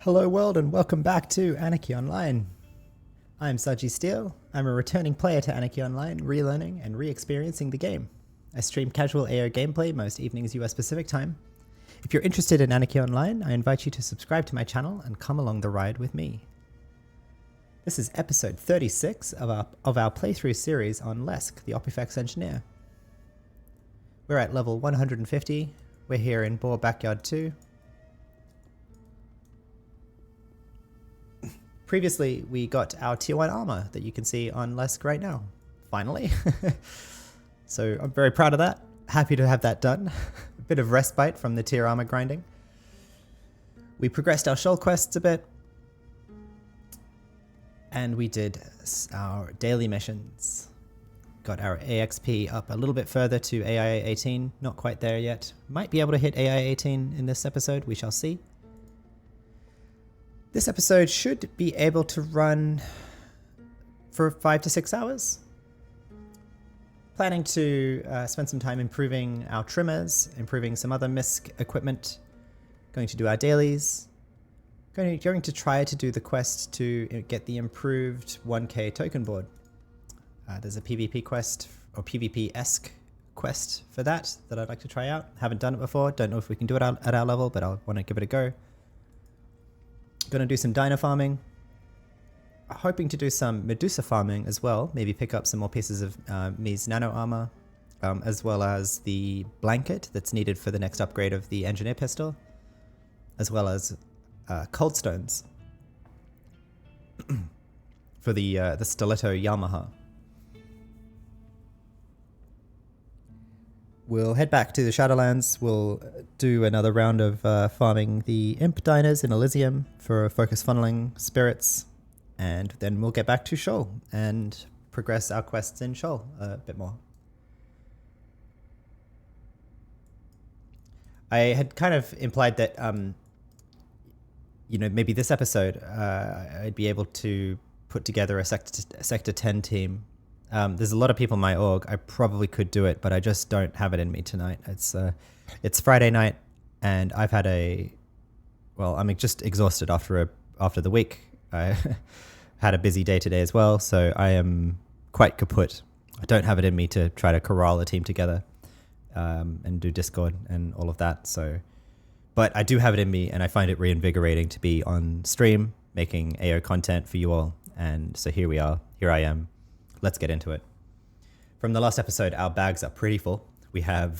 Hello world and welcome back to Anarchy Online. I'm Saji Steele. I'm a returning player to Anarchy Online, relearning and re-experiencing the game. I stream casual AO gameplay most evenings US Pacific time. If you're interested in Anarchy Online, I invite you to subscribe to my channel and come along the ride with me. This is episode 36 of our playthrough series on Lesk, the Opifex engineer. We're at level 150. We're here in Boar Backyard 2. Previously, we got our tier 1 armor that you can see on Lesk right now. Finally. So I'm very proud of that. Happy to have that done. A bit of respite from the tier armor grinding. We progressed our shoal quests a bit. And we did our daily missions. Got our AXP up a little bit further to AI 18. Not quite there yet. Might be able to hit AI 18 in this episode. We shall see. This episode should be able to run for 5 to 6 hours. Planning to spend some time improving our trimmers, improving some other MISC equipment, going to do our dailies, going to try to do the quest to get the improved 1k token board. There's a PvP quest, or PvP-esque quest for that I'd like to try out. Haven't done it before, don't know if we can do it at our level, but I'll want to give it a go. Gonna do some dino farming. Hoping to do some Medusa farming as well. Maybe pick up some more pieces of Mi's nano armor, as well as the blanket that's needed for the next upgrade of the engineer pistol, as well as cold stones for the stiletto Yamaha. We'll head back to the Shadowlands. We'll do another round of farming the Imp Diners in Elysium for focus funneling spirits. And then we'll get back to Shoal and progress our quests in Shoal a bit more. I had kind of implied that, maybe this episode I'd be able to put together a Sector 10 team. There's a lot of people in my org. I probably could do it, but I just don't have it in me tonight. It's Friday night, and I've had I'm just exhausted after the week. I had a busy day today as well, so I am quite kaput. I don't have it in me to try to corral a team together and do Discord and all of that. But I do have it in me, and I find it reinvigorating to be on stream making AO content for you all. And so here we are. Here I am. Let's get into it. From the last episode, our bags are pretty full. We have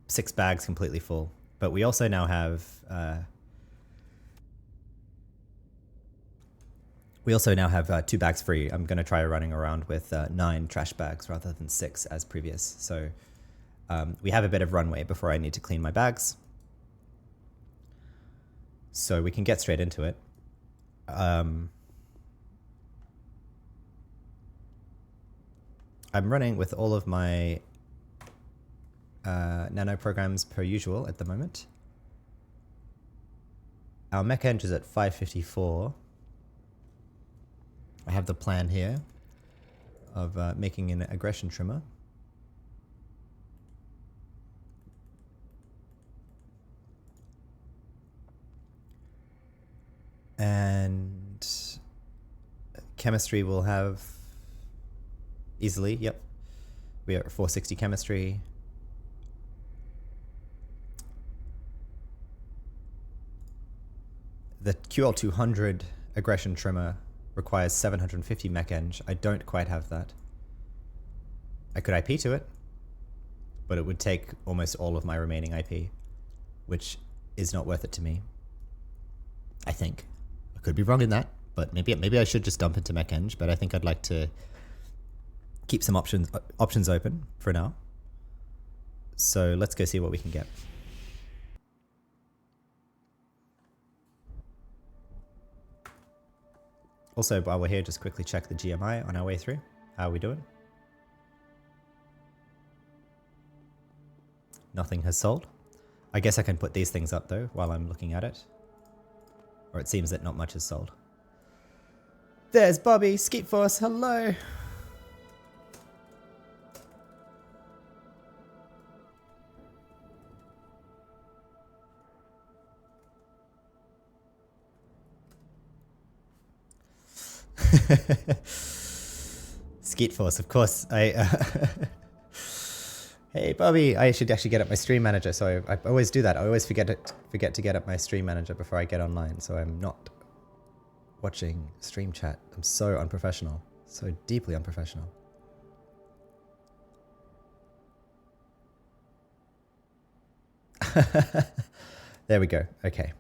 6 bags completely full, but we also now have 2 bags free. I'm going to try running around with 9 trash bags rather than 6 as previous. So we have a bit of runway before I need to clean my bags. So we can get straight into it. I'm running with all of my nano programs per usual at the moment. Our mech eng is at 554. I have the plan here of making an aggression trimmer. And chemistry will have easily, yep. We are at 460 chemistry. The QL200 aggression trimmer requires 750 mech eng. I don't quite have that. I could IP to it, but it would take almost all of my remaining IP, which is not worth it to me. I think. I could be wrong in that, but maybe I should just dump into mech eng, but I think I'd like to keep some options open for now. So let's go see what we can get. Also, while we're here, just quickly check the GMI on our way through. How are we doing? Nothing has sold. I guess I can put these things up though while I'm looking at it. Or it seems that not much has sold. There's Bobby, Skeet Force, hello! Skeet Force, of course. Hey, Bobby, I should actually get up my stream manager. So I always do that. I always forget to get up my stream manager before I get online. So I'm not watching stream chat. I'm so unprofessional. So deeply unprofessional. There we go. Okay.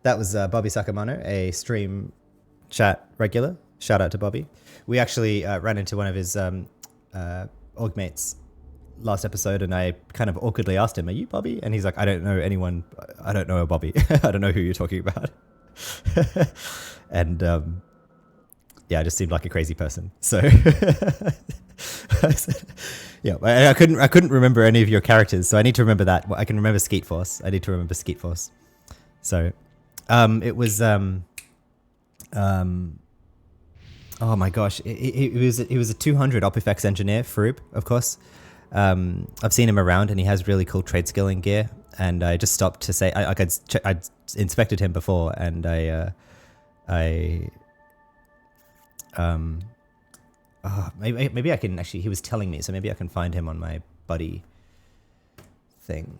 That was Bobby Sakamano, a stream chat regular. Shout out to Bobby. We actually ran into one of his org mates last episode, and I kind of awkwardly asked him, "Are you Bobby?" And he's like, "I don't know anyone. I don't know a Bobby. I don't know who you're talking about." And yeah, I just seemed like a crazy person. So yeah, I couldn't remember any of your characters, so I need to remember that. I can remember Skeet Force. I need to remember Skeet Force. So it was oh my gosh, he was a 200 Opifex engineer, Froob, of course. I've seen him around, and he has really cool trade skilling gear. And I just stopped to say I'd inspected him before, and maybe I can actually. He was telling me, so maybe I can find him on my buddy thing.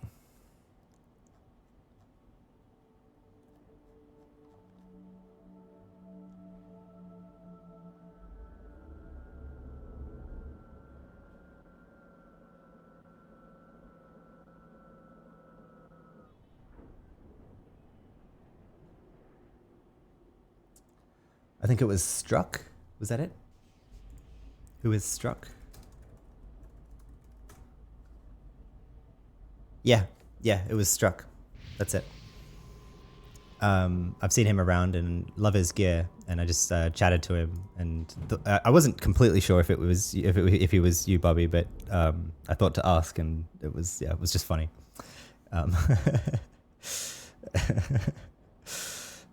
I think it was Struck. Was that it? Who is Struck? Yeah, it was Struck. That's it. I've seen him around and love his gear, and I just chatted to him, and I wasn't completely sure if he was you, Bobby, but I thought to ask, and it was just funny.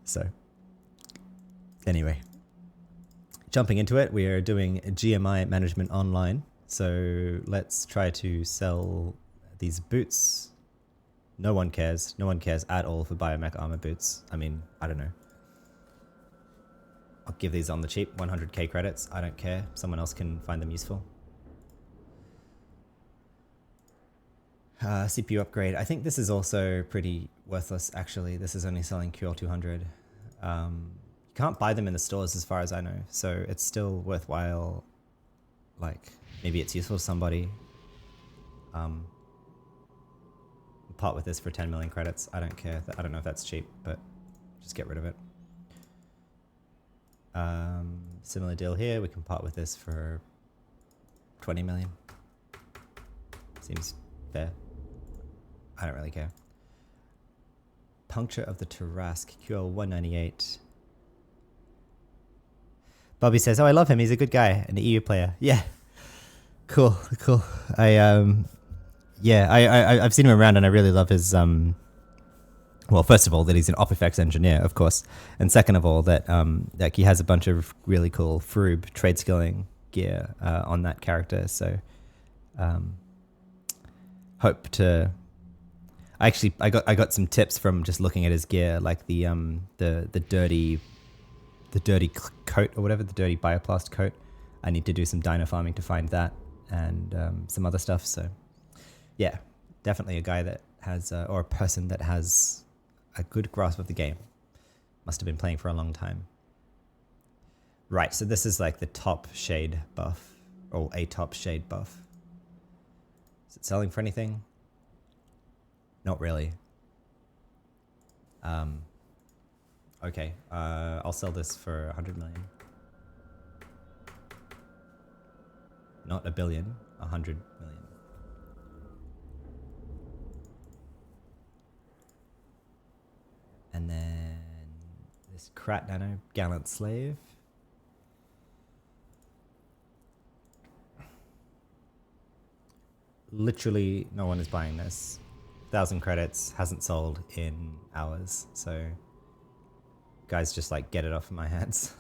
So anyway, jumping into it, we are doing GMI management online. So let's try to sell these boots. No one cares. No one cares at all for biomech armor boots. I mean, I don't know. I'll give these on the cheap, 100k credits. I don't care. Someone else can find them useful. CPU upgrade. I think this is also pretty worthless, actually. This is only selling QL200. You can't buy them in the stores as far as I know, so it's still worthwhile. Like, maybe it's useful to somebody. Part with this for 10 million credits. I don't care. I don't know if that's cheap, but just get rid of it. Similar deal here. We can part with this for 20 million. Seems fair. I don't really care. Puncture of the Tarask, QL 198. Bobby says, "Oh, I love him. He's a good guy. An EU player." Yeah. Cool. I've seen him around, and I really love his, well, first of all, that he's an Opifex engineer, of course. And second of all, that like he has a bunch of really cool Froob trade skilling gear on that character. So hope to... I got some tips from just looking at his gear, like the dirty coat or whatever, the dirty bioplast coat. I need to do some dino farming to find that, and some other stuff. So yeah, definitely a guy that has, or a person that has a good grasp of the game. Must have been playing for a long time. Right, so this is like the top shade buff, or a top shade buff. Is it selling for anything? Not really. Okay, I'll sell this for 100 million. Not a billion, 100 million. And then this Krat Nano Gallant Slave. Literally no one is buying this. 1,000 credits, hasn't sold in hours, so guys, just like get it off of my hands.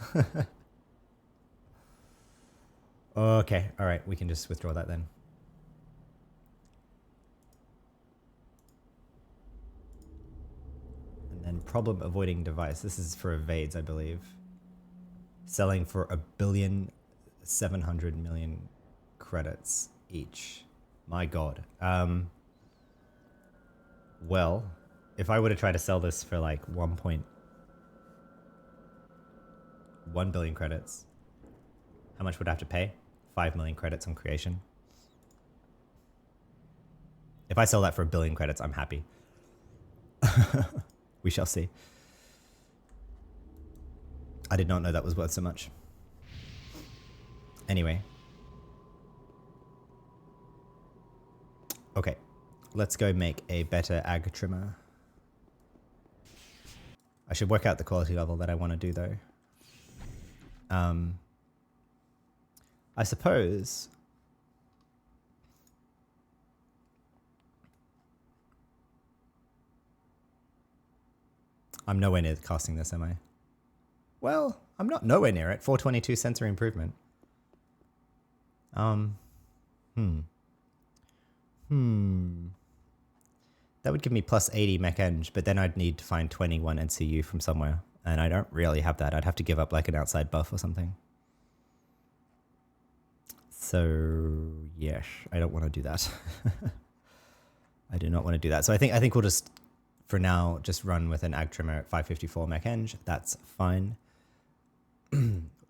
Okay, all right, we can just withdraw that then. And then problem avoiding device. This is for evades, I believe. selling for 1,700,000,000 credits each. My God. Well, if I were to try to sell this for like 1.1 billion credits, how much would I have to pay? 5 million credits on creation. If I sell that for 1 billion credits, I'm happy. We shall see. I did not know that was worth so much. Anyway. Okay. Let's go make a better ag trimmer. I should work out the quality level that I want to do though. I suppose I'm nowhere near casting this, am I? Well, I'm not nowhere near it. 422 sensory improvement. That would give me plus 80 mech eng, but then I'd need to find 21 NCU from somewhere. And I don't really have that. I'd have to give up like an outside buff or something. So, yes, I don't want to do that. I do not want to do that. So I think we'll just, for now, just run with an ag trimmer at 554 mech eng. That's fine.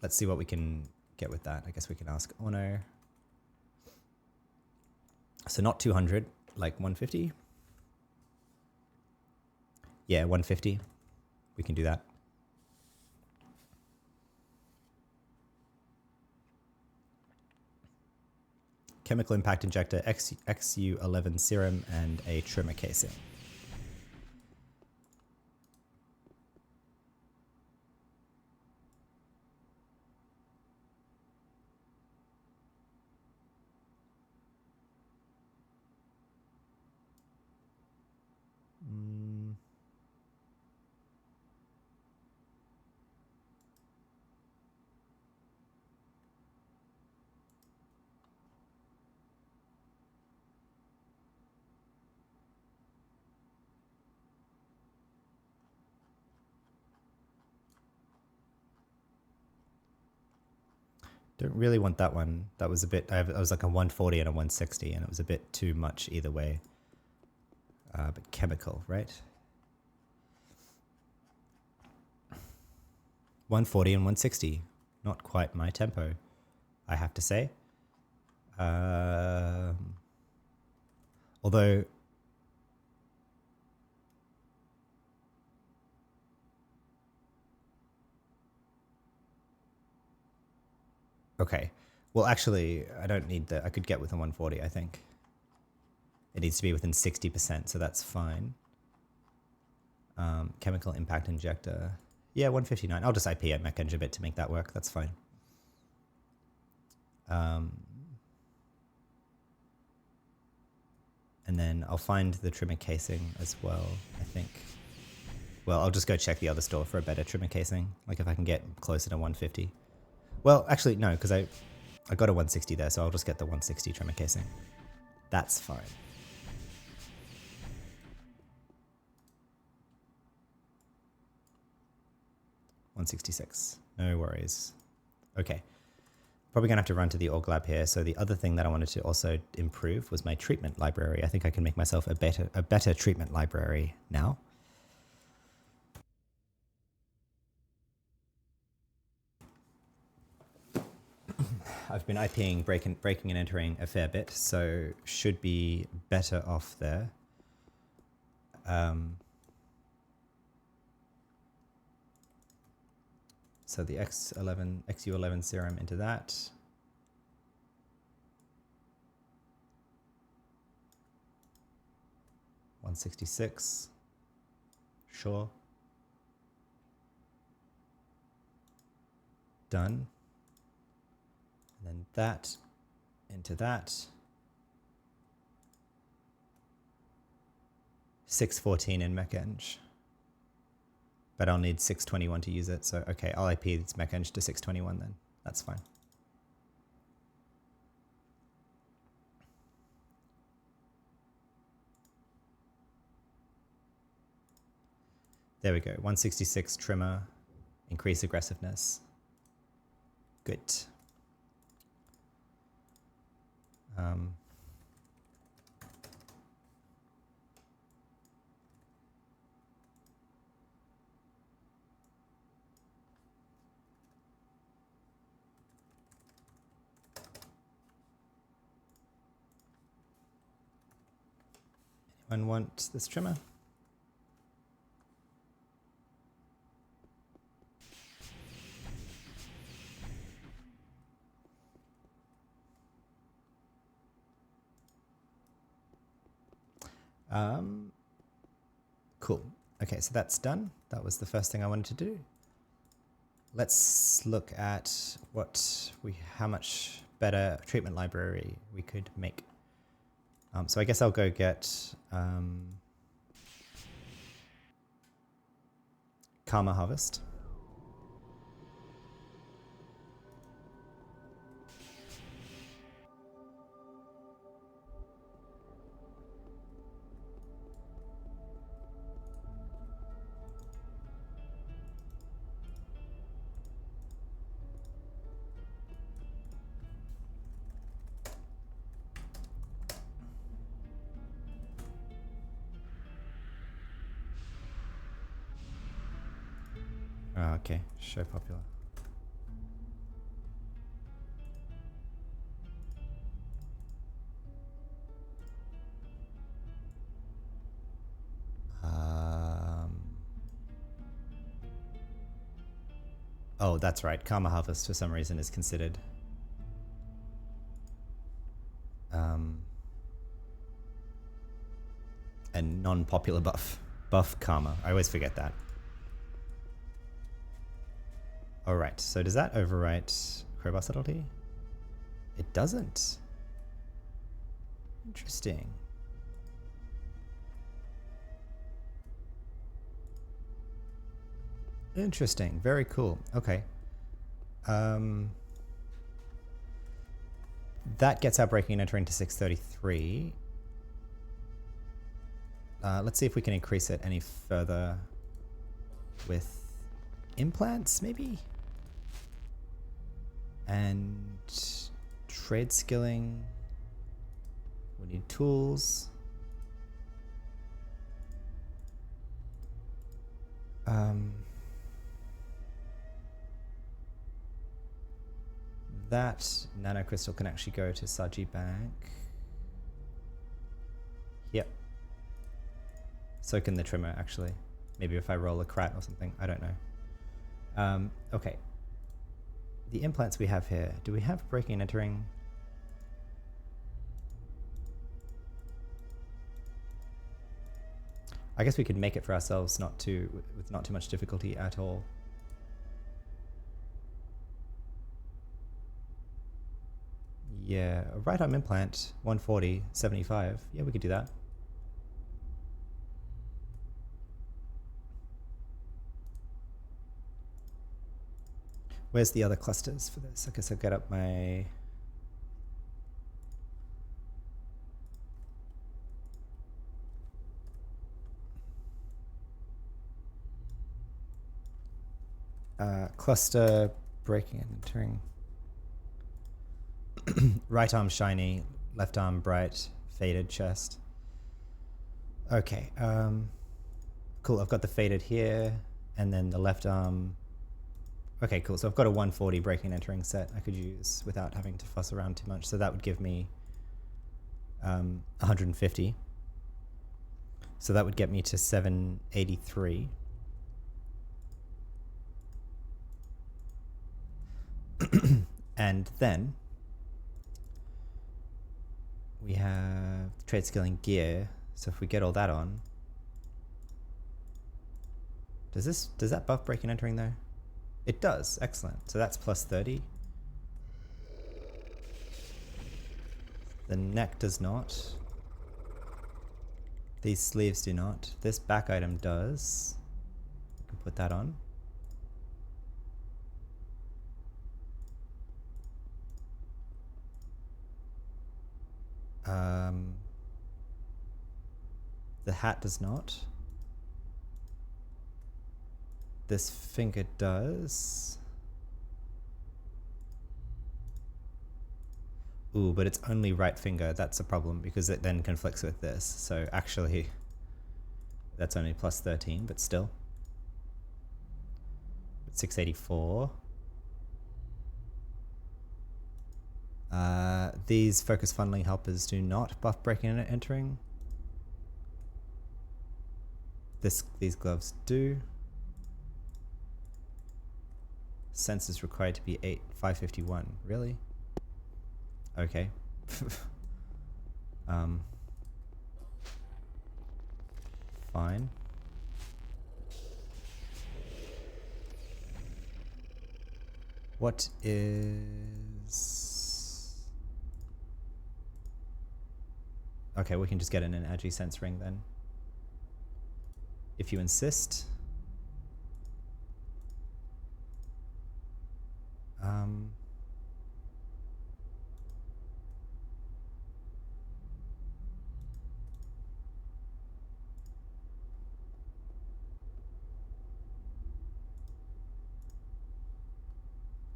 Let's see what we can get with that. I guess we can ask Ono. So not 200, like 150. Yeah, 150. We can do that. Chemical impact injector, XU11 serum, and a trimmer casing. Don't really want that one. That was a bit, I was like a 140 and a 160 and it was a bit too much either way. But chemical, right? 140 and 160. Not quite my tempo, I have to say. Although, okay. Well, actually, I don't need the, I could get with a 140, I think. It needs to be within 60%, so that's fine. Chemical impact injector. Yeah, 159. I'll just IP at mech eng a bit to make that work. That's fine. And then I'll find the trimmer casing as well, I think. Well, I'll just go check the other store for a better trimmer casing. Like if I can get closer to 150. Well, actually, no, because I got a 160 there, so I'll just get the 160 trimmer casing. That's fine. $166. No worries. Okay. Probably going to have to run to the org lab here. So the other thing that I wanted to also improve was my treatment library. I think I can make myself a better treatment library now. I've been IPing, breaking and entering a fair bit, so should be better off there. So the XU11 serum into that. $166. Sure. Done. And then that into that. 614 in mech eng. But I'll need 621 to use it. So, okay, I'll IP its mech eng to 621 then. That's fine. There we go. 166 trimmer, increase aggressiveness. Good. Um, anyone want this trimmer? Cool. Okay, so that's done. That was the first thing I wanted to do. Let's look at how much better treatment library we could make. So I guess I'll go get Karma Harvest. Oh, okay, show popular. Oh, that's right. Karma Harvest for some reason is considered a non-popular buff. Buff Karma. I always forget that. Alright, so does that overwrite Crowbar Subtlety? It doesn't. Interesting. Interesting. Very cool. Okay. That gets our breaking and entering to 633. Let's see if we can increase it any further with implants, maybe? And trade skilling. We need tools. That nanocrystal can actually go to Saji Bank. Yep. So can the trimmer, actually. Maybe if I roll a crat or something. I don't know. Okay. The implants we have here. Do we have breaking and entering? I guess we could make it for ourselves with not too much difficulty at all. Yeah, a right arm implant, 140, 75. Yeah, we could do that. Where's the other clusters for this? I guess I'll get up my... cluster breaking and entering. Right arm shiny, left arm bright, faded chest. Okay, cool. I've got the faded here, and then the left arm. Okay, cool. So I've got a 140 breaking and entering set I could use without having to fuss around too much. So that would give me 150. So that would get me to 783. And then we have trade skilling gear. So if we get all that on, does that buff break and entering though? It does. Excellent. So that's plus 30. The neck does not. These sleeves do not. This back item does. We can put that on. The hat does not. This finger does. Ooh, but it's only right finger. That's a problem because it then conflicts with this. So actually, that's only plus 13, but still. 684. These focus funneling helpers do not buff breaking and entering. These gloves do. Sense is required to be 551. Really? Okay. Fine. What is... Okay, we can just get in an agi sense ring then. If you insist.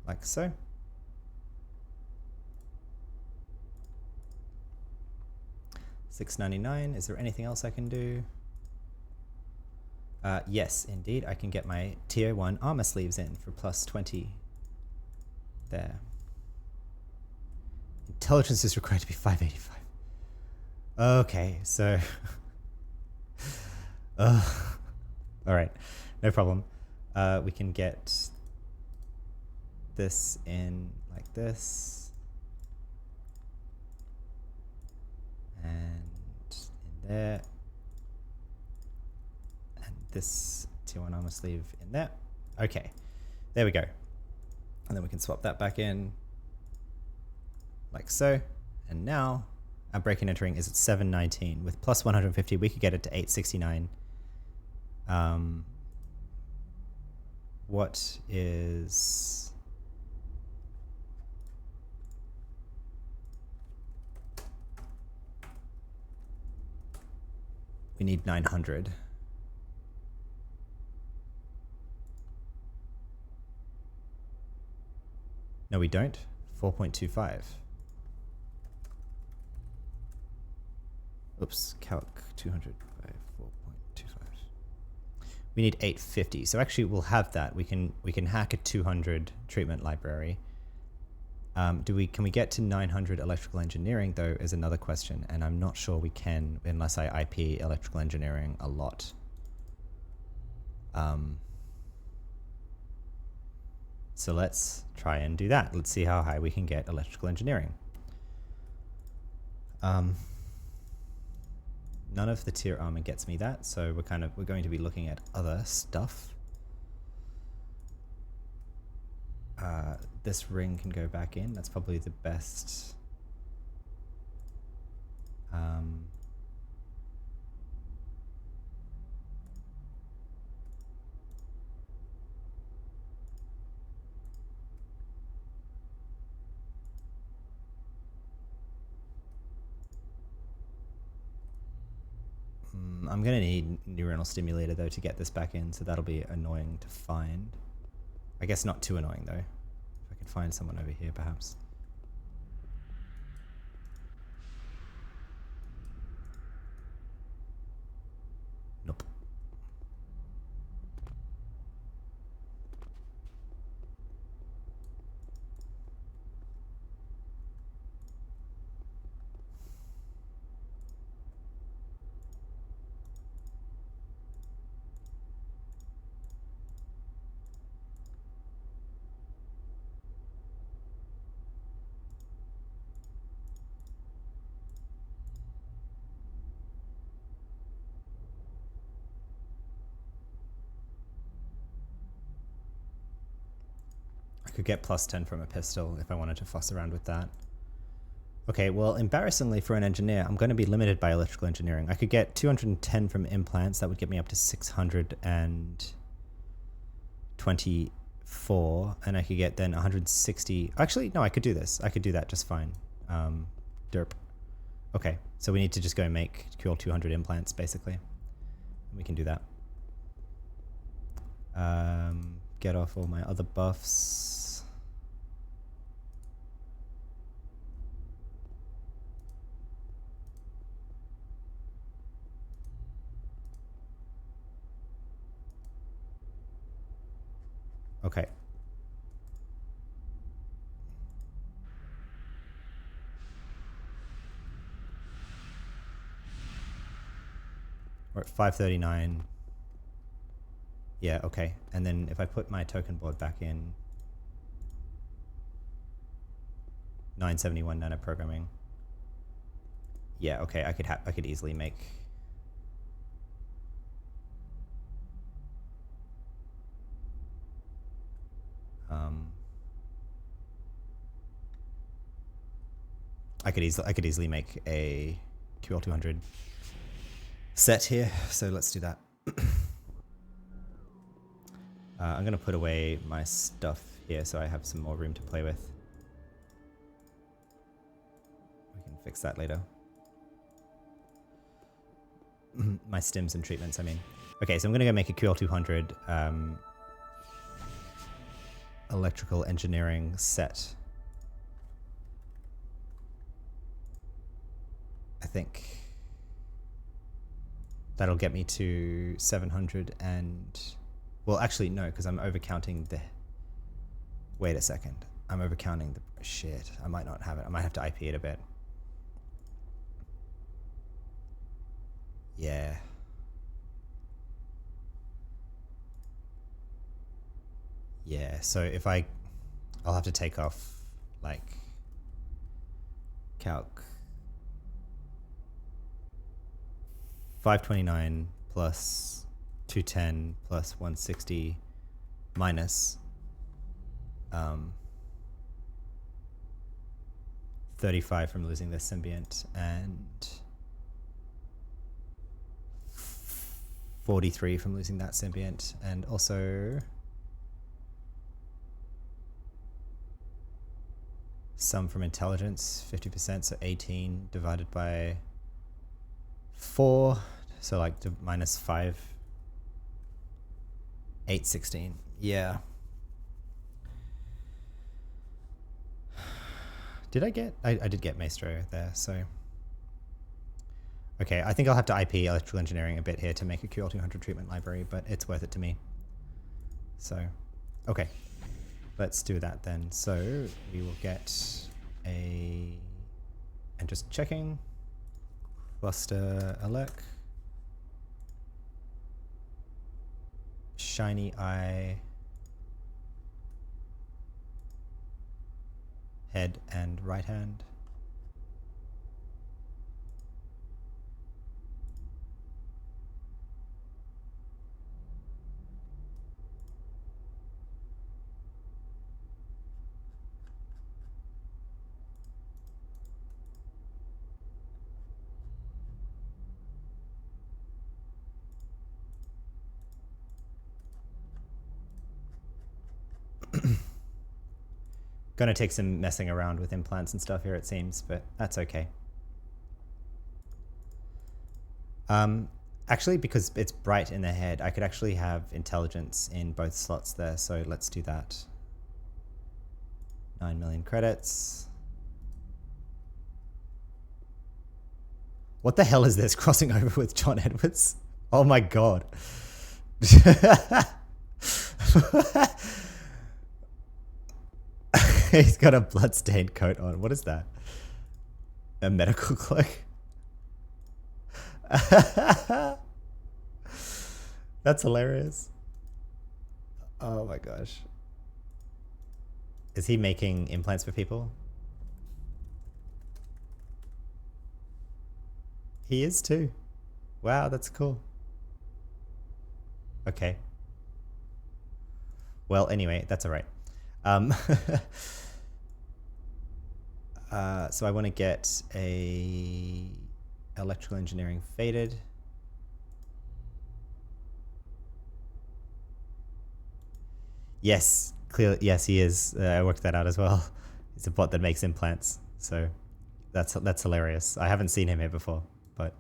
Like so. $6.99. Is there anything else I can do? Yes, indeed. I can get my tier 1 armor sleeves in for plus 20. There. Intelligence is required to be 585. Okay, so... Alright, no problem. We can get this in like this. And in there. And this tier 1 armor sleeve in there. Okay, there we go. And then we can swap that back in like so. And now our break-in entering is at 719. With plus 150, we could get it to 869. What is... We need 900. No, we don't. 4.25. Oops, calc 200 by 4.25. We need 850. So actually we'll have that. We can hack a 200 treatment library. Can we get to 900 electrical engineering though is another question, and I'm not sure we can unless I IP electrical engineering a lot. So let's try and do that. Let's see how high we can get electrical engineering. None of the tier armor gets me that, so we're going to be looking at other stuff. This ring can go back in. That's probably the best. I'm going to need neuronal stimulator though to get this back in, so that'll be annoying to find. I guess not too annoying though. If I could find someone over here perhaps. Nope. I could get plus 10 from a pistol if I wanted to fuss around with that. Okay, well, embarrassingly for an engineer, I'm going to be limited by electrical engineering. I could get 210 from implants. That would get me up to 624. And I could get then 160. Actually, no, I could do this. I could do that just fine. Derp. Okay, so we need to just go and make cure 200 implants, basically. We can do that. Get off all my other buffs. Okay. We're at 539. Yeah, okay. And then if I put my token board back in, 971 nano programming. Yeah, okay. I could easily make. I could easily make a QL200 set here. So let's do that. I'm gonna put away my stuff here so I have some more room to play with. We can fix that later. My stims and treatments, I mean. Okay, so I'm gonna go make a QL200 electrical engineering set. I think that'll get me to 700 and... Well, actually, no, because I'm overcounting the... Wait a second. I'm overcounting the... Shit, I might not have it. I might have to IP it a bit. Yeah. Yeah, so if I'll have to take off, like, calc 529 plus 210 plus 160 minus 35 from losing the symbiont and 43 from losing that symbiont, and also some from intelligence, 50%, so 18 divided by 4, so like minus 5, 816. Yeah. Did I get? I did get Maestro there, so. Okay, I think I'll have to IP electrical engineering a bit here to make a QL200 treatment library, but it's worth it to me. So, okay. Let's do that then. So we will get a, and just checking, cluster alec, shiny eye, head and right hand. Gonna take some messing around with implants and stuff here, it seems, but that's okay. Actually, because it's bright in the head, I could actually have intelligence in both slots there, so let's do that. 9 million credits. What the hell is this crossing over with John Edwards? Oh my god. He's got a bloodstained coat on. What is that? A medical cloak? That's hilarious. Oh my gosh. Is he making implants for people? He is too. Wow, that's cool. Okay. Well, anyway, that's all right. So I want to get a electrical engineering faded. Yes, clearly. Yes, he is. I worked that out as well. He's a bot that makes implants. So that's hilarious. I haven't seen him here before, but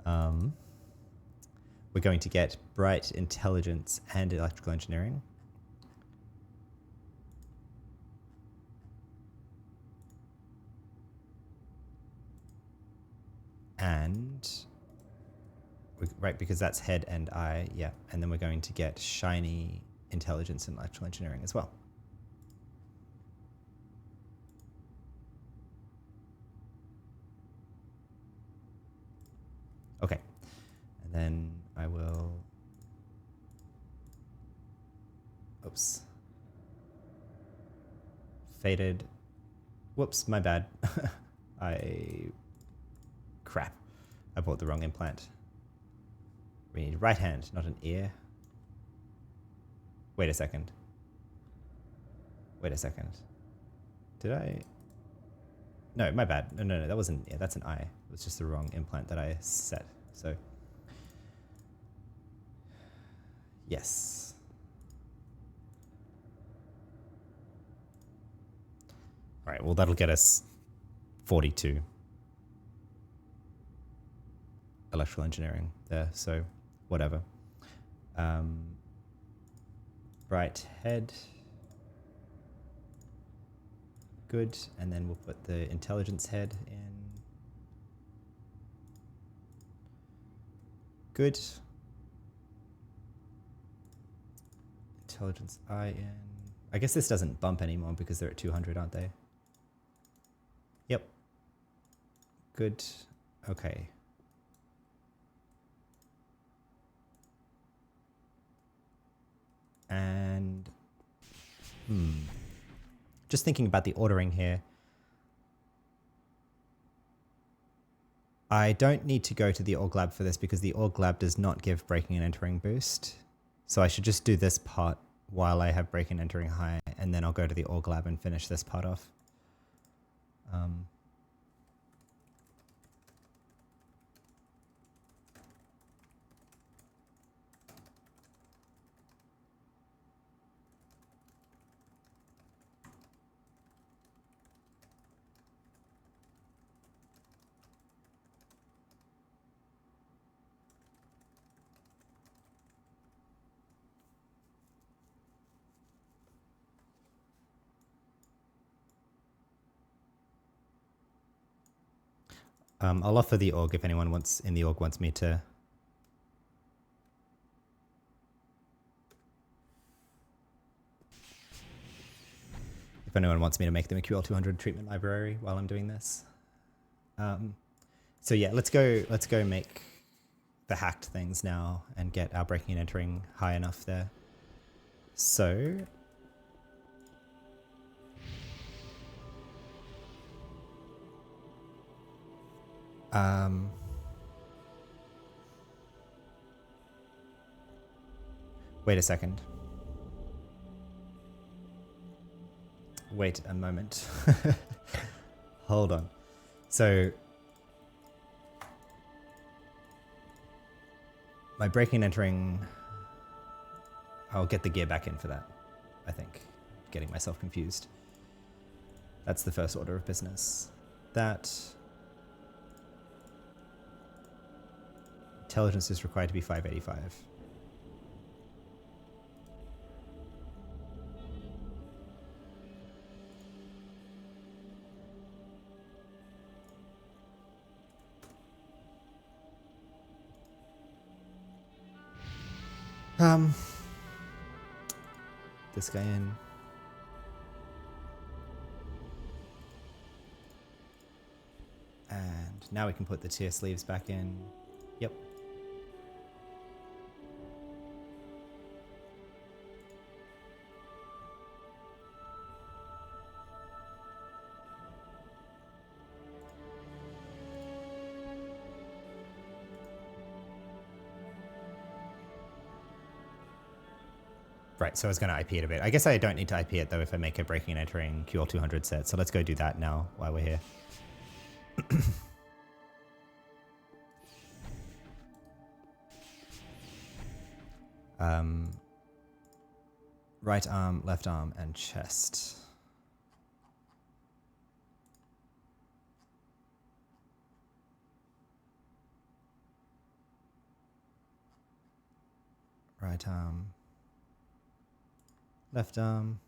we're going to get bright intelligence and electrical engineering. And right, because that's head and eye, yeah. And then we're going to get shiny intelligence and electrical engineering as well. Okay, and then I will, oops, faded, whoops, my bad. Crap, I bought the wrong implant. We need right hand, not an ear. Wait a second. Wait a second. Did I? No, my bad. No, that wasn't an ear, that's an eye. It was just the wrong implant that I set, so. Yes. All right, well, that'll get us 42 electrical engineering there, so whatever. Right head. Good, and then we'll put the intelligence head in. Good. Intelligence eye in. I guess this doesn't bump anymore because they're at 200, aren't they? Yep. Good. Okay. And just thinking about the ordering here. I don't need to go to the org lab for this because the org lab does not give breaking and entering boost. So I should just do this part while I have breaking and entering high, and then I'll go to the org lab and finish this part off. I'll offer the org if anyone wants in the org wants me to. If anyone wants me to make them a QL200 treatment library while I'm doing this. So yeah, let's go make the hacked things now and get our breaking and entering high enough there. So wait a second. Wait a moment. Hold on. So my breaking and entering, I'll get the gear back in for that, I think. Getting myself confused. That's the first order of business. That intelligence is required to be 585. This guy in. And now we can put the tier sleeves back in. Yep. Right, so I was going to IP it a bit. I guess I don't need to IP it though if I make a breaking and entering QL200 set. So let's go do that now while we're here. Right arm, left arm, and chest. Right arm, left arm,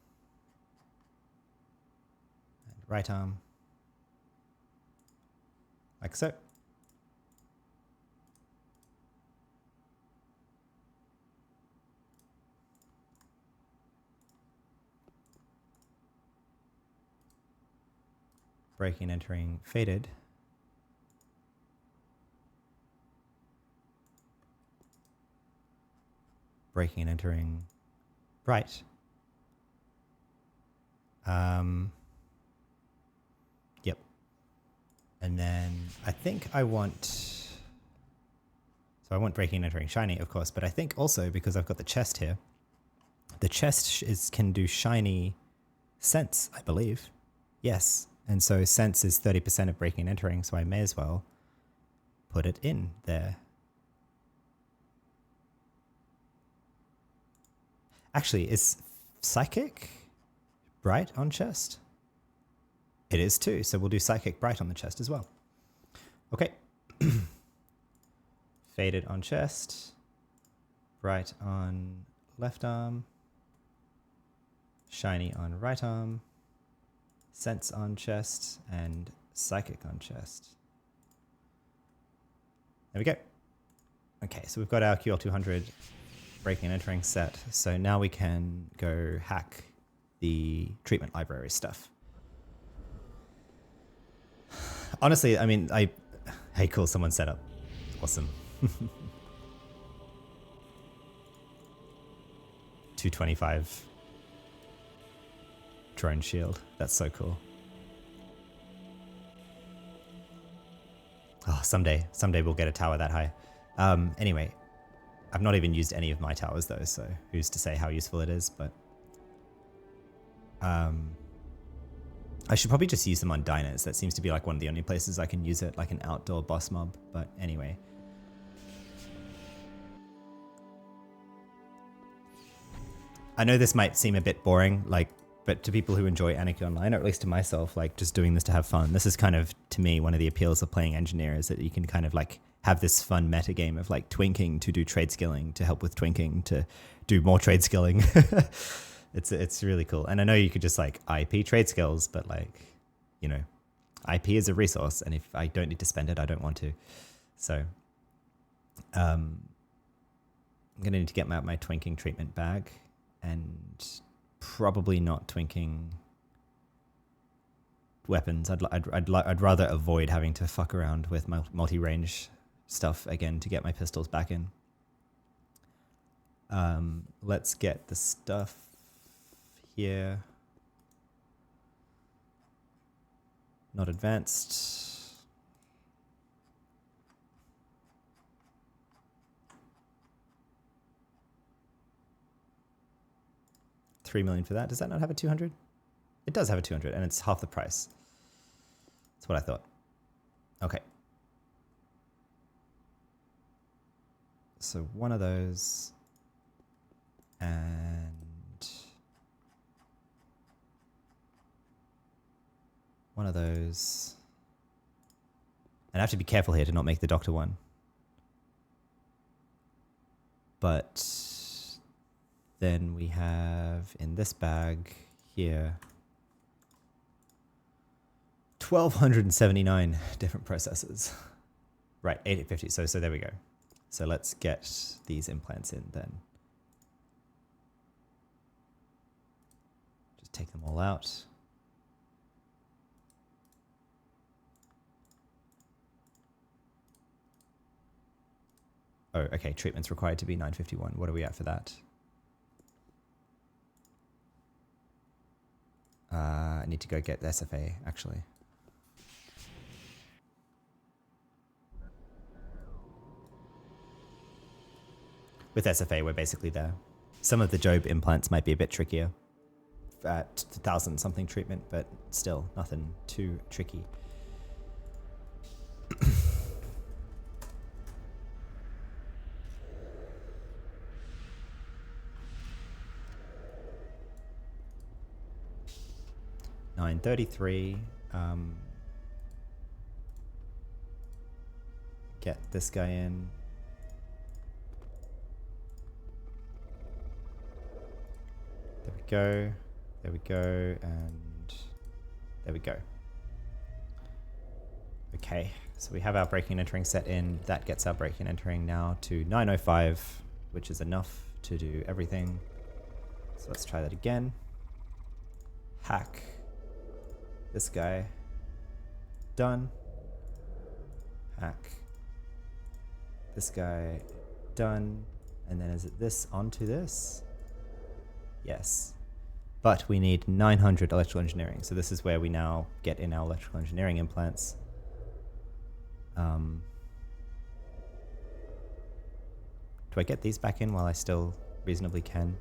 and right arm, like so. breaking and entering faded. Breaking and entering bright. Yep. And then I think I want, so I want breaking and entering shiny, of course, but I think also because I've got the chest here, the chest can do shiny sense, I believe. Yes. And so sense is 30% of breaking and entering, so I may as well put it in there. Actually, is psychic bright on chest? It is too, so we'll do psychic bright on the chest as well. Okay. Faded on chest, bright on left arm, shiny on right arm, sense on chest, and psychic on chest. There we go. Okay, so we've got our QL200 breaking and entering set. So now we can go hack the treatment library stuff. Honestly, I mean, hey, cool, someone set up. Awesome. 225 drone shield. That's so cool. Oh, someday we'll get a tower that high. Anyway, I've not even used any of my towers though, so who's to say how useful it is, but I should probably just use them on diners. That seems to be like one of the only places I can use it, like an outdoor boss mob, but anyway. I know this might seem a bit boring, but to people who enjoy Anarchy-online, or at least to myself, like just doing this to have fun, this is kind of, to me, one of the appeals of playing Engineer is that you can kind of like have this fun meta game of like twinking to do trade skilling, to help with twinking, to do more trade skilling. It's really cool. And I know you could just like IP trade skills, but like, you know, IP is a resource, and if I don't need to spend it, I don't want to. So I'm going to need to get my twinking treatment bag, and probably not twinking weapons. I'd rather avoid having to fuck around with my multi-range stuff again to get my pistols back in. Let's get the stuff here. Not advanced. $3 million for that. Does that not have a 200? It does have a 200, and it's half the price. That's what I thought. Okay. So one of those, and one of those. And I have to be careful here to not make the doctor one. But then we have in this bag here 1,279 different processes. Right, 850. So there we go. So let's get these implants in then. Just take them all out. Oh, okay. Treatment's required to be 951. What are we at for that? I need to go get the SFA, actually. With SFA, we're basically there. Some of the Job implants might be a bit trickier at 1,000 something treatment, but still nothing too tricky. $933. Get this guy in. There we go. There we go. And there we go. Okay. So we have our breaking and entering set in. That gets our breaking and entering now to 905, which is enough to do everything. So let's try that again. Hack this guy. done. Hack. This guy, done. And then is it this onto this? Yes. But we need 900 electrical engineering. So this is where we now get in our electrical engineering implants. Do I get these back in while I still reasonably can?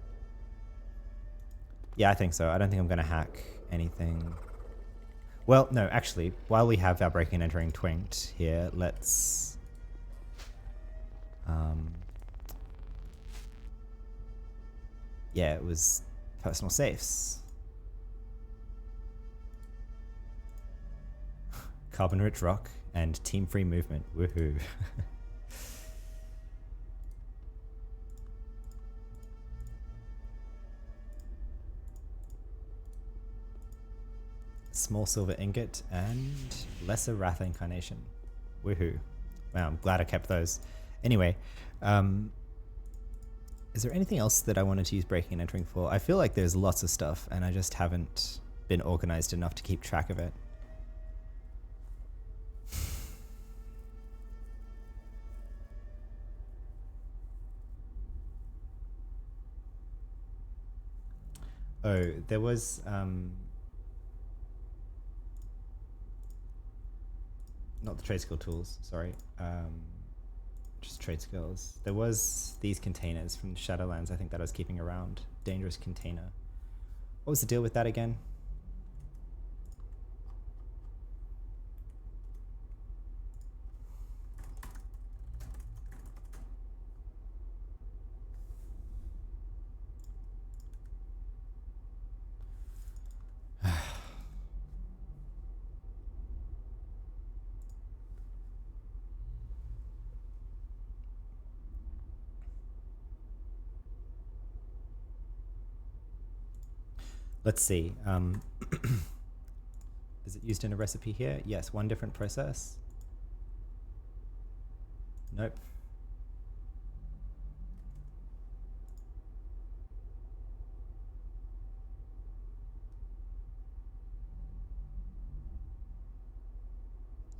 Yeah, I think so. I don't think I'm going to hack anything. Well, no, actually, while we have our breaking and entering twinked here, let's... yeah, it was personal safes. Carbon-rich rock and team-free movement. Woohoo. Small silver ingot and lesser wrath incarnation. Woohoo. Wow, I'm glad I kept those. Anyway, is there anything else that I wanted to use breaking and entering for? I feel like there's lots of stuff and I just haven't been organized enough to keep track of it. Oh, there was... not the trade skill tools, sorry. Just trade skills. There was these containers from Shadowlands, I think, that I was keeping around. Dangerous container. What was the deal with that again? Let's see. Is it used in a recipe here? Yes, one different process. Nope.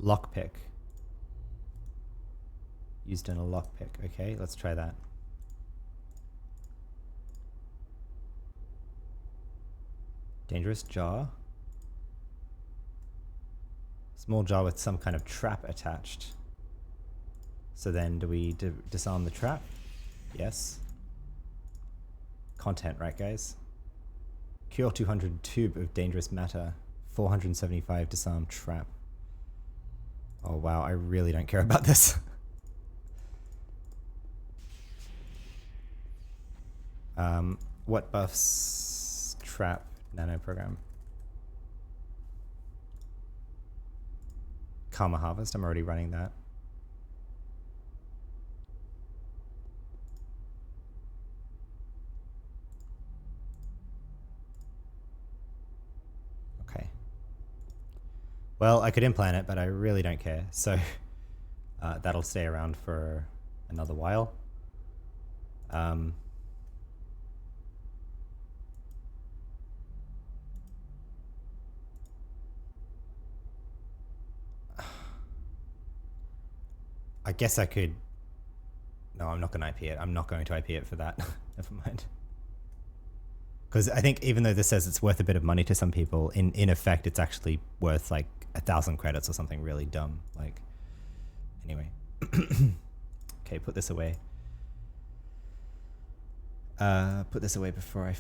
Lockpick. Used in a lockpick. Okay, let's try that. Dangerous jar. Small jar with some kind of trap attached. So then do we disarm the trap? Yes. Content, right guys? Cure 200 tube of dangerous matter. 475 disarm trap. Oh wow, I really don't care about this. What buffs trap nano program? Karma Harvest, I'm already running that. Okay. Well, I could implant it, but I really don't care. So that'll stay around for another while. I guess I could... No, I'm not going to IP it. I'm not going to IP it for that. Never mind. Because I think even though this says it's worth a bit of money to some people, in effect, it's actually worth like 1,000 credits or something really dumb. Like, anyway. Okay, put this away. Put this away before I...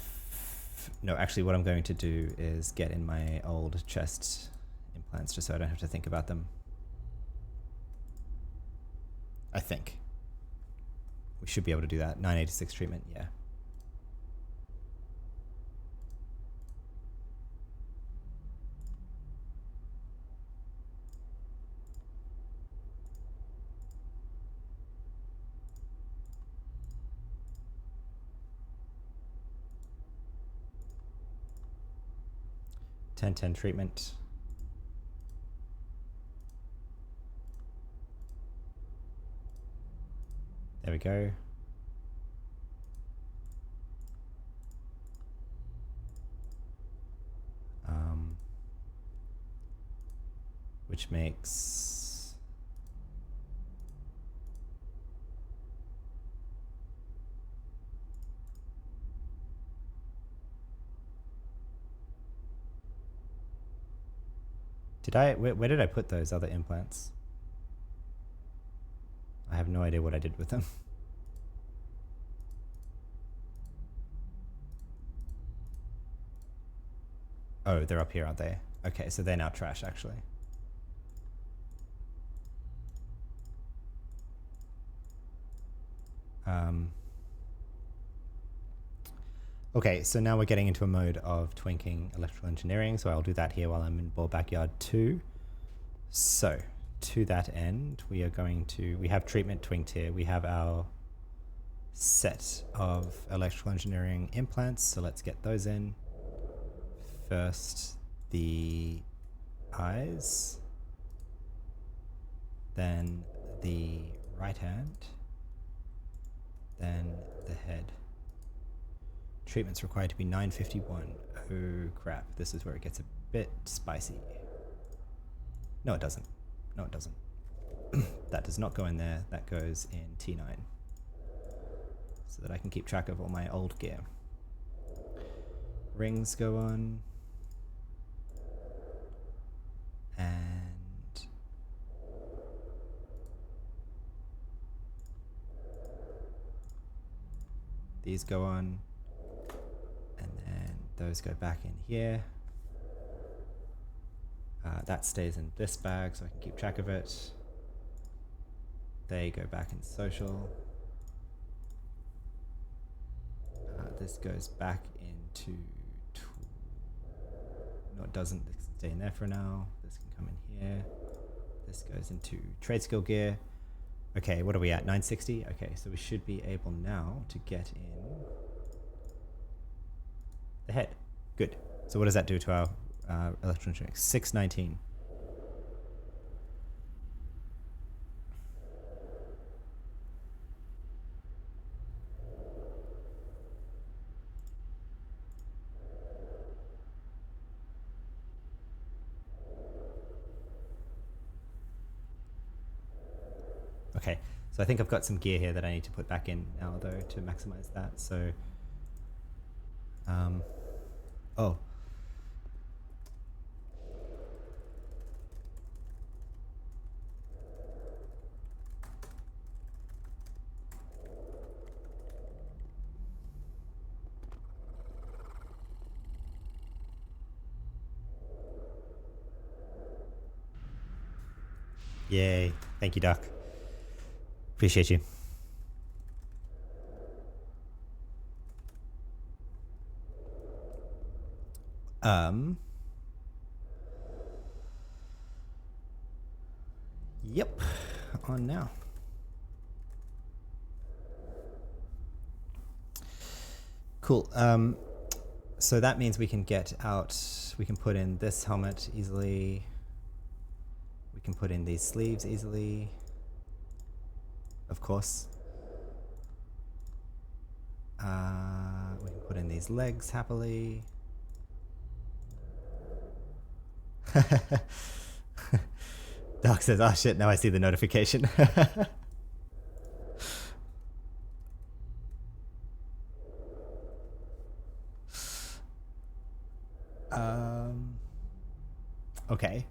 No, actually what I'm going to do is get in my old chest implants just so I don't have to think about them. I think. We should be able to do that. 986 treatment, yeah. $10-10 treatment. There we go. which makes... where did I put those other implants? I have no idea what I did with them. Oh, they're up here, aren't they? Okay, so they're now trash, actually. Okay, so now we're getting into a mode of twinking electrical engineering, so I'll do that here while I'm in Ball Backyard 2. So, to that end, we are going to... We have treatment twinked here. We have our set of electrical engineering implants, so let's get those in. First, the eyes, then the right hand, then the head. Treatment's required to be 951. Oh crap, this is where it gets a bit spicy. No, it doesn't. No, it doesn't. That does not go in there. That goes in T9. So that I can keep track of all my old gear. Rings go on. And these go on. And then those go back in here. That stays in this bag so I can keep track of it. They go back in social. This goes back into no, it doesn't. This can stay in there for now. This can come in here. This goes into trade skill gear. Okay, what are we at? 960? Okay, so we should be able now to get in the head. Good. So what does that do to our electronics? 619. Okay, so I think I've got some gear here that I need to put back in now, though, to maximize that. So, oh. Yay. Thank you, Doc. Appreciate you. Yep. On now. Cool. So that means we can get out, we can put in this helmet easily. We can put in these sleeves easily. Of course. We can put in these legs happily. Doc says, oh shit, now I see the notification. Okay.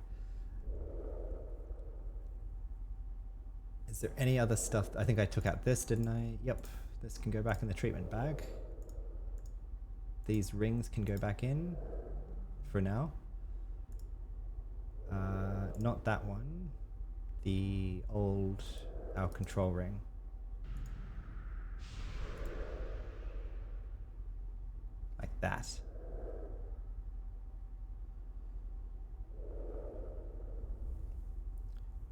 Is there any other stuff? I think I took out this, didn't I? Yep. This can go back in the treatment bag. These rings can go back in for now. Not that one. The old, our control ring. Like that.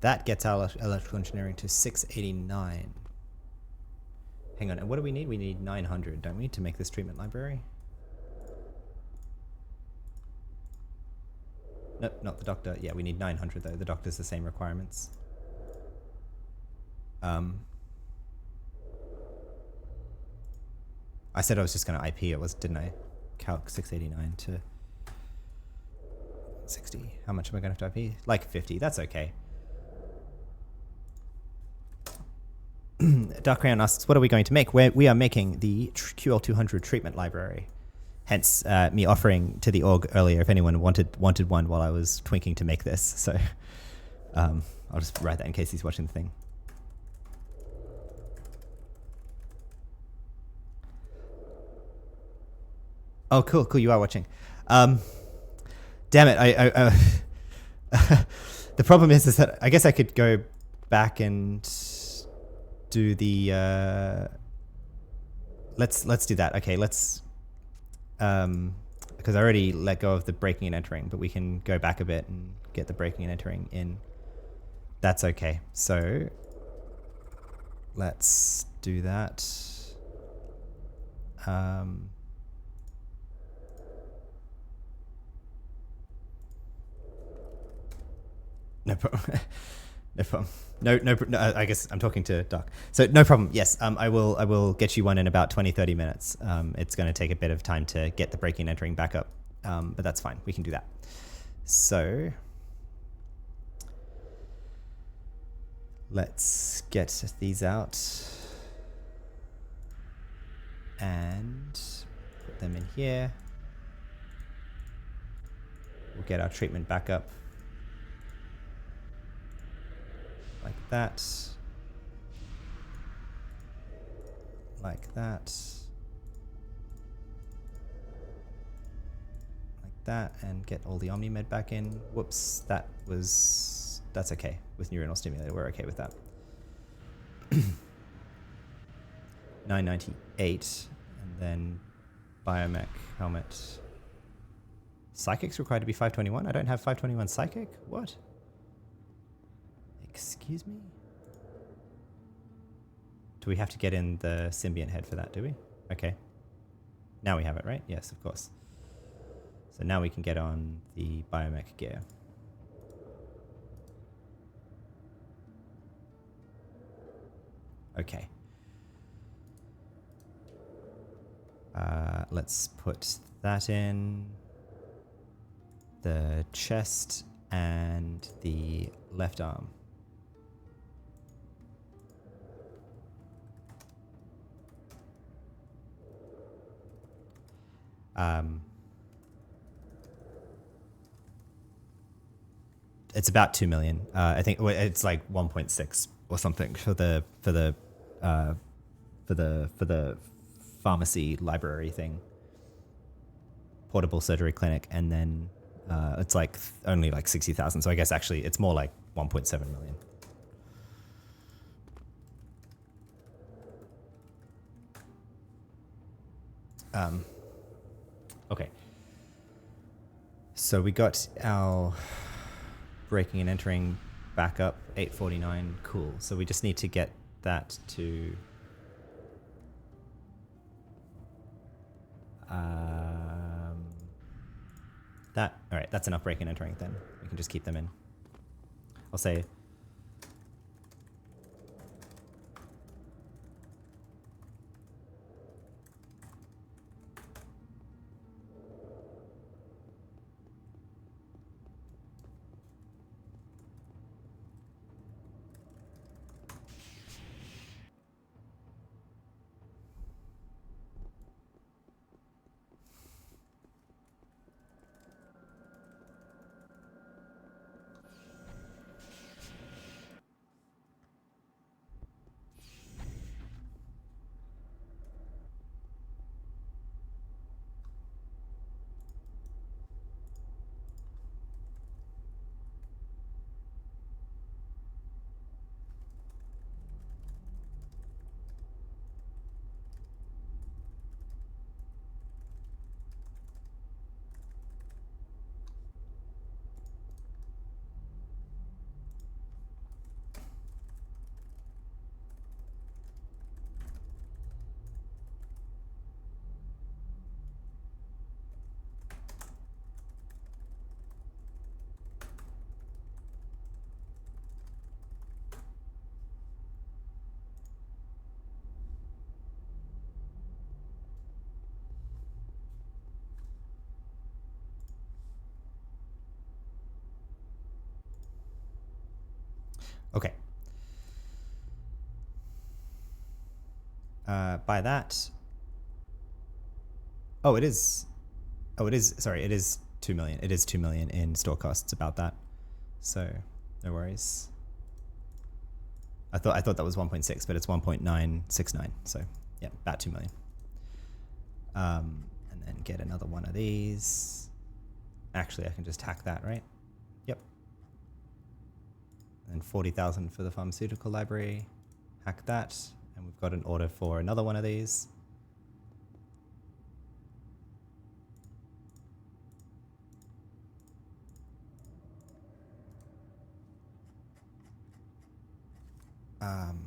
That gets our electrical engineering to 689. Hang on, and what do we need? We need 900, don't we, to make this treatment library? Nope, not the doctor. Yeah, we need 900 though. The doctor's the same requirements. I said I was just going to IP it, didn't I? Calc 689 to 60. How much am I going to have to IP? Like 50. That's okay. Dark Crayon asks, what are we going to make? We are making the QL200 treatment library. Hence, me offering to the org earlier if anyone wanted one while I was twinking to make this. So I'll just write that in case he's watching the thing. Oh, cool. You are watching. Damn it. The problem is that I guess I could go back and do the let's do that. Okay, let's because I already let go of the breaking and entering, but we can go back a bit and get the breaking and entering in. That's okay. So let's do that. No problem. No problem. No, I guess I'm talking to Doc. So no problem. Yes, I will get you one in about 20-30 minutes. It's going to take a bit of time to get the breaking and entering back up, but that's fine. We can do that. So let's get these out and put them in here. We'll get our treatment back up. Like that, like that, like that, and get all the OmniMed back in. Whoops, that's okay. With neuronal stimulator, we're okay with that. 998, and then biomech helmet. Psychic's required to be 521? I don't have 521 psychic? What? Excuse me? Do we have to get in the symbiont head for that, do we? Okay. Now we have it, right? Yes, of course. So now we can get on the biomech gear. Okay. Let's put that in. The chest and the left arm. It's about 2 million. I think it's like 1.6 or something for the pharmacy library thing, portable surgery clinic, and then it's like only like 60,000. So I guess actually it's more like 1.7 million. Okay. So we got our breaking and entering back up, 849. Cool. So we just need to get that to that. All right, that's enough breaking and entering then. We can just keep them in. I'll say Okay. By that. Oh, it is. Oh, it is. Sorry, it is 2 million. It is 2 million in store costs. About that. So no worries. I thought that was 1.6, but it's 1.969. So yeah, about 2 million. And then get another one of these. Actually, I can just hack that, right? Yep. And 40,000 for the pharmaceutical library. Hack that. And we've got an order for another one of these. Um,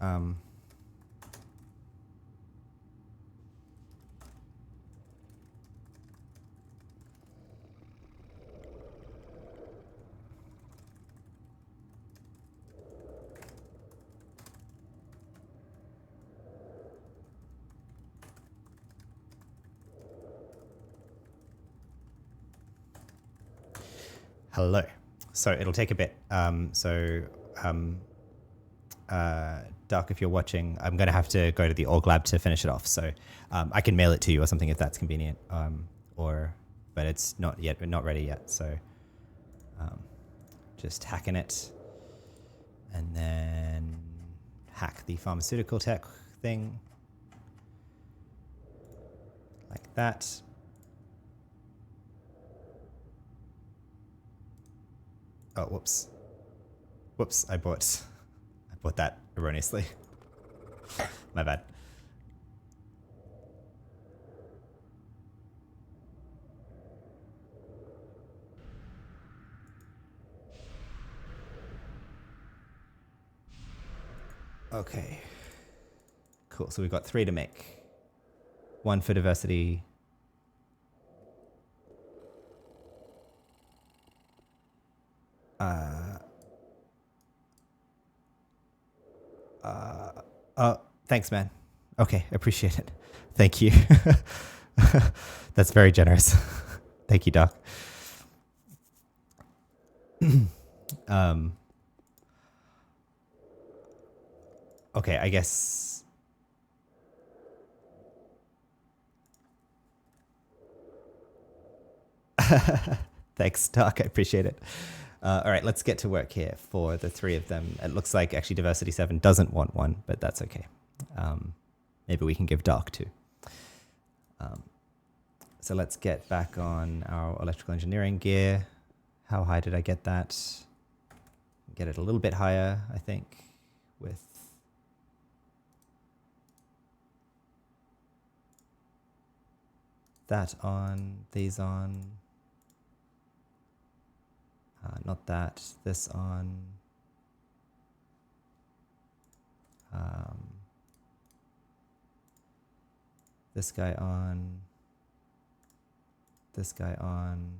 um, Hello. So it'll take a bit. Doc, if you're watching, I'm going to have to go to the org lab to finish it off. So I can mail it to you or something if that's convenient. But it's not ready yet. So just hacking it, and then hack the pharmaceutical tech thing like that. Oh, whoops. I bought that erroneously. My bad. Okay. Cool. So we've got 3 to make. 1 for diversity. Thanks, man. Okay, appreciate it. Thank you. That's very generous. Thank you, Doc. Okay, I guess. Thanks, Doc. I appreciate it. All right, let's get to work here for the 3 of them. It looks like actually Diversity 7 doesn't want one, but that's okay. Maybe we can give Doc 2. So let's get back on our electrical engineering gear. How high did I get that? Get it a little bit higher, I think, with that on, these on. Not that, this on. This guy on. This guy on.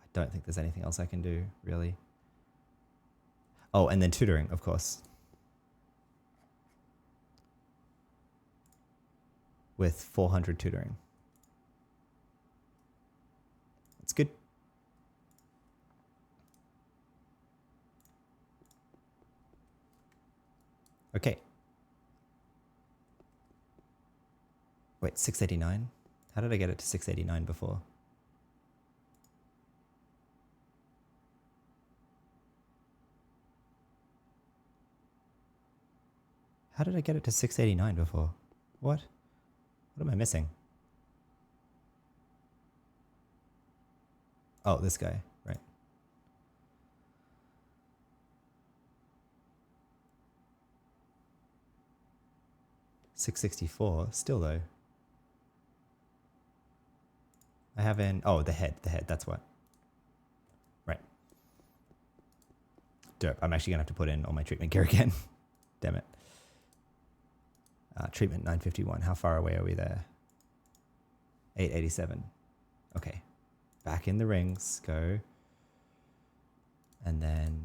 I don't think there's anything else I can do, really. Oh, and then tutoring, of course. With 400 tutoring. It's good. Okay. Wait, 689? How did I get it to 689 before? How did I get it to 689 before? What? What am I missing? Oh, this guy, right. $664, still though. I have in, oh, the head, that's what. Right. Derp, I'm actually gonna have to put in all my treatment gear again. Damn it. Treatment 951, how far away are we there? 887. Okay. Back in the rings, go. And then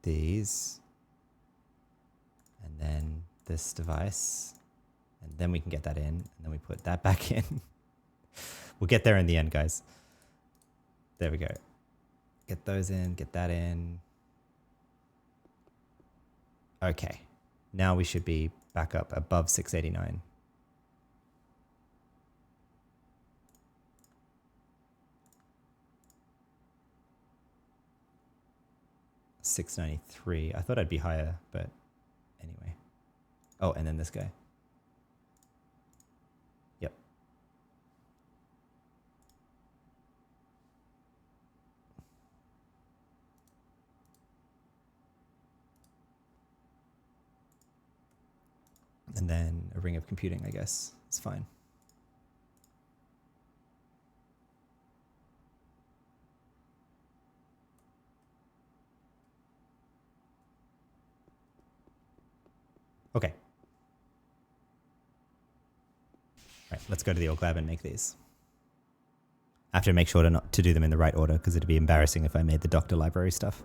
these. And then this device. And then we can get that in. And then we put that back in. We'll get there in the end, guys. There we go. Get those in, get that in. Okay. Now we should be back up above 689. $693. I thought I'd be higher, but anyway. Oh, and then this guy. Yep. And then a ring of computing, I guess. It's fine. Okay. All right, let's go to the org lab and make these. I have to make sure to do them in the right order because it'd be embarrassing if I made the doctor library stuff.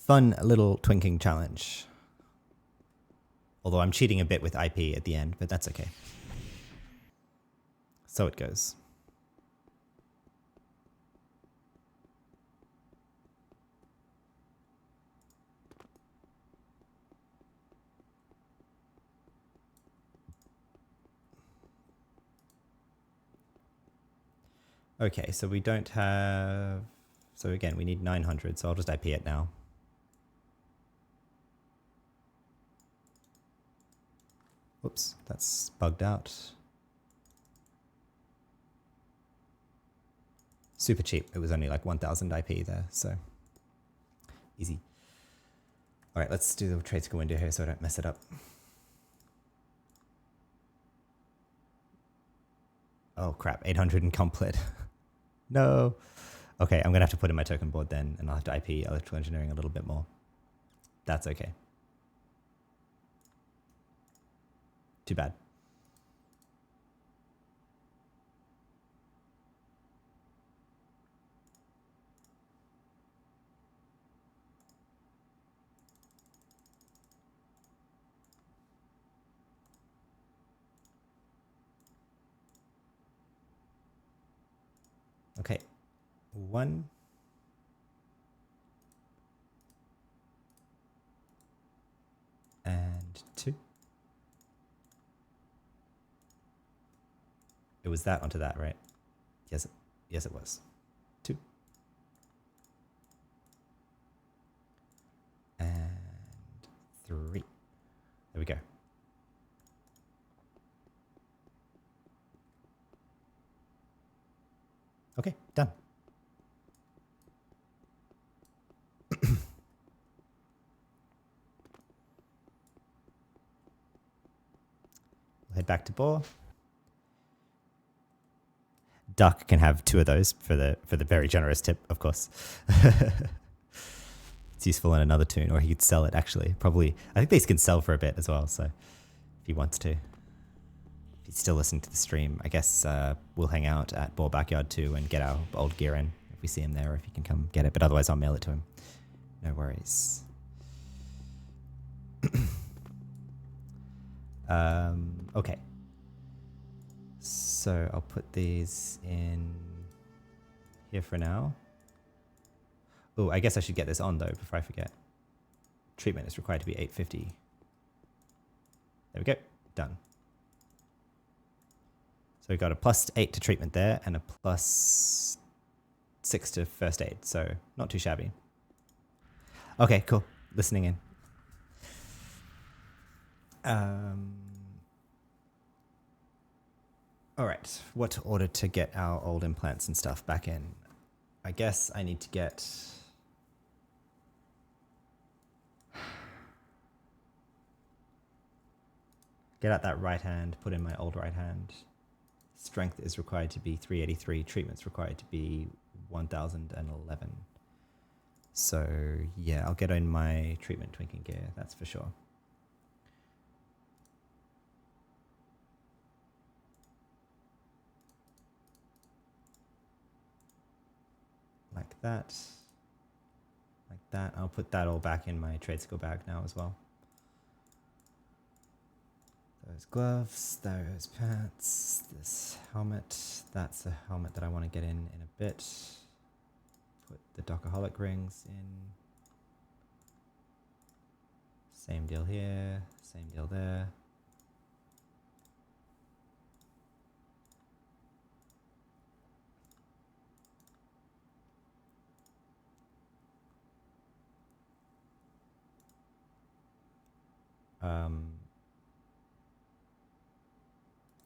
Fun little twinking challenge. Although I'm cheating a bit with IP at the end, but that's okay. So it goes. Okay, so we don't have... So again, we need 900, so I'll just IP it now. Whoops, that's bugged out. Super cheap. It was only like 1000 IP there, so easy. All right, let's do the trade school window here so I don't mess it up. Oh crap, 800 incomplete. No. Okay, I'm gonna have to put in my token board then, and I'll have to IP electrical engineering a little bit more. That's okay. Too bad. Okay, 1. And 2. It was that onto that, right? Yes, it was. 2. And 3. There we go. Okay, done. We'll head back to Bohr. Duck can have 2 of those for the very generous tip, of course. It's useful in another tune, or he could sell it actually. Probably, I think these can sell for a bit as well, so if he wants to. If he's still listening to the stream, I guess we'll hang out at Bohr Backyard 2 and get our old gear in if we see him there, or if he can come get it, but otherwise I'll mail it to him. No worries. Okay. So I'll put these in here for now. Oh, I guess I should get this on though before I forget. Treatment is required to be 850. There we go. Done. So we've got a +8 to treatment there and a +6 to first aid. So not too shabby. Okay, cool. Listening in. All right, what order to get our old implants and stuff back in? I guess I need to get... Get out that right hand, put in my old right hand. Strength is required to be 383. Treatment's required to be 1011. So yeah, I'll get in my treatment twinking gear, that's for sure. Like that. Like that. I'll put that all back in my trade skill bag now as well. Those gloves, those pants, this helmet. That's a helmet that I want to get in a bit. Put the Docaholic rings in. Same deal here, same deal there.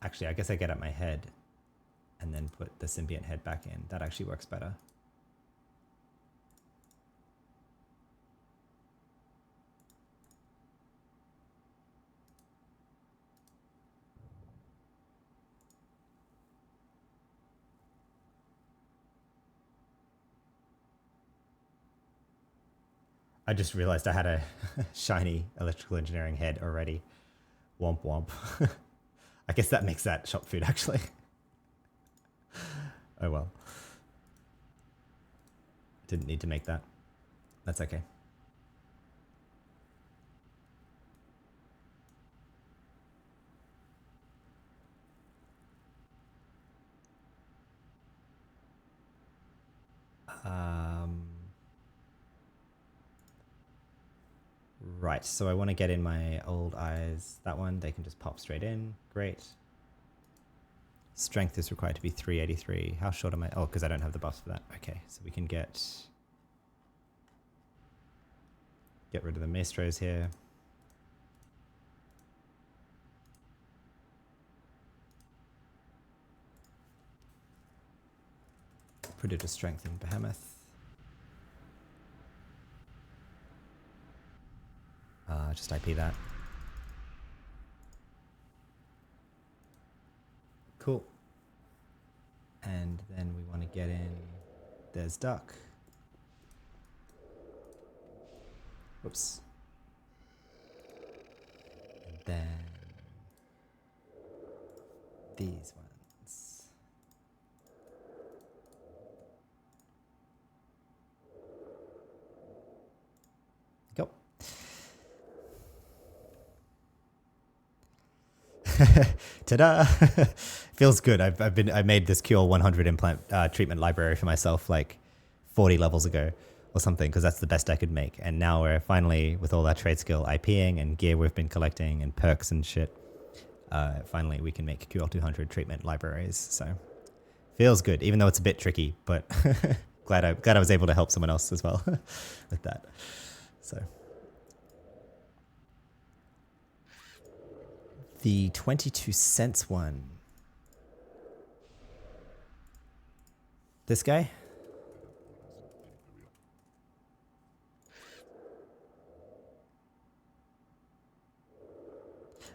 Actually, I guess I get at my head and then put the symbiont head back in. That actually works better. I just realized I had a shiny electrical engineering head already. Womp womp. I guess that makes that shop food actually. Oh well. Didn't need to make that. That's okay. Right, so I want to get in my old eyes. That one, they can just pop straight in. Great. Strength is required to be 383. How short am I? Oh, because I don't have the buffs for that. Okay, so we can get rid of the maestros here. Put it to strength in Behemoth. Just IP that. Cool. And then we want to get in, there's Duck. Whoops. And then these ones. Go. Ta-da! Feels good. I made this Cure 100 implant treatment library for myself like 40 levels ago or something, because that's the best I could make. And now we're finally, with all that trade skill IPing and gear we've been collecting and perks and shit, finally we can make Cure 200 treatment libraries. So feels good, even though it's a bit tricky, but glad I was able to help someone else as well with that. So the 22 cents one. This guy?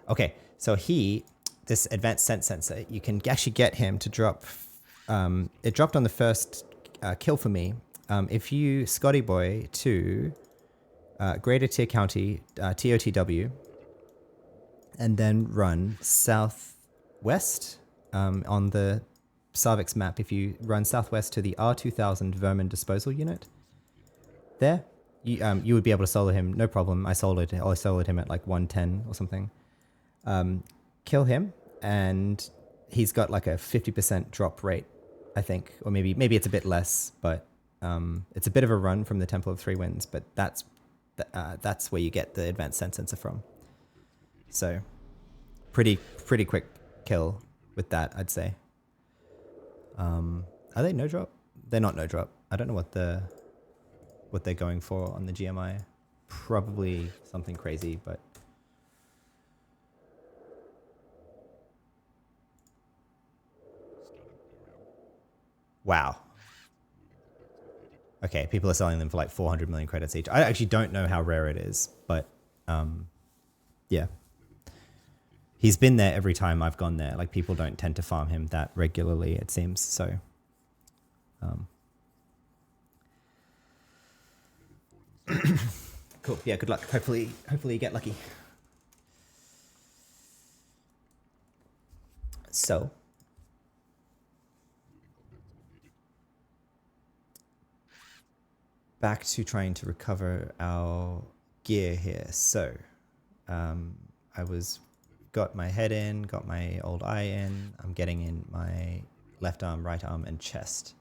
Okay, so this advanced sense sensor, you can actually get him to drop, it dropped on the first kill for me. If you Scotty Boy to Greater Tier County, TOTW, and then run southwest on the Sarvix map, if you run southwest to the R2000 Vermin Disposal Unit, there, you would be able to solo him, no problem. I soloed him at like 110 or something. Kill him, and he's got like a 50% drop rate, I think, or maybe it's a bit less, but it's a bit of a run from the Temple of Three Winds, but that's where you get the advanced sense sensor from. So pretty quick kill with that, I'd say. Are they no drop? They're not no drop. I don't know what they're going for on the GMI. Probably something crazy, but wow. Okay, people are selling them for like 400 million credits each. I actually don't know how rare it is, but yeah. He's been there every time I've gone there. Like people don't tend to farm him that regularly, it seems. So, cool. Yeah, good luck. Hopefully you get lucky. So, back to trying to recover our gear here. So, I got my head in, got my old eye in. I'm getting in my left arm, right arm, and chest.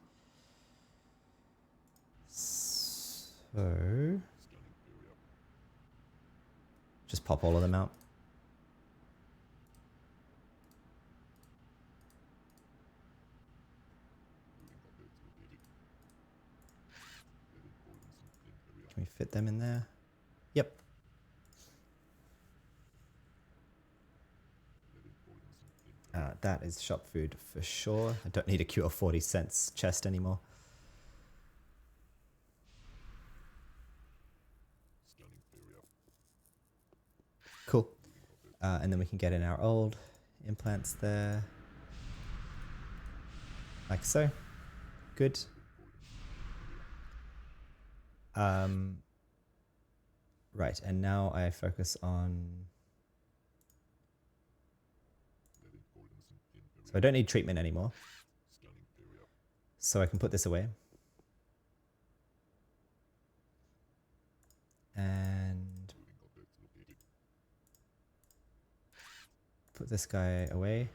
So, just pop all of them out. Can we fit them in there? Yep. That is shop food for sure. I don't need a cure 40 cents chest anymore. Cool. And then we can get in our old implants there. Like so. Good. Right, and now I focus on... So I don't need treatment anymore. So I can put this away. And put this guy away.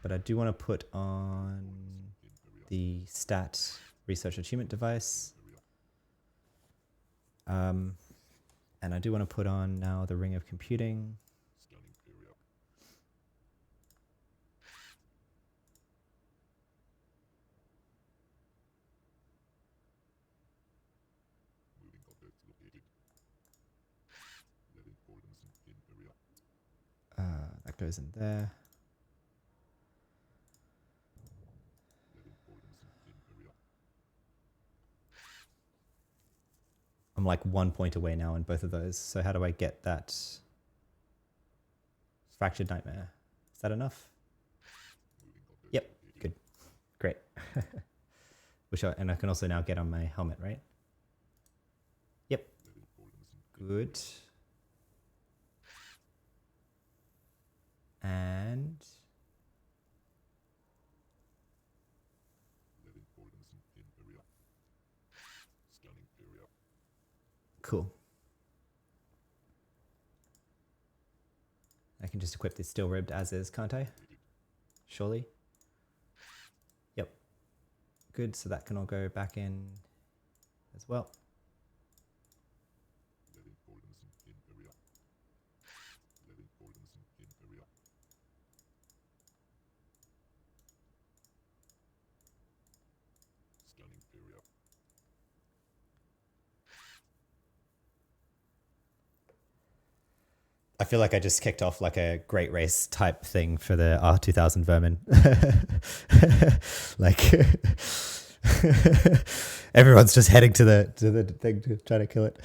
But I do want to put on the stat research achievement device. And I do want to put on now the ring of computing. That goes in there. I'm like 1 point away now in both of those. So how do I get that fractured nightmare? Is that enough? Yep, good, great. And I can also now get on my helmet, right? Yep, good. And cool. I can just equip this steel ribbed as is, can't I? Surely. Yep. Good, so that can all go back in as well. I feel like I just kicked off like a great race type thing for the R2000 vermin. Like everyone's just heading to the thing to try to kill it.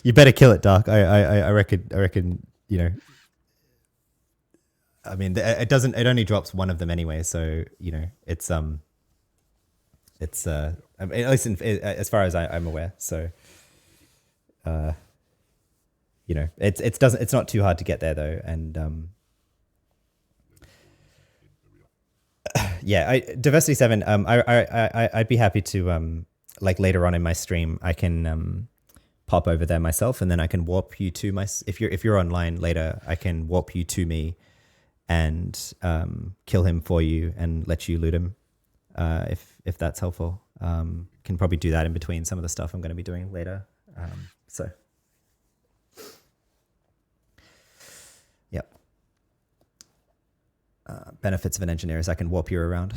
You better kill it, Dark. I reckon, you know. I mean, it only drops one of them anyway, so you know, it's I mean, at least as far as I'm aware. So, you know, it's not too hard to get there though, and yeah, Diversity 7. I'd be happy to like later on in my stream, I can pop over there myself, and then I can warp you to if you're online later, I can warp you to me and kill him for you and let you loot him if that's helpful. Can probably do that in between some of the stuff I'm going to be doing later. So yep. Benefits of an engineer is I can warp you around.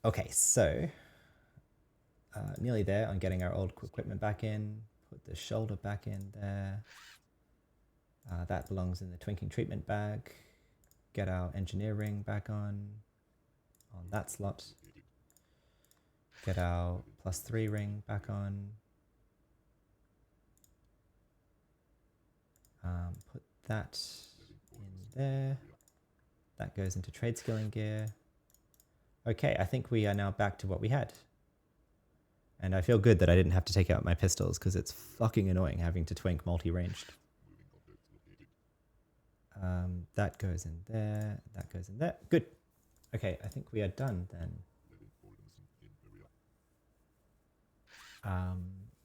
Okay, so nearly there on getting our old equipment back in. Put the shoulder back in there. That belongs in the twinking treatment bag. Get our engineer ring back on that slot. Get our +3 ring back on. Put that in there. That goes into trade skilling gear. Okay, I think we are now back to what we had. And I feel good that I didn't have to take out my pistols because it's fucking annoying having to twink multi-ranged. That goes in there. That goes in there. Good. Okay, I think we are done then.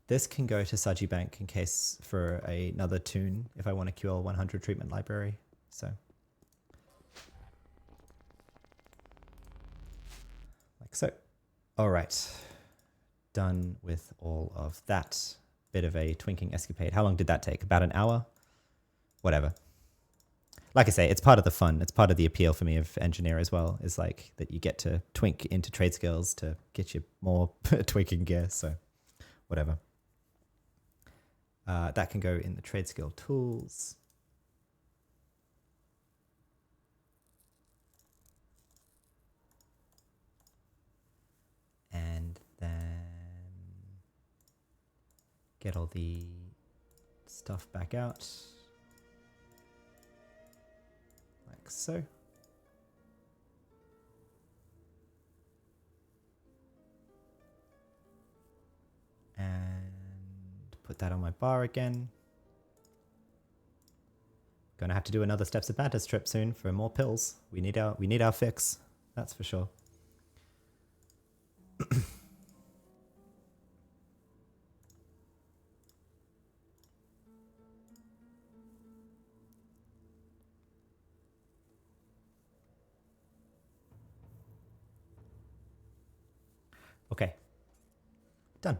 This can go to Saji Bank in case for another tune if I want a QL 100 treatment library. So, like so. All right. Done with all of that. Bit of a twinking escapade. How long did that take? About an hour? Whatever. Like I say, it's part of the fun. It's part of the appeal for me of engineer as well, is like that you get to twink into trade skills to get you more twinking gear. So whatever. That can go in the trade skill tools. And then get all the stuff back out. Like so. And put that on my bar again. Gonna have to do another Steps of Banter trip soon for more pills. We need our fix, that's for sure. Okay, done.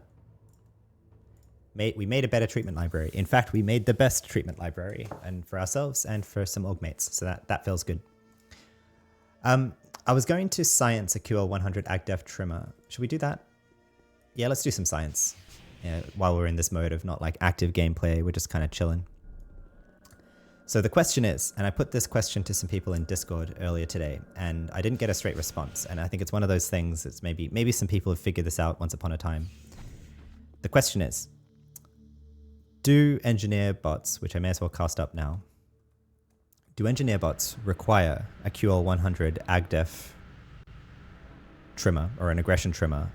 We made a better treatment library. In fact, we made the best treatment library, and for ourselves and for some augmates. So that feels good. I was going to science a QL 100 AgDef trimmer. Should we do that? Yeah, let's do some science. Yeah, while we're in this mode of not like active gameplay, we're just kind of chilling. So the question is, and I put this question to some people in Discord earlier today, and I didn't get a straight response. And I think it's one of those things that's maybe some people have figured this out once upon a time. The question is, do engineer bots, which I may as well cast up now, do engineer bots require a QL 100 AgDef trimmer or an aggression trimmer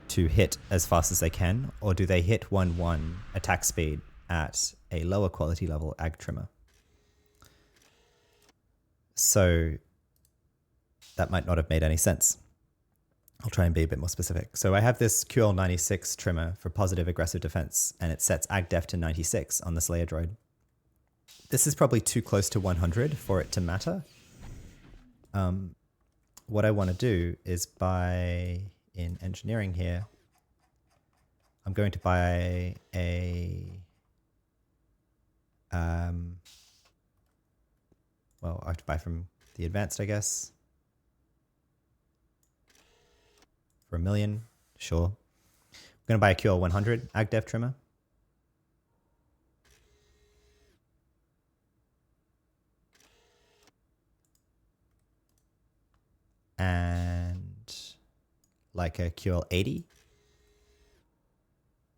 to hit as fast as they can, or do they hit 1-1 attack speed at a lower quality level ag trimmer? So that might not have made any sense. I'll try and be a bit more specific. So I have this QL 96 trimmer for positive aggressive defense, and it sets AgDef to 96 on the Slayer droid. This is probably too close to 100 for it to matter. What I want to do is buy, in engineering here, I'm going to buy a, well, I have to buy from the advanced, I guess. For $1 million, sure. I'm going to buy a QL 100 AgDef trimmer. And like a QL 80,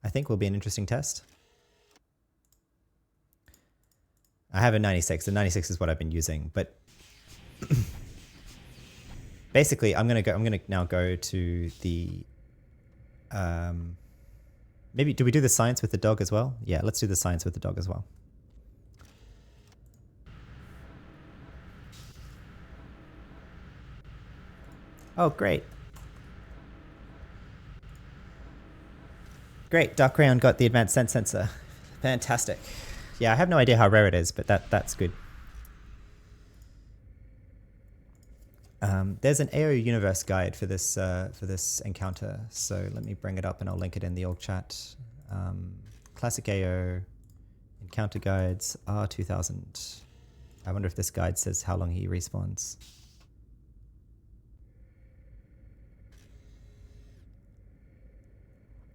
I think will be an interesting test. I have a 96. The 96 is what I've been using, but basically I'm gonna now go to the maybe do we do the science with the dog as well? Yeah, let's do the science with the dog as well. Oh, great. Great, Dark Crayon got the advanced scent sensor. Fantastic. Yeah, I have no idea how rare it is, but that's good. There's an AO universe guide for this encounter, so let me bring it up and I'll link it in the org chat. Classic AO encounter guides R2000. I wonder if this guide says how long he respawns.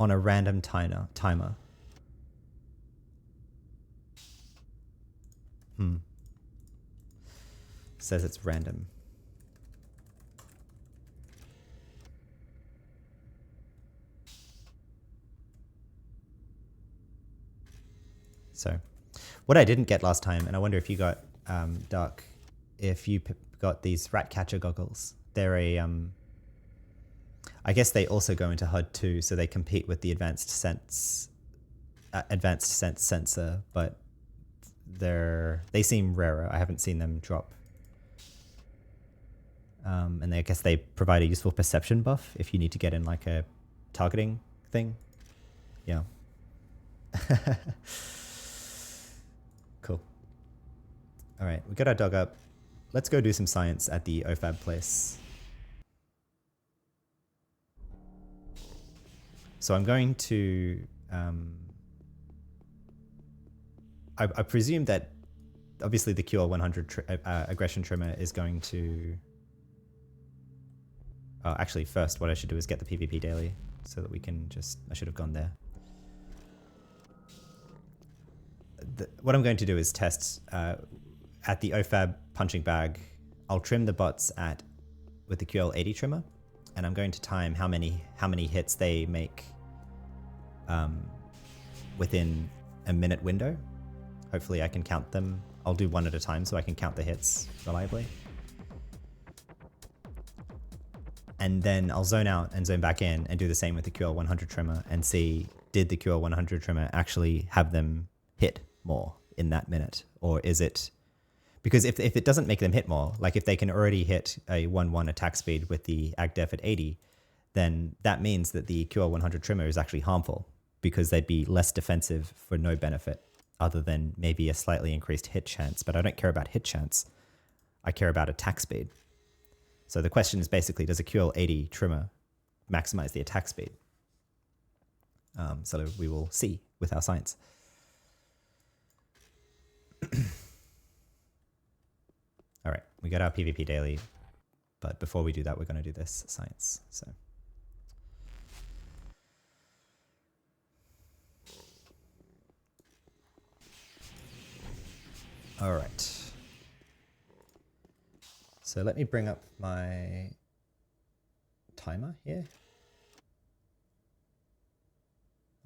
On a random timer. Says it's random. So what I didn't get last time, and I wonder if you got, Dark, if you got these rat catcher goggles. They're a, I guess they also go into HUD too, so they compete with the advanced sense sensor, but they seem rarer. I haven't seen them drop. And I guess they provide a useful perception buff if you need to get in like a targeting thing. Yeah. Cool. All right, we got our dog up. Let's go do some science at the OFAB place. So I'm going to, I presume that obviously the QR100 aggression trimmer is going to, actually first what I should do is get the PvP daily so that we can just, I should have gone there. What I'm going to do is test at the OFAB punching bag. I'll trim the bots with the QL80 trimmer, and I'm going to time how many hits they make within a minute window. Hopefully I can count them. I'll do one at a time so I can count the hits reliably. And then I'll zone out and zone back in and do the same with the QL100 trimmer and see, did the QL100 trimmer actually have them hit more in that minute? Or is it, because if it doesn't make them hit more, like if they can already hit a 1-1 attack speed with the AgDef at 80, then that means that the QL100 trimmer is actually harmful because they'd be less defensive for no benefit other than maybe a slightly increased hit chance. But I don't care about hit chance. I care about attack speed. So the question is basically, does a QL80 trimmer maximize the attack speed? So we will see with our science. All right, we got our PvP daily, but before we do that, we're going to do this science. So. All right. So let me bring up my timer here.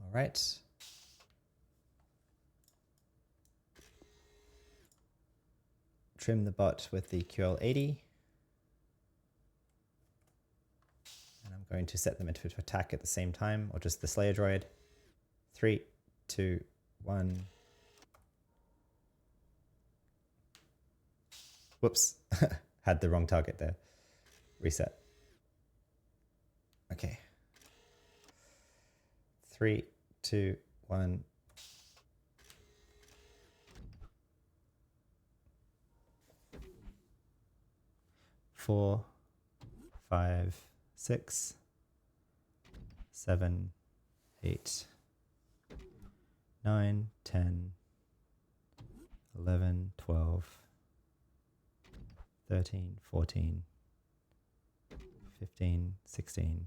All right. Trim the bot with the QL80. And I'm going to set them into attack at the same time, or just the Slayer droid. 3, 2, 1. Whoops, had the wrong target there. Reset. Okay. 3, 2, 1. Four, 5, 6, 7, 8, 9, 10, 11, 12, 13, 14, 15, 16,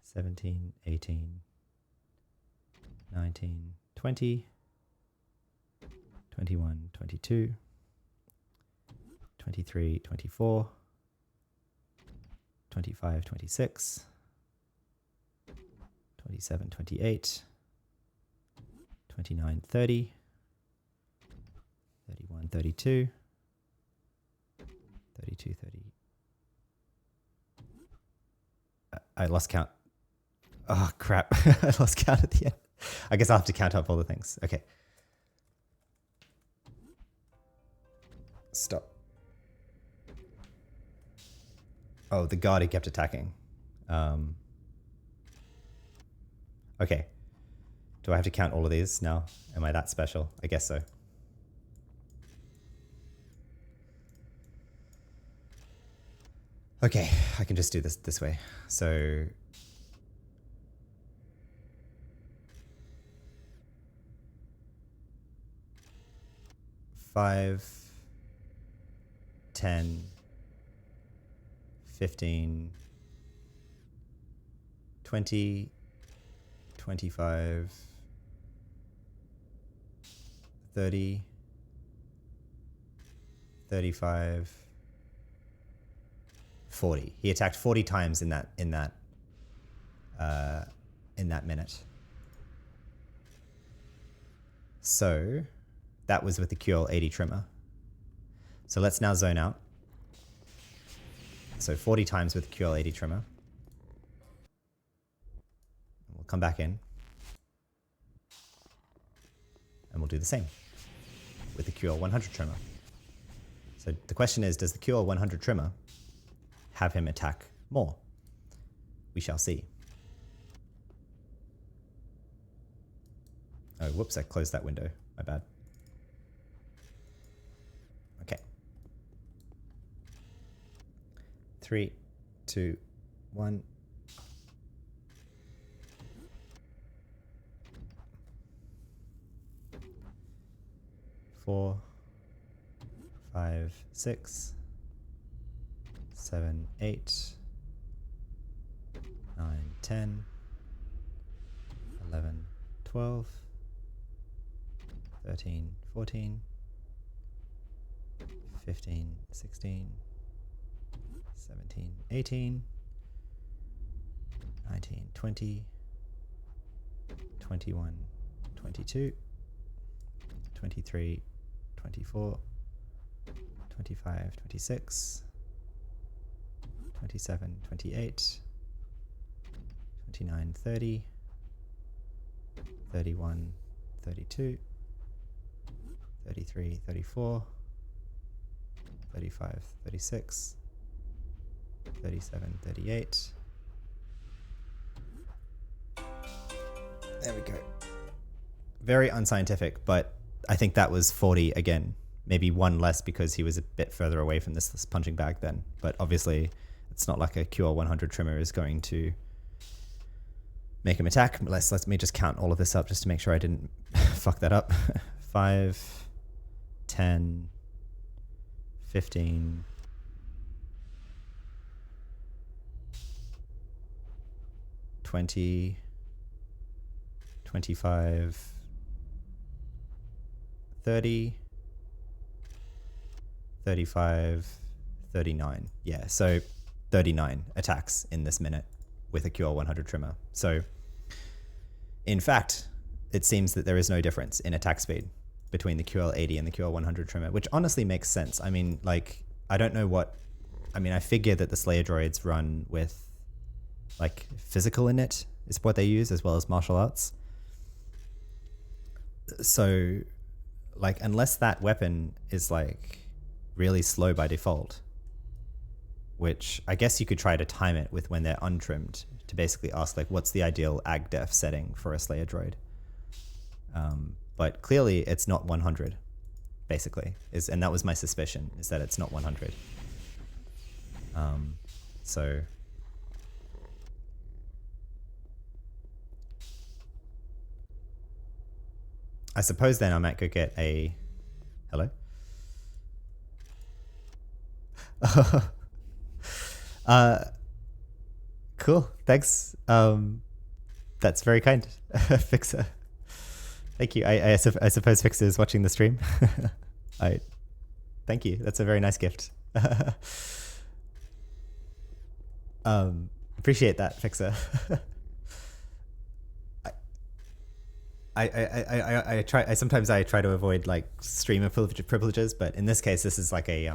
17, 18, 19, 20, 21, 22, 23, 24, 25, 26, 27, 28, 29, 30, 31, 32, 32, 30. I lost count. Oh, crap. I lost count at the end. I guess I'll have to count up all the things. Okay. Stop. Oh, the guard, he kept attacking. Okay. Do I have to count all of these now? Am I that special? I guess so. Okay, I can just do this way. So five, 10, 15, 20, 25, 30, 35, 40. He attacked 40 times in that minute. So that was with the QL80 trimmer. So let's now zone out. So 40 times with the QL80 trimmer. We'll come back in. And we'll do the same with the QL100 trimmer. So the question is, does the QL100 trimmer have him attack more? We shall see. Oh, whoops, I closed that window. My bad. Okay. 3, 2, 1. Four, 5, 6, 7, 8, 9, 10, 11, 12, 13, 14, 15, 16, 17, 18, 19, 20, 21, 22, 23, 24, 25, 26, 27, 28, 29, 30, 31, 32, 33, 34, 35, 36, 37, 38. There we go. Very unscientific, but I think that was 40 again. Maybe one less because he was a bit further away from this punching bag then. But obviously, it's not like a QL100 trimmer is going to make him attack. Let me just count all of this up just to make sure I didn't fuck that up. 5, 10, 15, 20, 25, 30, 35, 39. Yeah, so 39 attacks in this minute with a QL100 trimmer. So in fact, it seems that there is no difference in attack speed between the QL80 and the QL100 trimmer, which honestly makes sense. I mean, like, I don't know what... I mean, I figure that the Slayer droids run with, like, physical in it is what they use, as well as martial arts. So, like, unless that weapon is, like, really slow by default, which I guess you could try to time it with when they're untrimmed to basically ask, like, what's the ideal ag-def setting for a Slayer droid? But clearly it's not 100, basically. And that was my suspicion, is that it's not 100. So... I suppose then I might go get a... Hello? Cool, thanks. That's very kind, Fixer. Thank you. I suppose Fixer is watching the stream. Thank you. That's a very nice gift. Appreciate that, Fixer. Sometimes I try to avoid like streamer privileges, but in this case, this is like a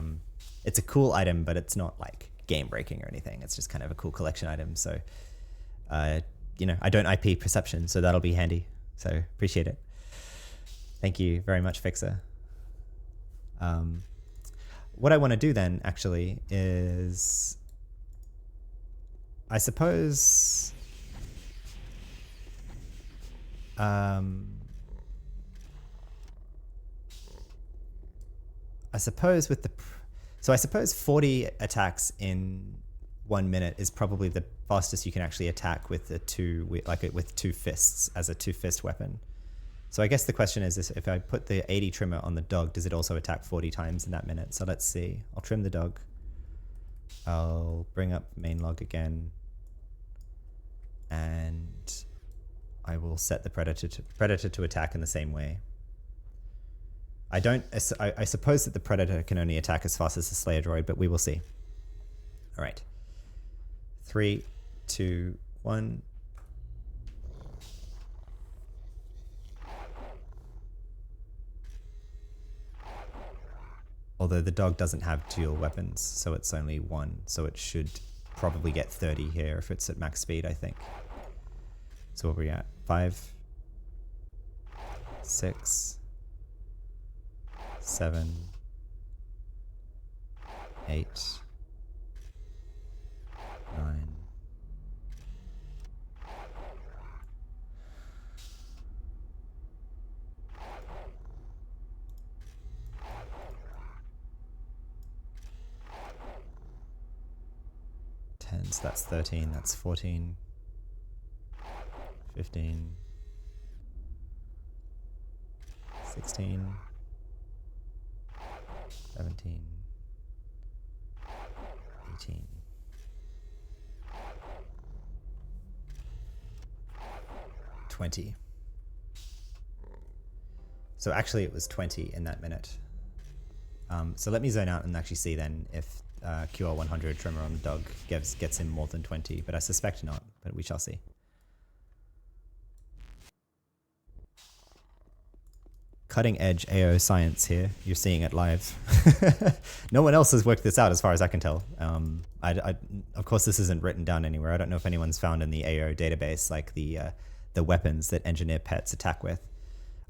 it's a cool item, but it's not like game breaking or anything. It's just kind of a cool collection item. So, you know, I don't IP perception, so that'll be handy. So appreciate it. Thank you very much, Fixer. What I want to do then actually is, I suppose. I suppose with the, so I suppose 40 attacks in 1 minute is probably the fastest you can actually attack with the with two fists as a 2-fist weapon. So I guess the question is this: if I put the 80 trimmer on the dog, does it also attack 40 times in that minute? So let's see. I'll trim the dog. I'll bring up main log again, and I will set the predator to attack in the same way. I suppose that the predator can only attack as fast as the Slayer droid, but we will see. All right. 3, 2, 1. Although the dog doesn't have dual weapons, so it's only one. So it should probably get 30 here if it's at max speed, I think. So what are we at? 5, 6, 7, 8, 9. So that's 13, that's 14, 15, 16, 17, 18, 20. So actually it was 20 in that minute. So let me zone out and actually see then if QR 100 tremor on the dog gets him more than 20, but I suspect not, but we shall see. Cutting edge AO science here. You're seeing it live. No one else has worked this out as far as I can tell. Of course, this isn't written down anywhere. I don't know if anyone's found in the AO database like the weapons that engineer pets attack with.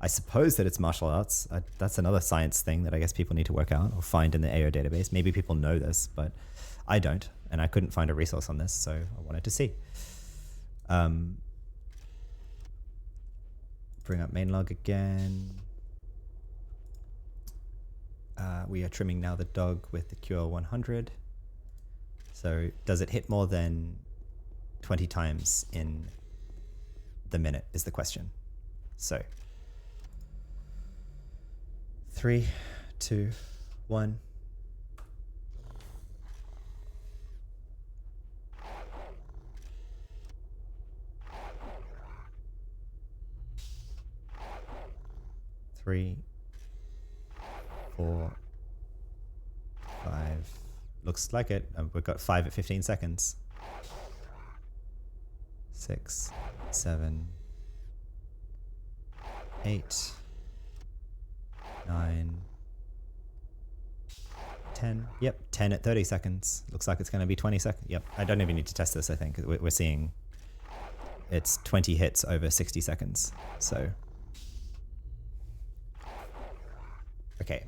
I suppose that it's martial arts. That's another science thing that I guess people need to work out or find in the AO database. Maybe people know this, but I don't, and I couldn't find a resource on this, so I wanted to see. Bring up main log again. We are trimming now the dog with the QR 100. So does it hit more than 20 times in the minute is the question. So 3, 2, 1. Three, 4, 5. Looks like it. We've got 5 at 15 seconds. 6, 7, 8, 9, 10. Yep, 10 at 30 seconds. Looks like it's going to be 20 seconds. Yep, I don't even need to test this, I think. We're seeing it's 20 hits over 60 seconds. So, okay.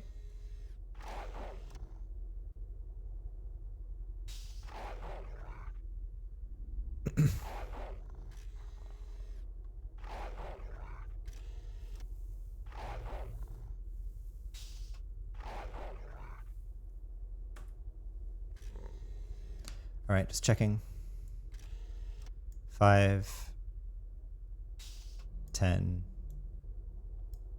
All right, just checking. 5, 10,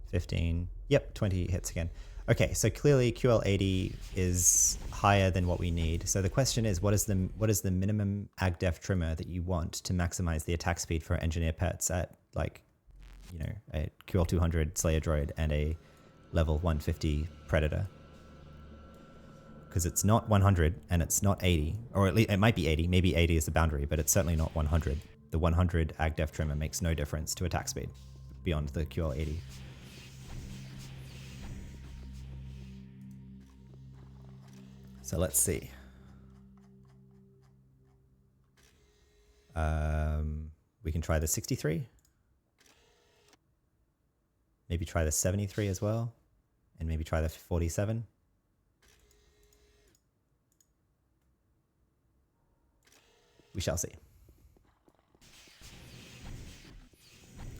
15. Yep, 20 hits again. Okay, so clearly QL80 is higher than what we need. So the question is, what is the minimum ag-def trimmer that you want to maximize the attack speed for engineer pets at, like, you know, a QL200 Slayer droid and a level 150 predator? Because it's not 100 and it's not 80, or at least it might be 80. Maybe 80 is the boundary, but it's certainly not 100. The 100 ag-def trimmer makes no difference to attack speed beyond the QL80. So let's see. We can try the 63. Maybe try the 73 as well. And maybe try the 47. We shall see.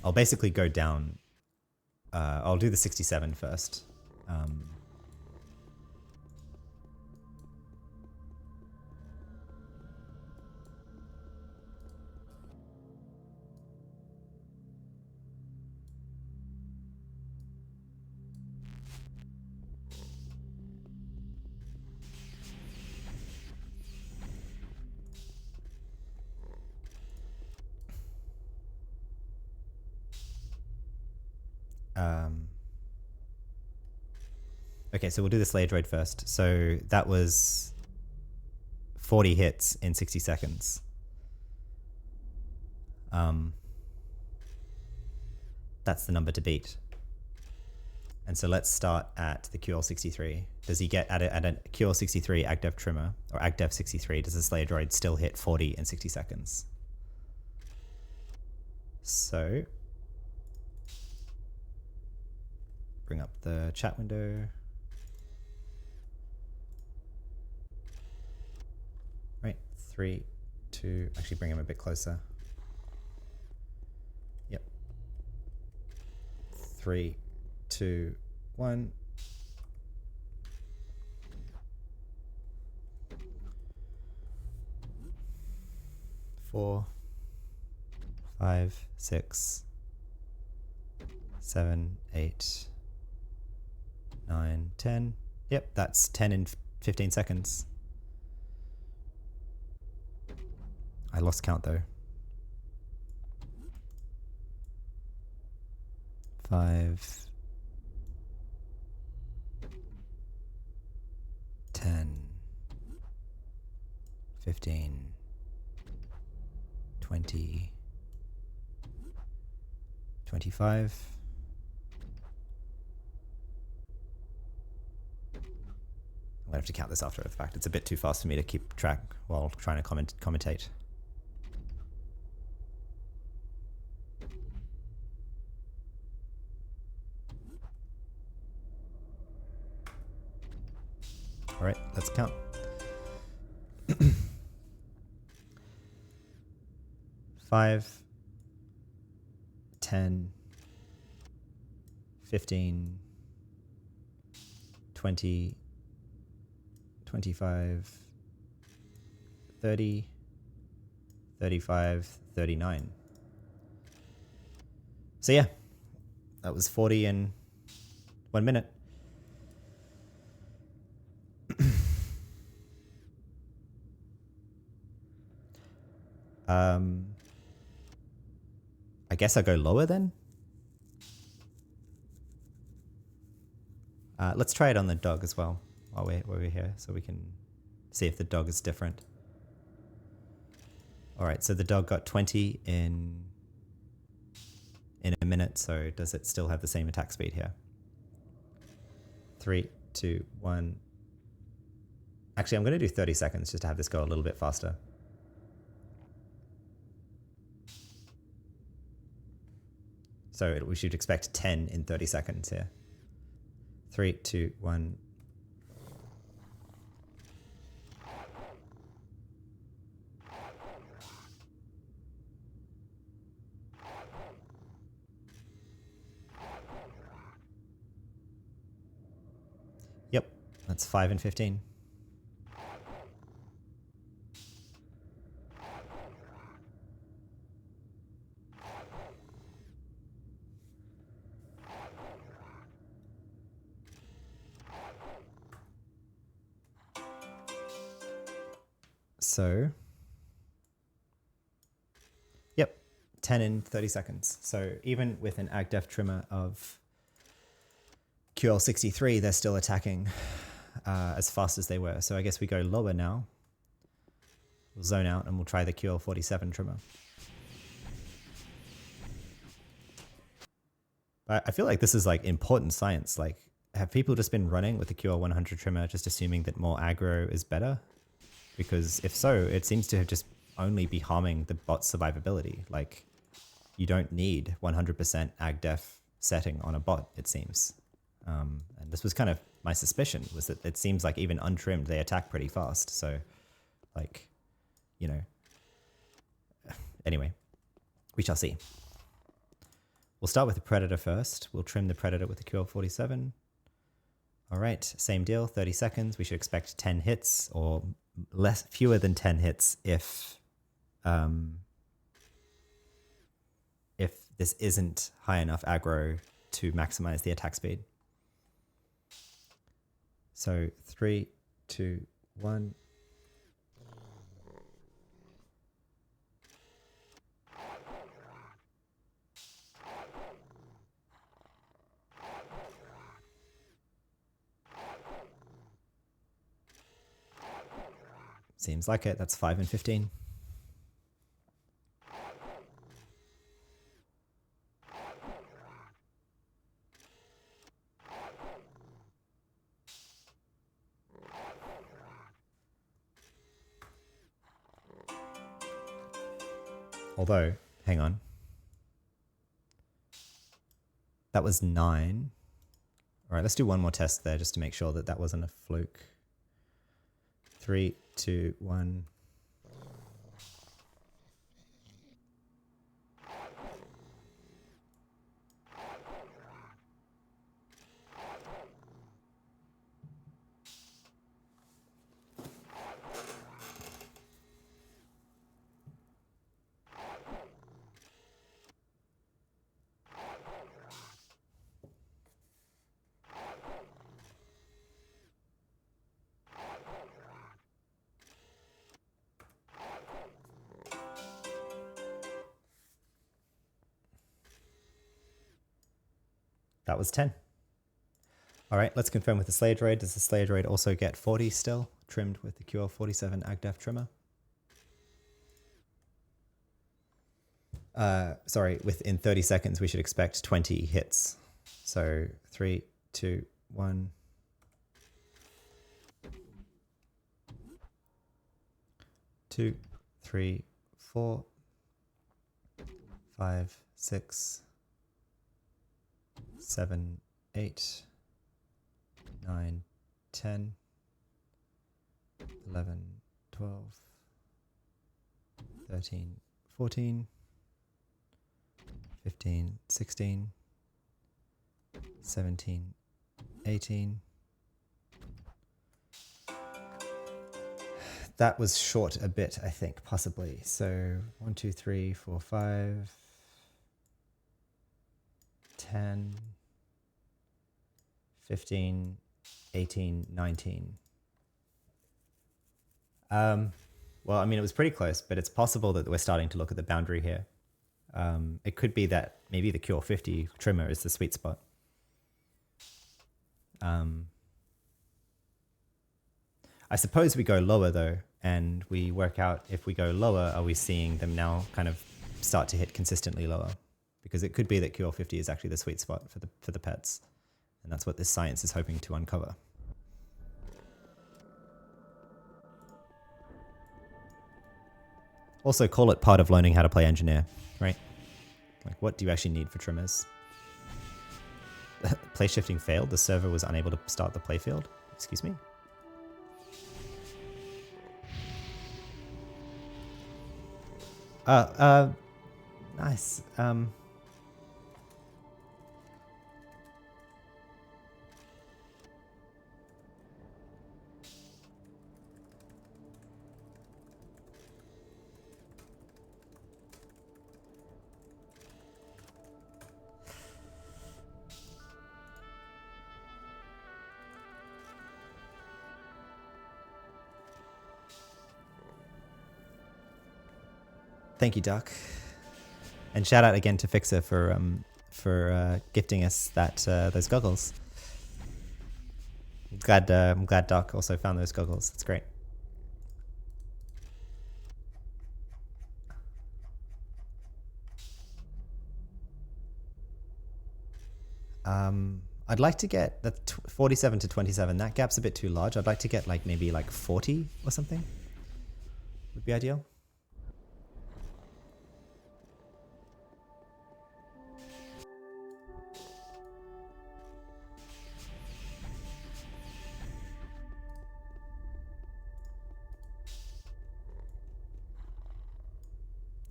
I'll basically go down. I'll do the 67 first. Okay, so we'll do the Slayer droid first. So that was 40 hits in 60 seconds. That's the number to beat. And so let's start at the QL63. Does he get at a QL63 AgDev trimmer, or AgDev 63, does the Slayer droid still hit 40 in 60 seconds? So bring up the chat window. Right, 3, 2, actually bring him a bit closer. Yep. 3, 2, 1. Four, 5, 6, 7, 8, 9, 10. Yep, that's 10 in 15 seconds. I lost count though. 5, 10, 15, 20, 25. I'm gonna have to count this after the fact. It's a bit too fast for me to keep track while trying to commentate. All right, let's count. 5, 10, 15, 20, 25, 30, 35, 39. So yeah, that was 40 in 1 minute. I guess I'll go lower then. Let's try it on the dog as well while we're here, so we can see if the dog is different. All right, so the dog got 20 in a minute, so does it still have the same attack speed here? 3, 2, 1. Actually, I'm going to do 30 seconds just to have this go a little bit faster. So we should expect 10 in 30 seconds here. 3, 2, 1. Yep, that's 5 and 15. So, yep, 10 in 30 seconds. So even with an AgDef trimmer of QL63, they're still attacking as fast as they were. So I guess we go lower now. We'll zone out and we'll try the QL47 trimmer. I feel like this is like important science. Like, have people just been running with the QL100 trimmer just assuming that more aggro is better? Because if so, it seems to have just only be harming the bot's survivability. Like, you don't need 100% AgDef setting on a bot, it seems. And this was kind of my suspicion, was that it seems like even untrimmed, they attack pretty fast. So, like, you know, anyway, we shall see. We'll start with the Predator first. We'll trim the Predator with the QL47. All right, same deal, 30 seconds. We should expect 10 hits or fewer than 10 hits if this isn't high enough aggro to maximize the attack speed. So 3, 2, 1. Seems like it. That's 5 and 15. Although, hang on. That was 9. All right, let's do one more test there just to make sure that that wasn't a fluke. 3, 2, 1. That was 10. All right, let's confirm with the Slayer Droid. Does the Slayer Droid also get 40 still, trimmed with the QL47 AgDef trimmer? Sorry, within 30 seconds, we should expect 20 hits. So 3, 2, 1. 2, 3, 4, 5, 6, 7, 8, 9, 10, 11, 12, 13, 14, 15, 16, 17, 18. That was short a bit, I think, possibly. So 1, 2, 3, 4, 5, 10, 15, 18, 19. Well, I mean, it was pretty close, but it's possible that we're starting to look at the boundary here. It could be that maybe the Cure 50 trimmer is the sweet spot. I suppose we go lower though, and we work out if we go lower, are we seeing them now kind of start to hit consistently lower? Because it could be that Cure 50 is actually the sweet spot for the pets, and that's what this science is hoping to uncover. Also, call it part of learning how to play engineer, right? Like, what do you actually need for trimmers? Play shifting failed. The server was unable to start the playfield. Excuse me? Nice. Thank you, Doc. And shout out again to Fixer for gifting us those goggles. I'm glad Doc also found those goggles. That's great. I'd like to get the 47 to 27. That gap's a bit too large. I'd like to get like maybe like 40 or something. Would be ideal.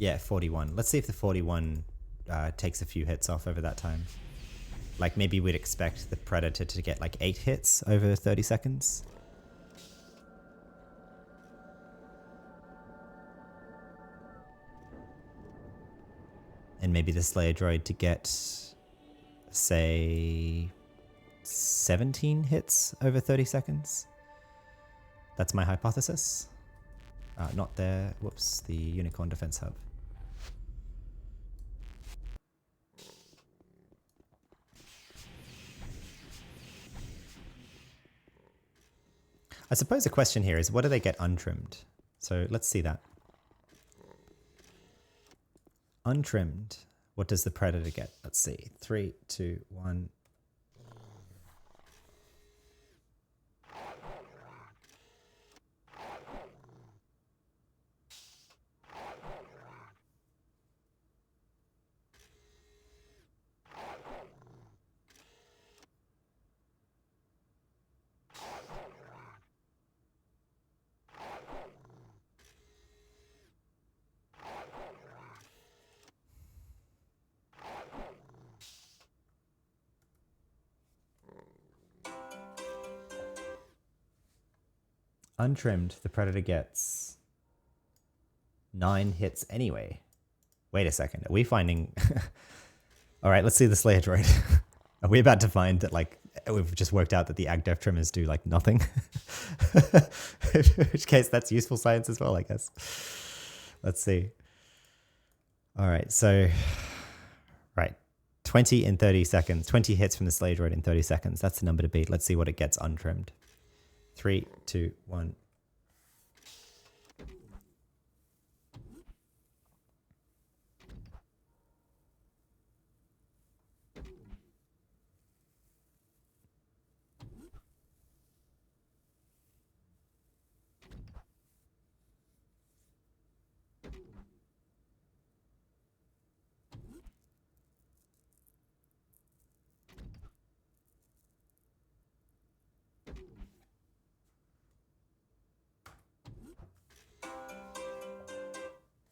Yeah, 41. Let's see if the 41 takes a few hits off over that time. Like maybe we'd expect the Predator to get like 8 hits over 30 seconds. And maybe the Slayer Droid to get, say, 17 hits over 30 seconds. That's my hypothesis. Not there. Whoops, the Unicorn Defense Hub. I suppose the question here is, what do they get untrimmed? So let's see that. Untrimmed. What does the Predator get? Let's see. 3, 2, 1. Untrimmed, the predator gets 9 hits anyway. Wait a second. Are we finding... All right, let's see the Slayer droid. Are we about to find that, like, we've just worked out that the ag-def trimmers do, like, nothing? In which case, that's useful science as well, I guess. Let's see. All right, so... Right. 20 in 30 seconds. 20 hits from the Slayer droid in 30 seconds. That's the number to beat. Let's see what it gets untrimmed. 3, 2, 1...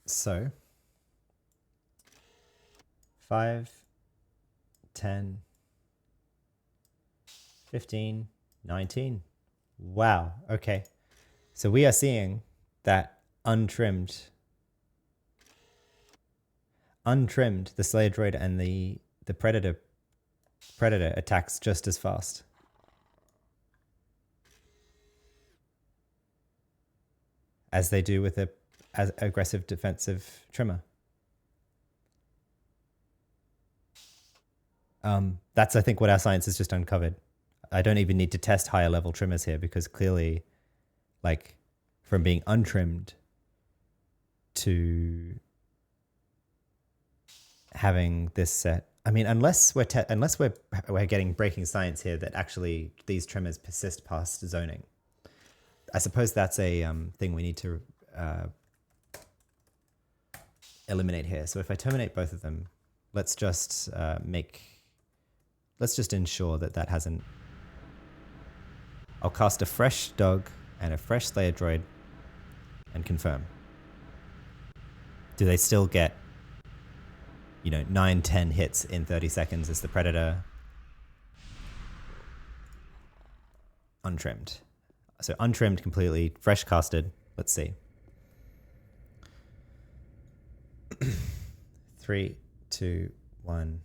So, 5, 10, 15, 19. Wow. Okay. So we are seeing that untrimmed, the Slayer droid and the predator attacks just as fast. As they do with a aggressive defensive trimmer. That's, I think, what our science has just uncovered. I don't even need to test higher level trimmers here because clearly, like, from being untrimmed to having this set. I mean, unless we're getting breaking science here that actually these trimmers persist past zoning. I suppose that's a thing we need to eliminate here. So if I terminate both of them, let's just ensure that hasn't. I'll cast a fresh dog and a fresh Slayer droid and confirm. Do they still get, 9, 10 hits in 30 seconds as the predator? Untrimmed. So untrimmed completely, fresh casted. Let's see. 3, 2, 1.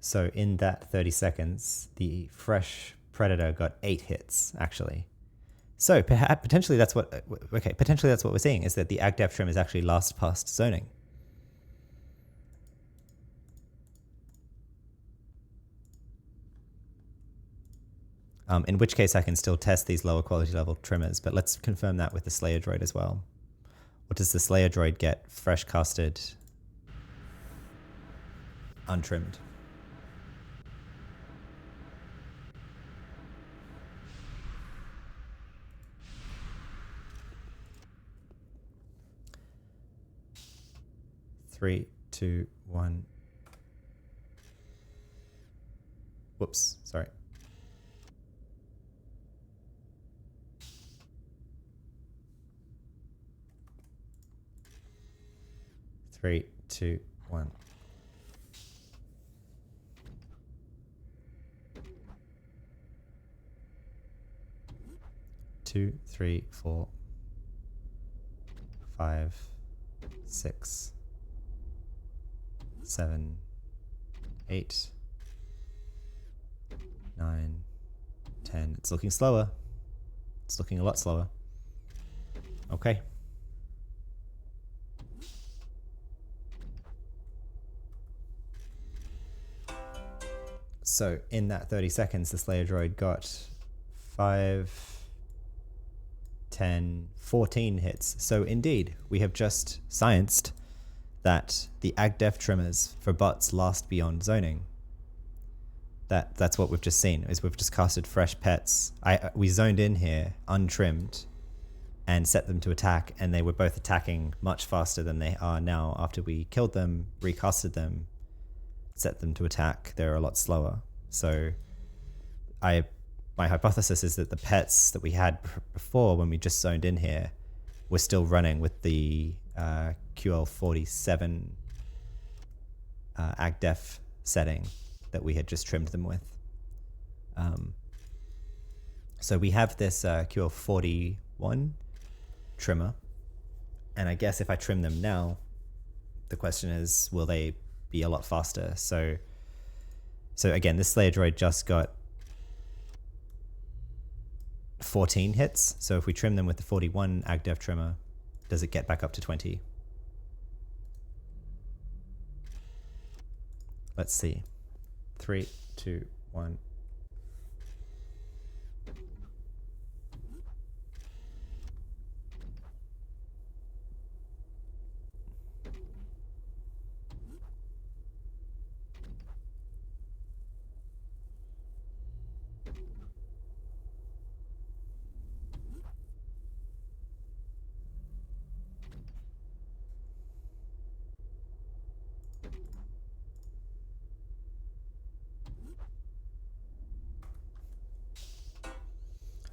So in that 30 seconds, the fresh predator got 8 hits, actually. So potentially that's what we're seeing, is that the ag-def trim is actually last past zoning. In which case I can still test these lower quality level trimmers, but let's confirm that with the Slayer droid as well. What does the Slayer droid get? Fresh casted, untrimmed. Three, two, one. Whoops, sorry. 3, 2, 1. Two, 3, 4, 5, 6, 7, 8, 9, 10. It's looking slower. It's looking a lot slower. Okay. So in that 30 seconds, the Slayer droid got 5, 10, 14 hits. So indeed, we have just scienced that the ag-def trimmers for bots last beyond zoning. That's what we've just seen, is we've just casted fresh pets. We zoned in here untrimmed and set them to attack, and they were both attacking much faster than they are now. After we killed them, recasted them, set them to attack, they're a lot slower. So my hypothesis is that the pets that we had before when we just zoned in here were still running with the QL47 AgDef setting that we had just trimmed them with. So we have this QL41 trimmer, and I guess if I trim them now, the question is, will they be a lot faster? So again, this Slayer droid just got 14 hits. So if we trim them with the 41 AgDef trimmer, does it get back up to 20? Let's see. 3, 2, 1.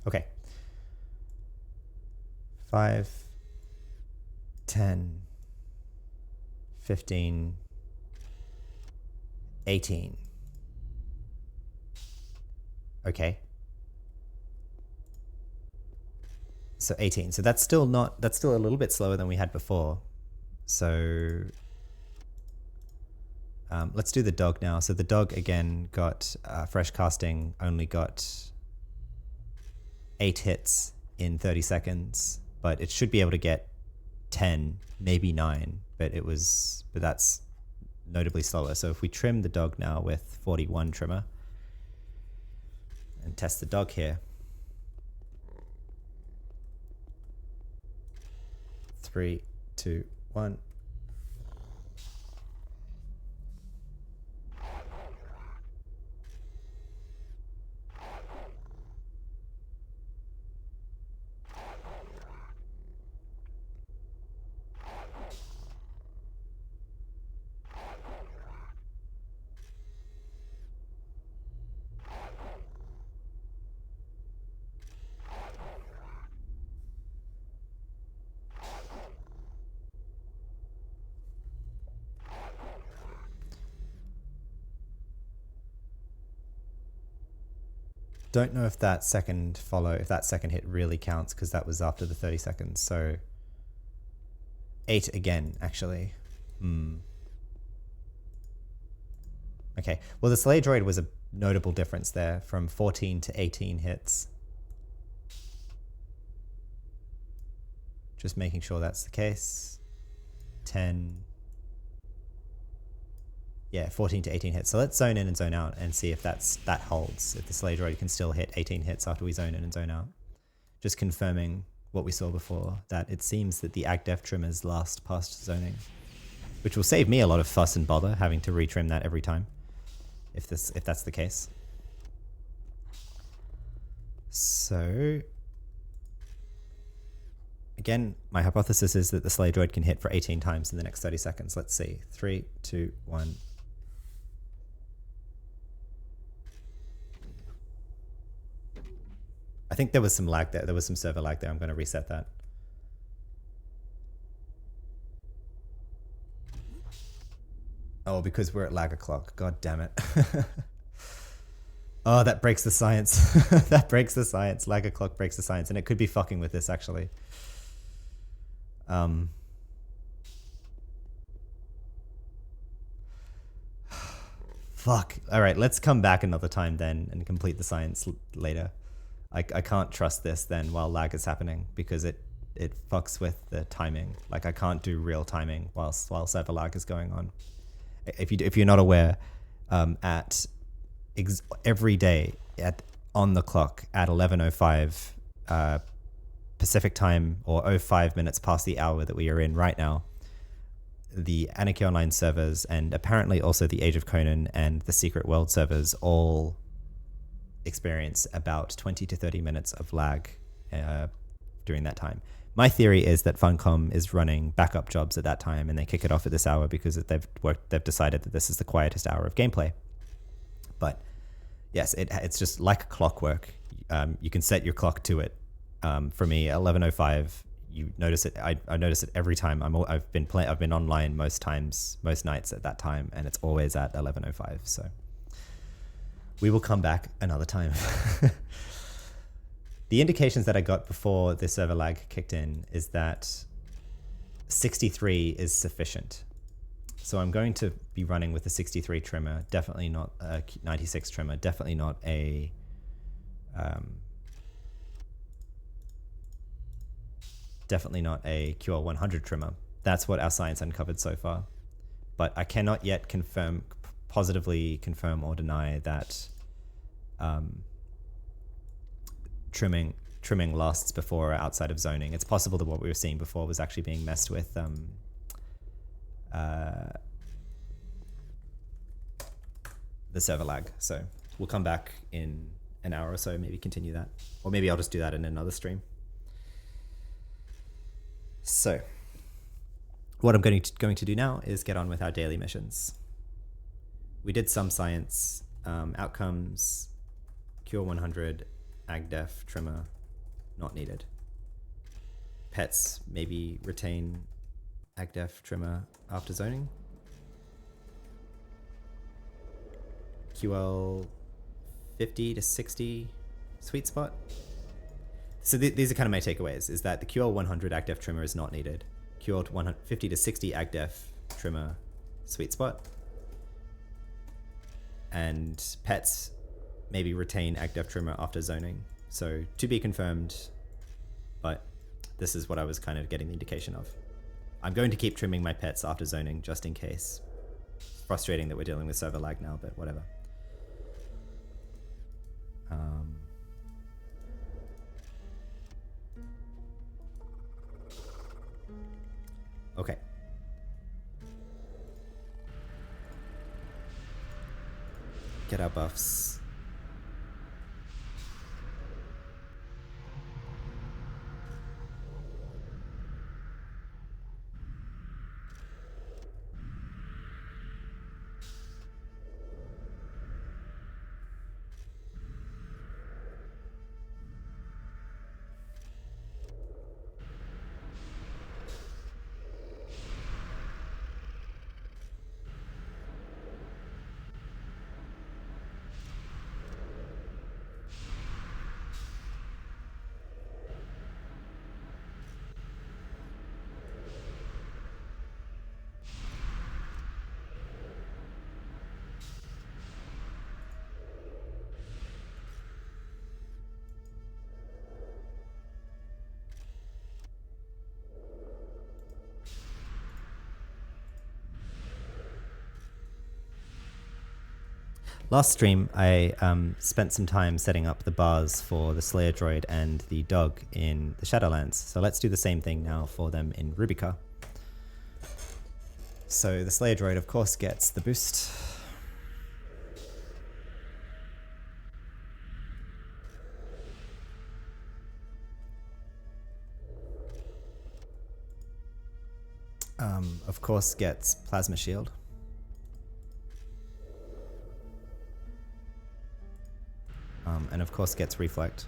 Okay. 5, 10, 15, 18. Okay. So 18. So that's still a little bit slower than we had before. So let's do the dog now. So the dog again got fresh casting, only got 8 hits in 30 seconds, but it should be able to get 10, maybe 9, but that's notably slower. So if we trim the dog now with 41 trimmer and test the dog here. 3, 2, 1. Don't know if that second hit really counts, because that was after the 30 seconds. So 8 again, actually. Okay, well, the Slayer droid was a notable difference there, from 14 to 18 hits. Just making sure that's the case. 10. Yeah, 14 to 18 hits. So let's zone in and zone out and see if that holds. If the Slayer droid can still hit 18 hits after we zone in and zone out. Just confirming what we saw before, that it seems that the AgDef trimmers last past zoning, which will save me a lot of fuss and bother having to retrim that every time, if that's the case. So again, my hypothesis is that the Slayer droid can hit for 18 times in the next 30 seconds. Let's see. 3, 2, 1. I think there was some lag there. There was some server lag there. I'm going to reset that. Oh, because we're at lag o'clock. God damn it. Oh, that breaks the science. That breaks the science. Lag o'clock breaks the science. And it could be fucking with this, actually. Fuck. All right, let's come back another time then and complete the science later. I can't trust this then while lag is happening, because it fucks with the timing. Like, I can't do real timing while server lag is going on. If you're not aware, every day on the clock at 11:05 Pacific time, or 05 minutes past the hour that we are in right now, the Anarchy-online servers and apparently also the Age of Conan and the Secret World servers all experience about 20 to 30 minutes of lag during that time. My theory is that Funcom is running backup jobs at that time and they kick it off at this hour because they've decided that this is the quietest hour of gameplay. But yes, it's just like clockwork. You can set your clock to it. For me, 11:05. You notice it. I notice it every time. I've been online most nights at that time, and it's always at 11:05. So we will come back another time. The indications that I got before the server lag kicked in is that 63 is sufficient. So I'm going to be running with a 63 trimmer, definitely not a 96 trimmer, definitely not a QL100 trimmer. That's what our science uncovered so far. But I cannot yet positively confirm or deny that trimming lasts before or outside of zoning. It's possible that what we were seeing before was actually being messed with the server lag. So we'll come back in an hour or so, maybe continue that. Or maybe I'll just do that in another stream. So what I'm going to do now is get on with our daily missions. We did some science, outcomes, QL100, AgDef, trimmer, not needed. Pets, maybe retain AgDef, trimmer after zoning. QL 50 to 60 sweet spot. So these are kind of my takeaways, is that the QL100 AgDef trimmer is not needed. QL 50 to 60 AgDef trimmer sweet spot. And pets, maybe retain AgDef trimmer after zoning. So to be confirmed, but this is what I was kind of getting the indication of. I'm going to keep trimming my pets after zoning just in case. It's frustrating that we're dealing with server lag now, but whatever. Okay. Get our buffs. Last stream, I spent some time setting up the bars for the Slayer droid and the dog in the Shadowlands. So let's do the same thing now for them in Rubica. So the Slayer droid, of course, gets the boost. Of course, gets Plasma Shield. And of course gets Reflect.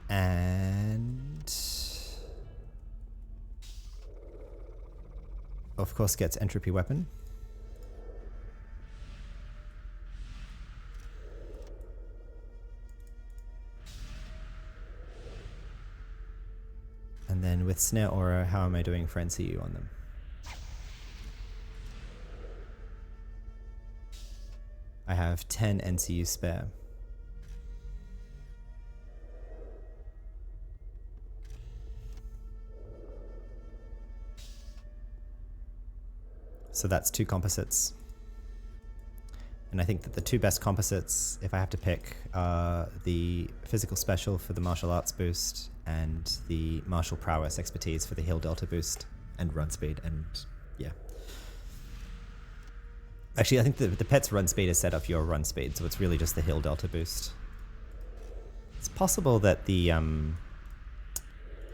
And of course gets Entropy Weapon. And then with Snare Aura, how am I doing for NCU on them? I have 10 NCU spare. So that's 2 composites. And I think that the 2 best composites, if I have to pick, are the physical special for the martial arts boost and the martial prowess expertise for the heal delta boost and run speed. And yeah. Actually, I think the pet's run speed is set off your run speed, so it's really just the heal delta boost. It's possible that the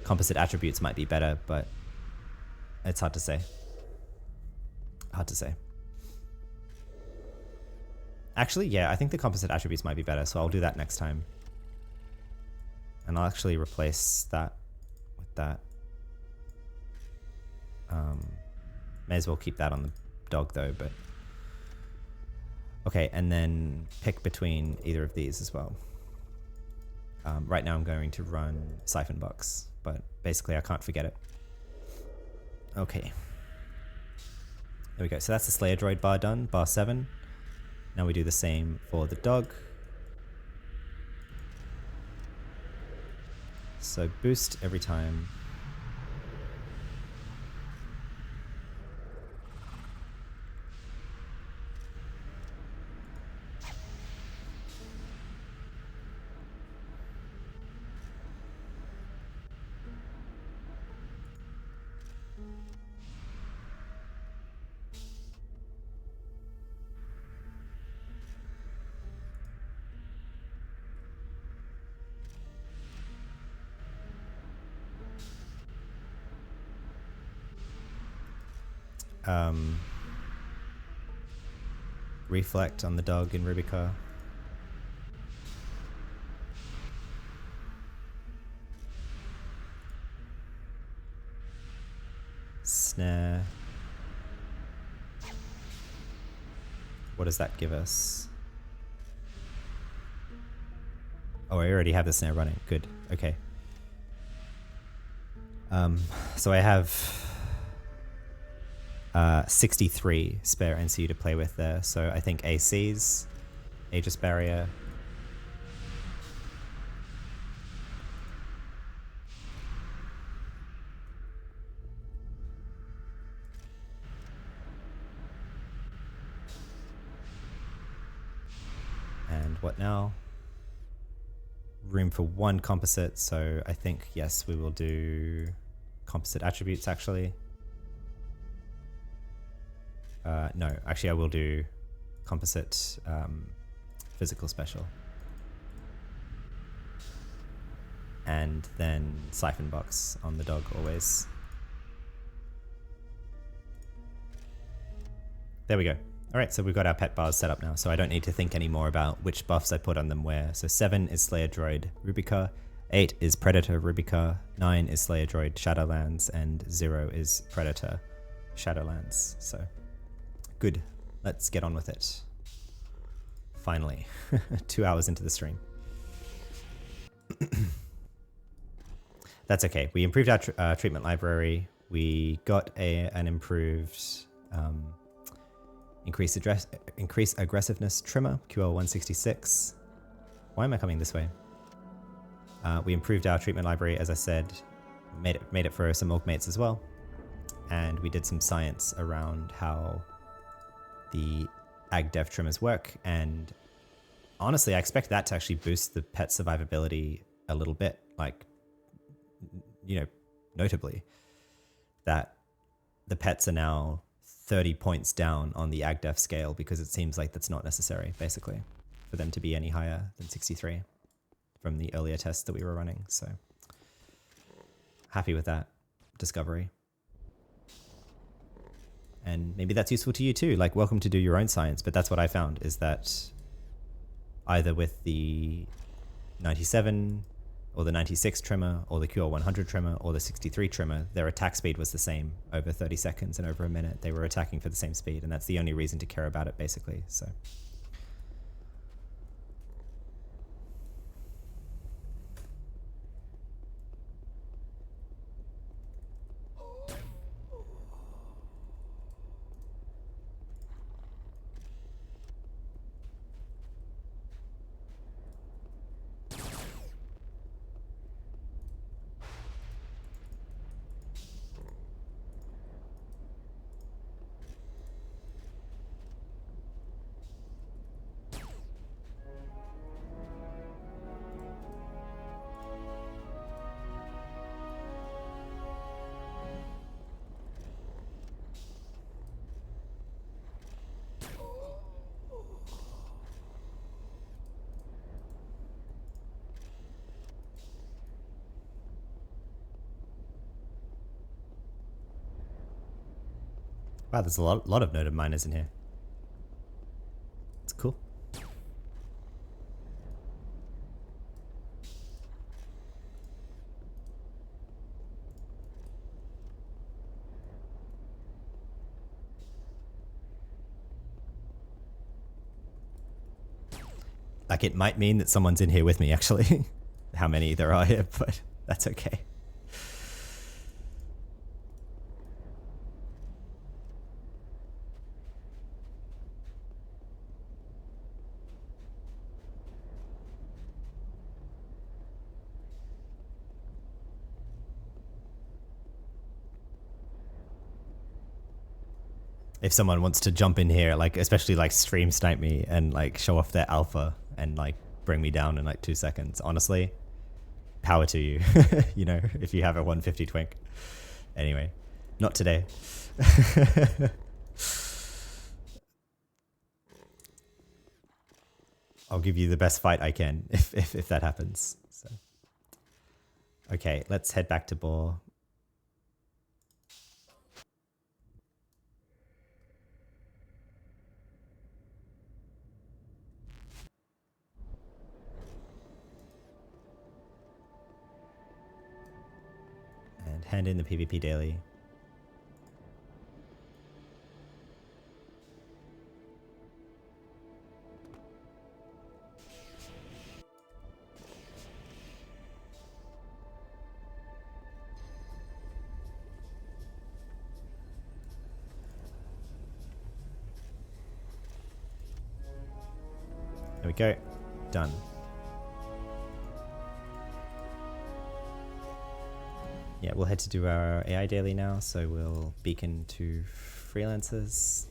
composite attributes might be better, but it's hard to say. Hard to say. Actually, yeah, I think the composite attributes might be better, so I'll do that next time. And I'll actually replace that with that. May as well keep that on the dog though, but... Okay, and then pick between either of these as well. Right now I'm going to run Siphon Box, but basically I can't forget it. Okay. There we go. So that's the Slayer Droid bar done, bar 7. Now we do the same for the dog. So boost every time. Reflect on the dog in Rubica. Snare. What does that give us? Oh, I already have the snare running. Good. Okay. So I have 63 spare NCU to play with there. So I think ACs, Aegis Barrier. And what now? Room for 1 composite, so I think, yes, we will do composite attributes actually. No, actually I will do composite physical special. And then Siphon Box on the dog always. There we go. Alright, so we've got our pet bars set up now, so I don't need to think anymore about which buffs I put on them where. So 7 is Slayer Droid Rubica, 8 is Predator Rubica, 9 is Slayer Droid Shadowlands, and 0 is Predator Shadowlands. So, good. Let's get on with it. Finally. 2 hours into the stream. That's okay. We improved our treatment library. We got an improved... Increase aggressiveness trimmer, QL 166. Why am I coming this way? We improved our treatment library, as I said, made it for some Augmates as well. And we did some science around how the AgDev trimmers work. And honestly, I expect that to actually boost the pet survivability a little bit. Like, you know, notably, that the pets are now 30 points down on the AgDef scale because it seems like that's not necessary, basically, for them to be any higher than 63 from the earlier tests that we were running. So happy with that discovery. And maybe that's useful to you too. Like, welcome to do your own science, but that's what I found, is that either with the 97 or the 96 trimmer or the QL100 trimmer or the 63 trimmer, their attack speed was the same over 30 seconds and over a minute. They were attacking for the same speed, and that's the only reason to care about it, basically. So. Wow, there's a lot of noted miners in here. It's cool. Like, it might mean that someone's in here with me, actually. How many there are here, but that's okay. If someone wants to jump in here, like, especially like stream snipe me and like show off their alpha and like bring me down in like 2 seconds, honestly, power to you. You know, if you have a 150 twink. Anyway, not today. I'll give you the best fight I can if that happens. So, okay, let's head back to Boar. And hand in the PvP daily. There we go. Done. Yeah, we'll head to do our AI daily now, so we'll beacon to freelancers.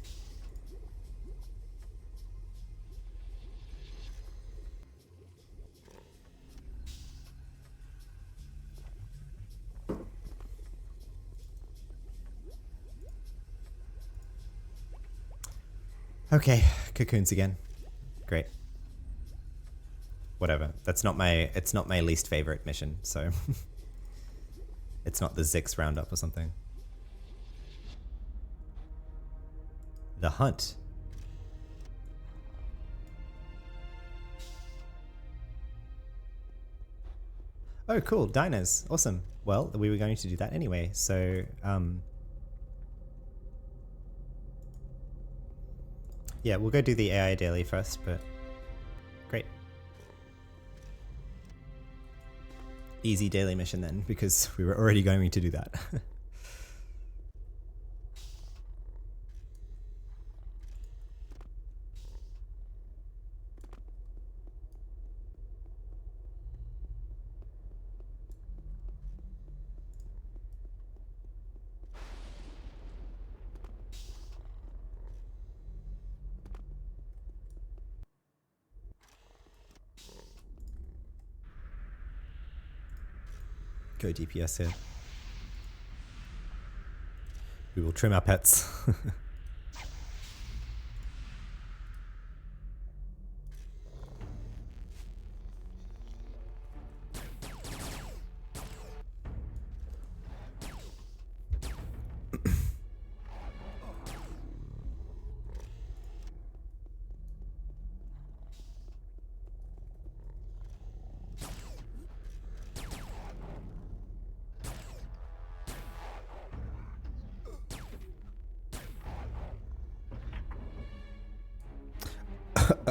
Okay, cocoons again. Great. Whatever. It's not my least favorite mission, so it's not the Zix roundup or something. The hunt. Oh, cool. Diners. Awesome. Well, we were going to do that anyway, so yeah, we'll go do the AI daily first, but great. Easy daily mission then, because we were already going to do that. Go DPS here. We will trim our pets.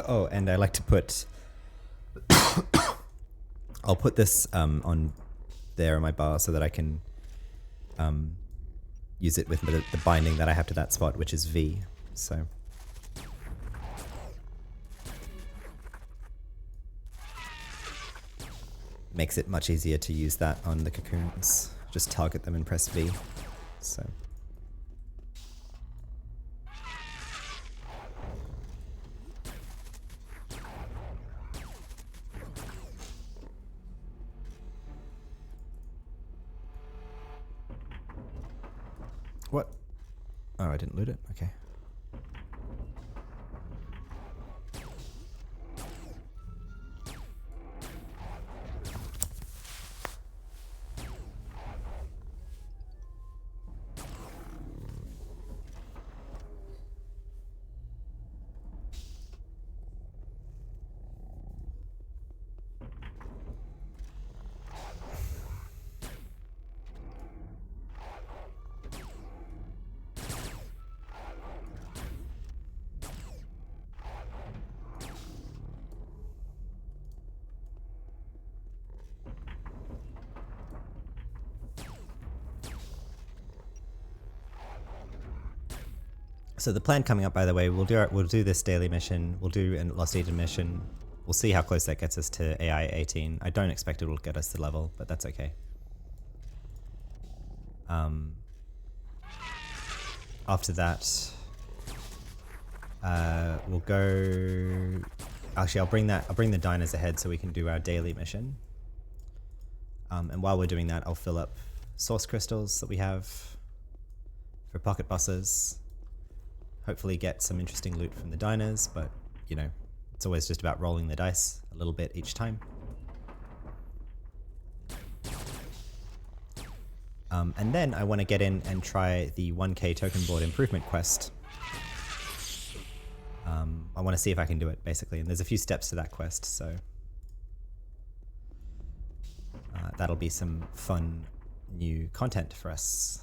Oh, and I like to put... I'll put this on there on my bar so that I can use it with the binding that I have to that spot, which is V. So... makes it much easier to use that on the cocoons. Just target them and press V. So... What? Oh, I didn't loot it? Okay. So the plan coming up, by the way, we'll do this daily mission. We'll do a Lost Eden mission. We'll see how close that gets us to AI 18. I don't expect it will get us the level, but that's okay. After that, we'll go. Actually, I'll bring the diners ahead so we can do our daily mission. And while we're doing that, I'll fill up source crystals that we have for pocket bosses. Hopefully get some interesting loot from the diners, but you know, it's always just about rolling the dice a little bit each time. And then I want to get in and try the 1k token board improvement quest. I want to see if I can do it, basically, and there's a few steps to that quest, so that'll be some fun new content for us.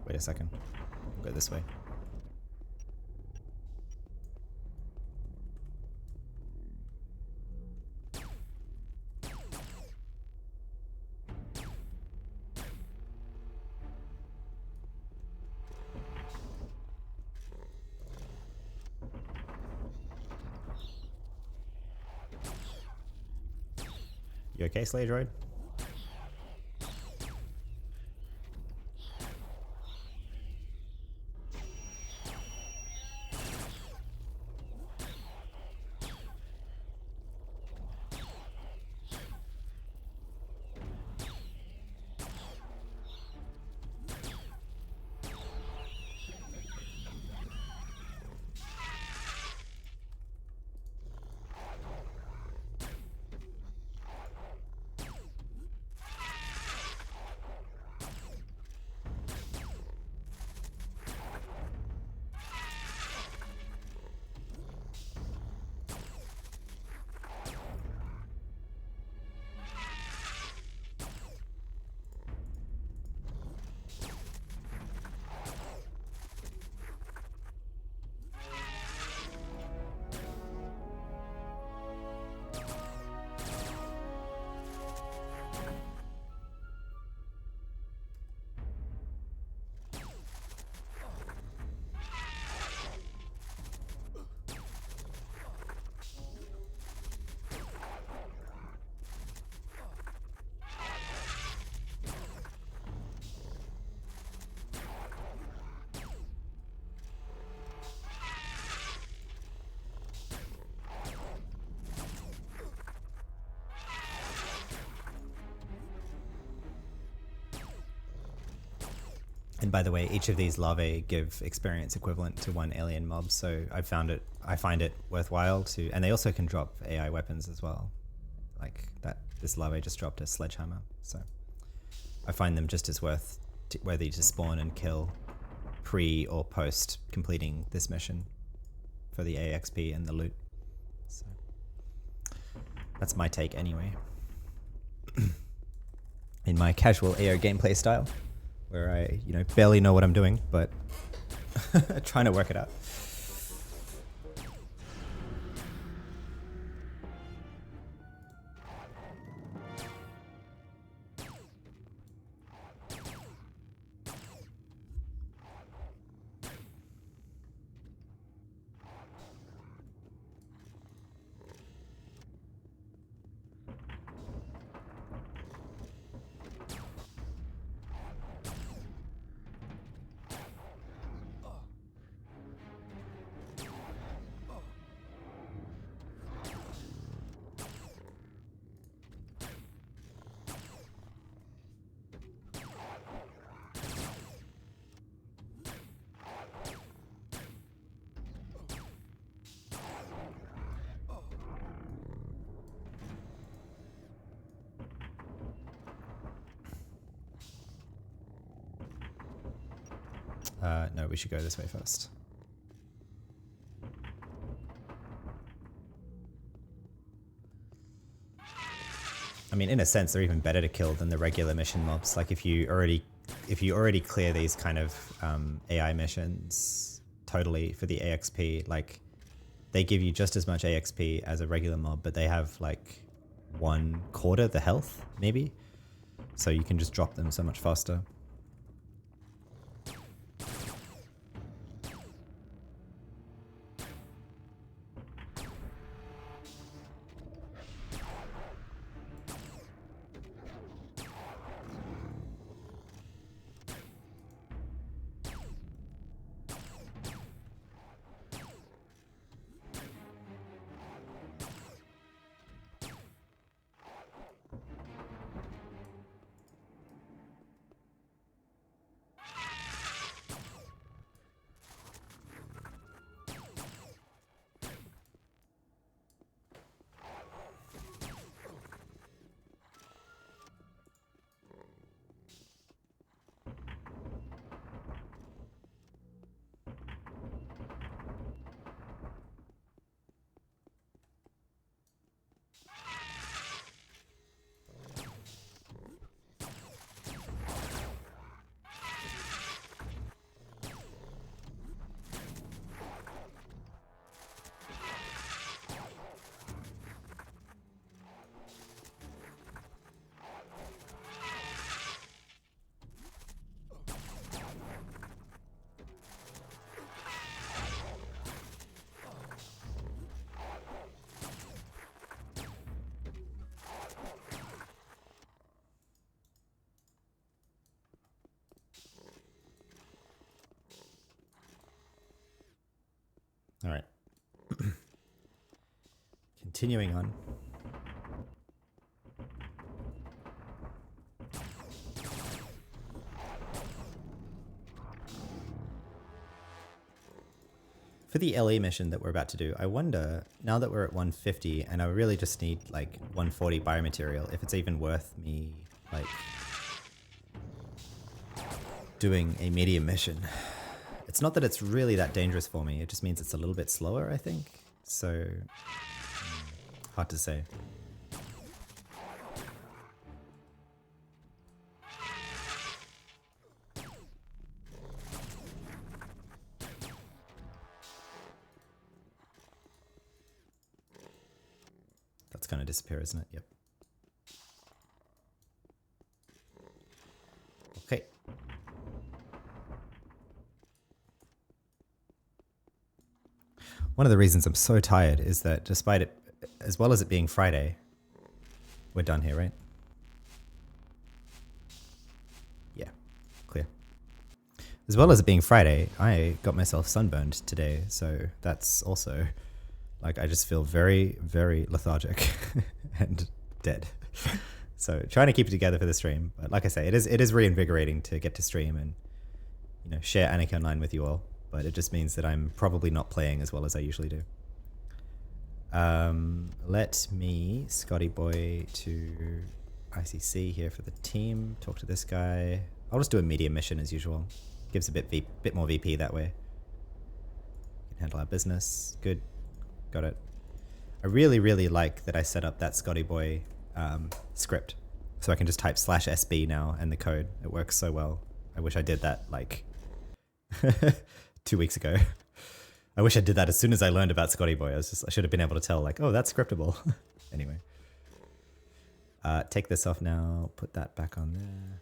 Wait a second. I'll go this way. You okay, Slayer Droid? And by the way, each of these larvae give experience equivalent to one alien mob, so I find it worthwhile to, and they also can drop AI weapons as well. Like that, this larvae just dropped a sledgehammer, so I find them just as worthy to spawn and kill pre or post completing this mission for the AXP and the loot. So that's my take anyway. In my casual AO gameplay style, where I, barely know what I'm doing, but trying to work it out. No, we should go this way first. I mean, in a sense, they're even better to kill than the regular mission mobs. Like if you already clear these kind of AI missions totally for the AXP, like they give you just as much AXP as a regular mob, but they have like 1/4 the health, maybe. So you can just drop them so much faster. All right. Continuing on. For the LE mission that we're about to do, I wonder, now that we're at 150 and I really just need like 140 biomaterial, if it's even worth me like doing a medium mission. It's not that it's really that dangerous for me, it just means it's a little bit slower, I think. So, hard to say. That's gonna disappear, isn't it? Yep. Okay. One of the reasons I'm so tired is that despite it, as well as it being Friday, we're done here, right? Yeah, clear. As well as it being Friday, I got myself sunburned today, so that's also, like, I just feel very, very lethargic and dead. So trying to keep it together for the stream, but like I say, it is reinvigorating to get to stream and, you know, share anarchy-online with you all. But it just means that I'm probably not playing as well as I usually do. Let me Scotty Boy to ICC here for the team. Talk to this guy. I'll just do a medium mission as usual. Gives a bit more VP that way. Can handle our business. Good. Got it. I really, really like that I set up that Scotty Boy script. So I can just type /SB now and the code. It works so well. I wish I did that like 2 weeks ago. I wish I did that as soon as I learned about Scotty Boy. I should have been able to tell like, oh, that's scriptable. Anyway. Take this off now. Put that back on there.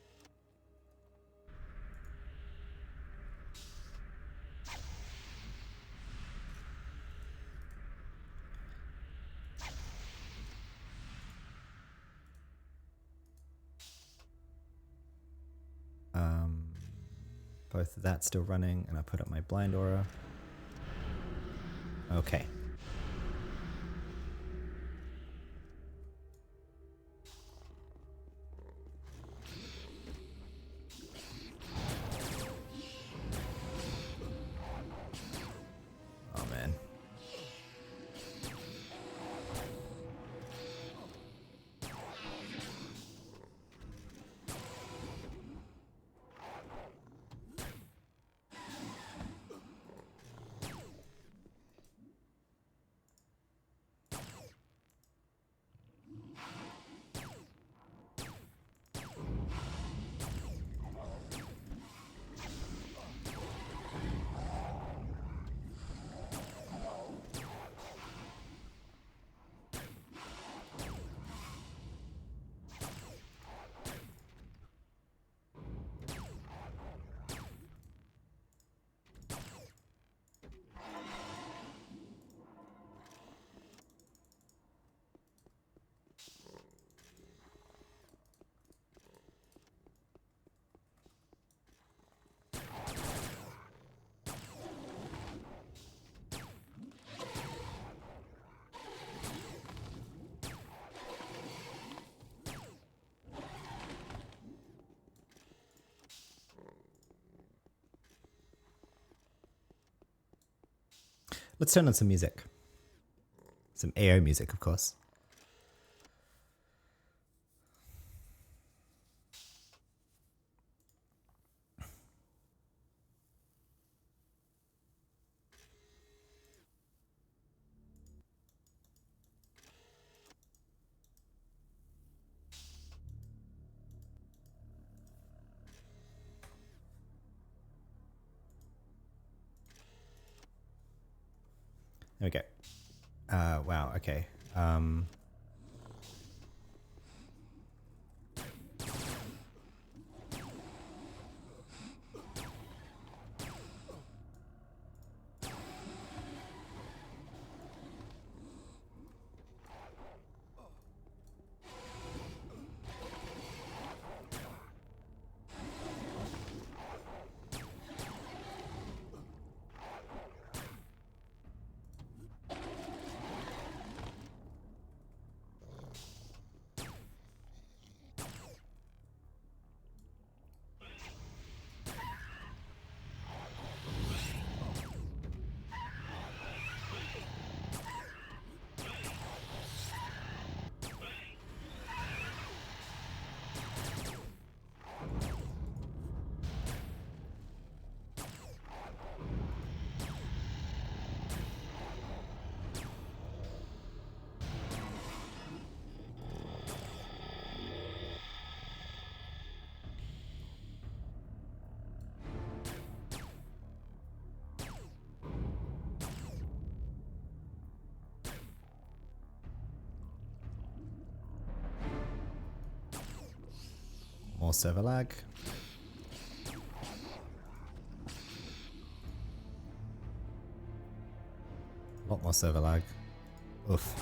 Both of that still running, and I put up my blind aura. Okay. Oh man. Let's turn on some music. Some AO music, of course. There we go. Wow, okay. More server lag. A lot more server lag. Oof.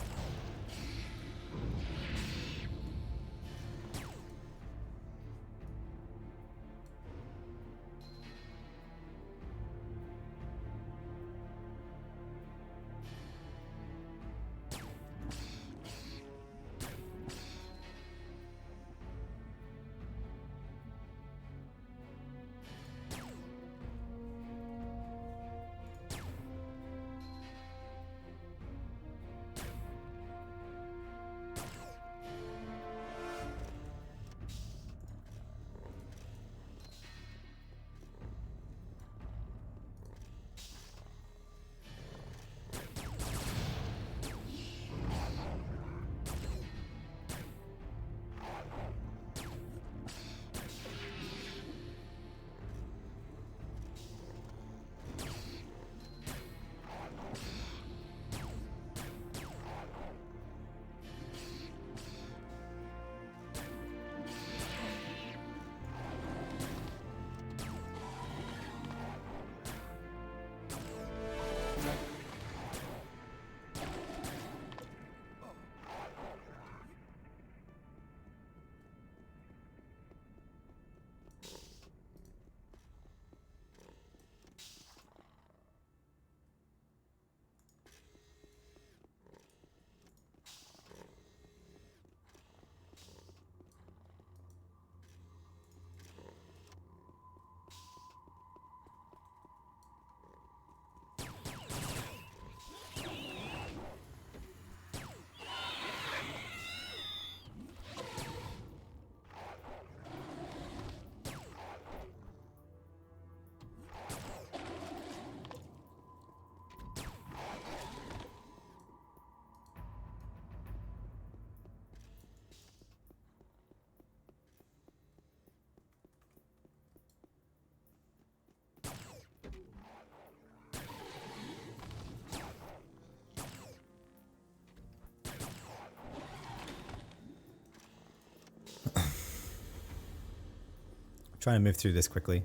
Trying to move through this quickly.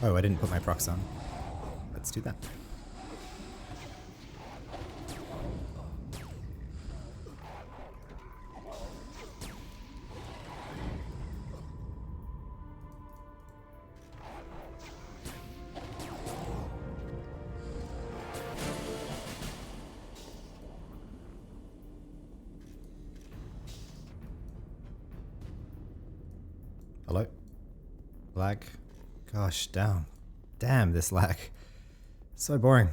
Oh, I didn't put my procs on. Let's do that. Hello? Lag? Gosh, damn. Damn, this lag. So boring.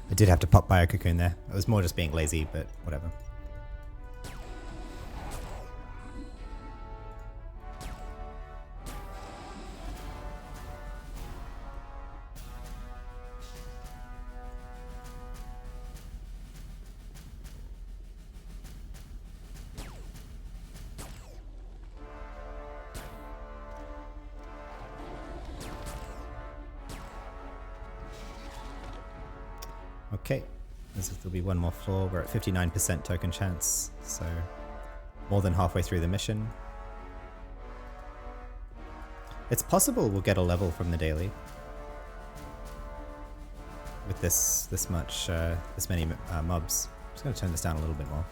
I did have to pop by a cocoon there. It was more just being lazy, but whatever. Okay, there'll be one more floor. We're at 59% token chance, so more than halfway through the mission. It's possible we'll get a level from the daily with this many mobs. I'm just going to turn this down a little bit more.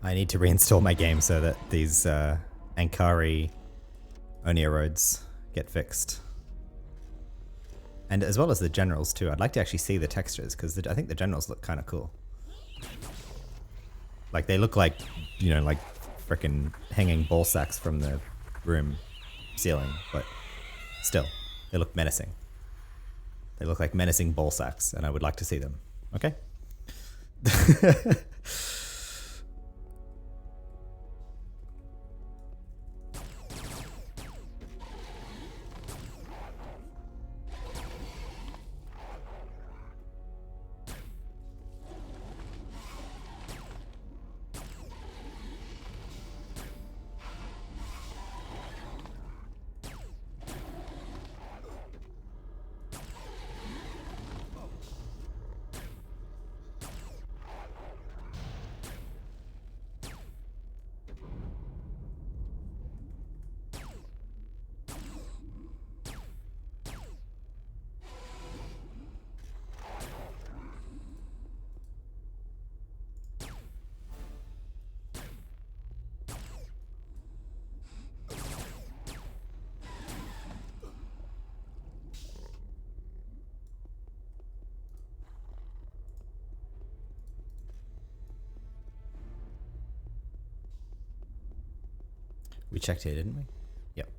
I need to reinstall my game so that these Ankari Onia roads get fixed. And as well as the generals too. I'd like to actually see the textures because I think the generals look kind of cool. Like they look like, you know, like frickin' hanging ball sacks from the room ceiling, but still, they look menacing. They look like menacing ball sacks and I would like to see them. Okay? We checked here, didn't we? Yep.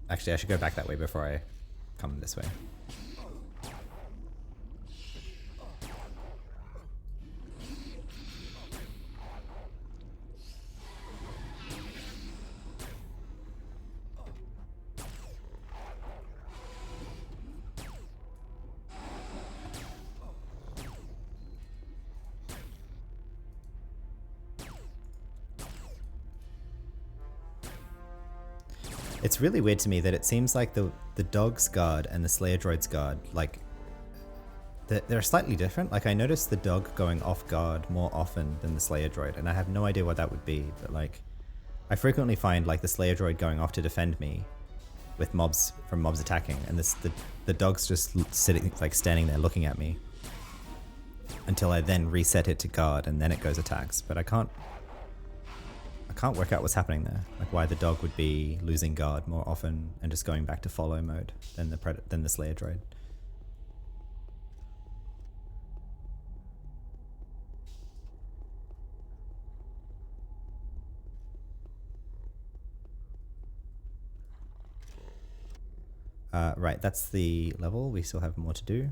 Actually, I should go back that way before I come this way. It's really weird to me that it seems like the dog's guard and the Slayer droid's guard, like, they're slightly different. Like, I noticed the dog going off guard more often than the Slayer droid, and I have no idea what that would be, but like, I frequently find like the Slayer droid going off to defend me with mobs attacking, and the dog's just sitting, like, standing there looking at me until I then reset it to guard, and then it goes attacks. But I can't work out what's happening there. Like, why the dog would be losing guard more often and just going back to follow mode than the Slayer droid. Right, that's the level. We still have more to do.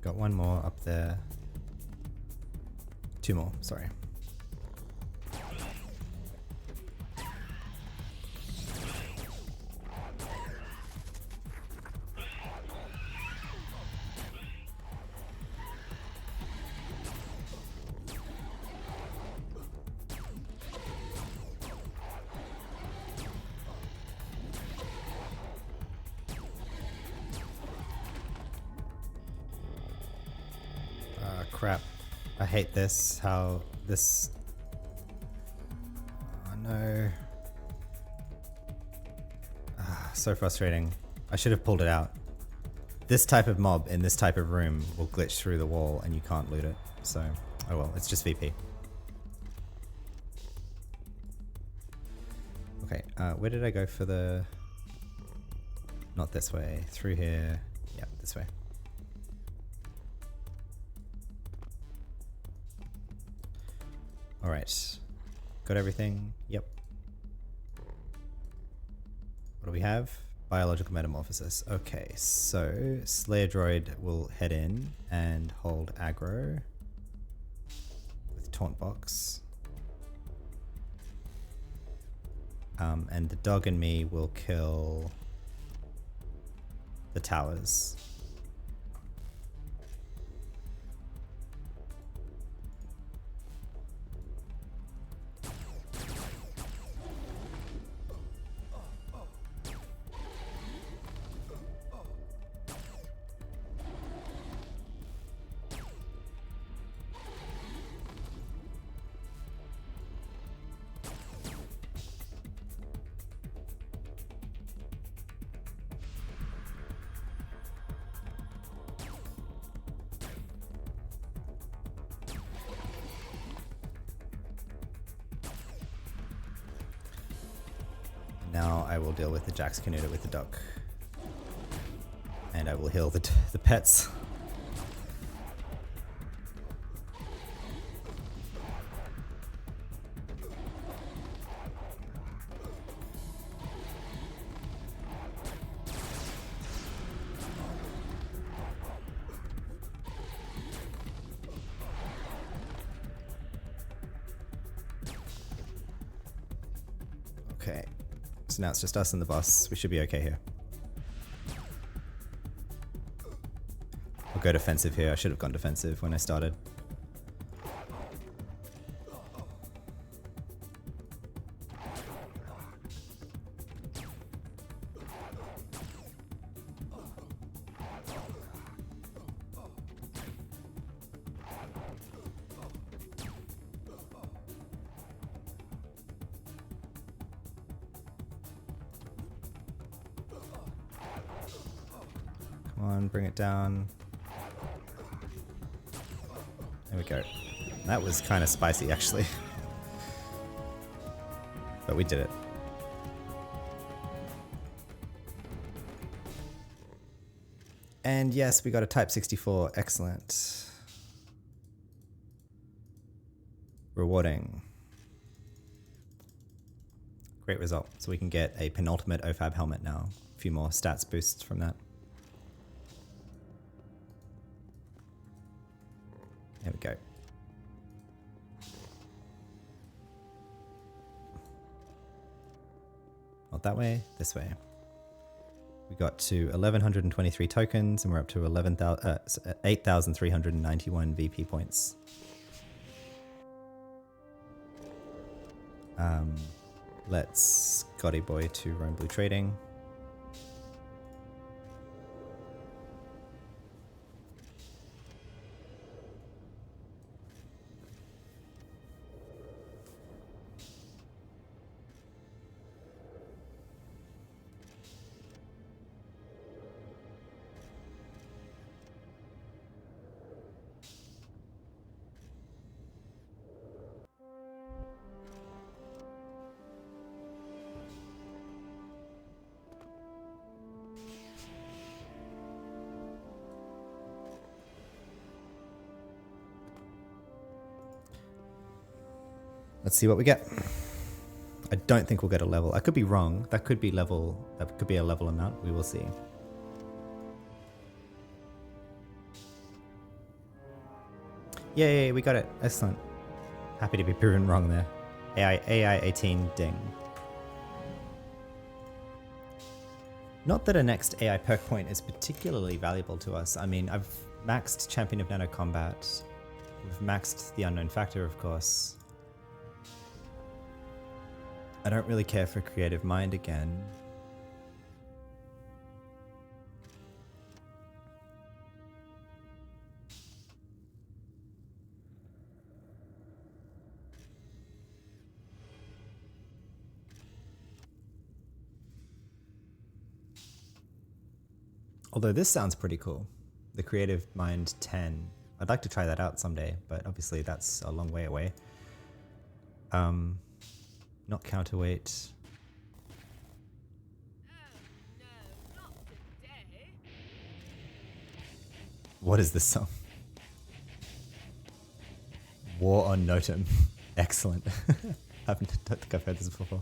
Got one more up there. Two more, sorry. Crap. I hate this. How this... Oh no. So frustrating. I should have pulled it out. This type of mob in this type of room will glitch through the wall and you can't loot it. So, oh well, it's just VP. Okay, where did I go for the... Not this way. Through here. Yeah, this way. Alright. Got everything? Yep. What do we have? Biological metamorphosis. Okay, so Slayer Droid will head in and hold aggro with Taunt Box. And the dog and me will kill the towers. Now I will deal with the Jax Canuta with the dog. And I will heal the pets. Okay. So now it's just us and the boss. We should be okay here. I'll go defensive here. I should have gone defensive when I started. Come on, bring it down. There we go. That was kind of spicy, actually. But we did it. And yes, we got a Type 64. Excellent. Rewarding. Great result. So we can get a penultimate OFAB helmet now. A few more stats boosts from that. There we go. Not that way, this way. We got to 1,123 tokens and we're up to 8,391 VP points. Let's Scotty Boy to Rome Blue Trading. Let's see what we get. I don't think we'll get a level. I could be wrong. That could be level. That could be a level amount. We will see. Yay, we got it. Excellent. Happy to be proven wrong there. AI 18 ding. Not that a next AI perk point is particularly valuable to us. I mean, I've maxed Champion of Nano Combat. We've maxed the Unknown Factor, of course. I don't really care for Creative Mind again. Although this sounds pretty cool. The Creative Mind 10. I'd like to try that out someday, but obviously that's a long way away. Not counterweight. No, not today. What is this song? War on Notum. Excellent. Don't think I've heard this before.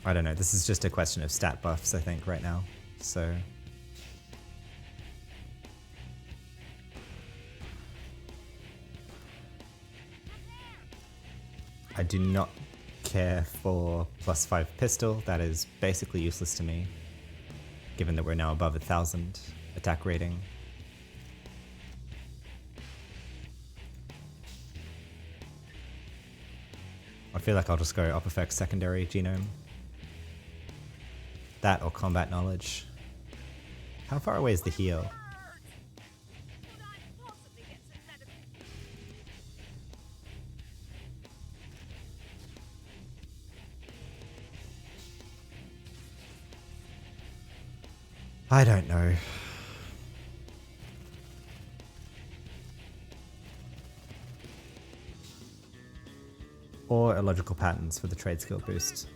I don't know. This is just a question of stat buffs, I think, right now. So I do not care for +5 pistol. That is basically useless to me, given that we're now above 1,000 attack rating. I feel like I'll just go Opifex secondary genome. That or combat knowledge. How far away is the heal? Could I possibly get some medical? I don't know. Or illogical patterns for the trade skill boost.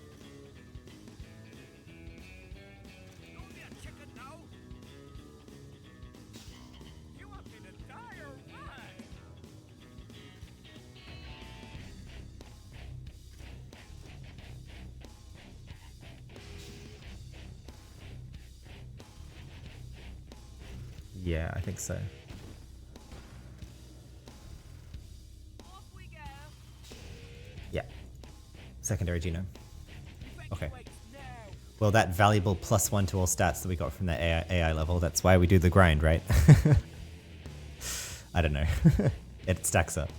Only a chicken now? You want me to die or what? Yeah, I think so. Off we go. Yeah. Secondary genome. Okay. Evacuate now. Well, that valuable +1 to all stats that we got from the AI level, that's why we do the grind, right? I don't know. It stacks up.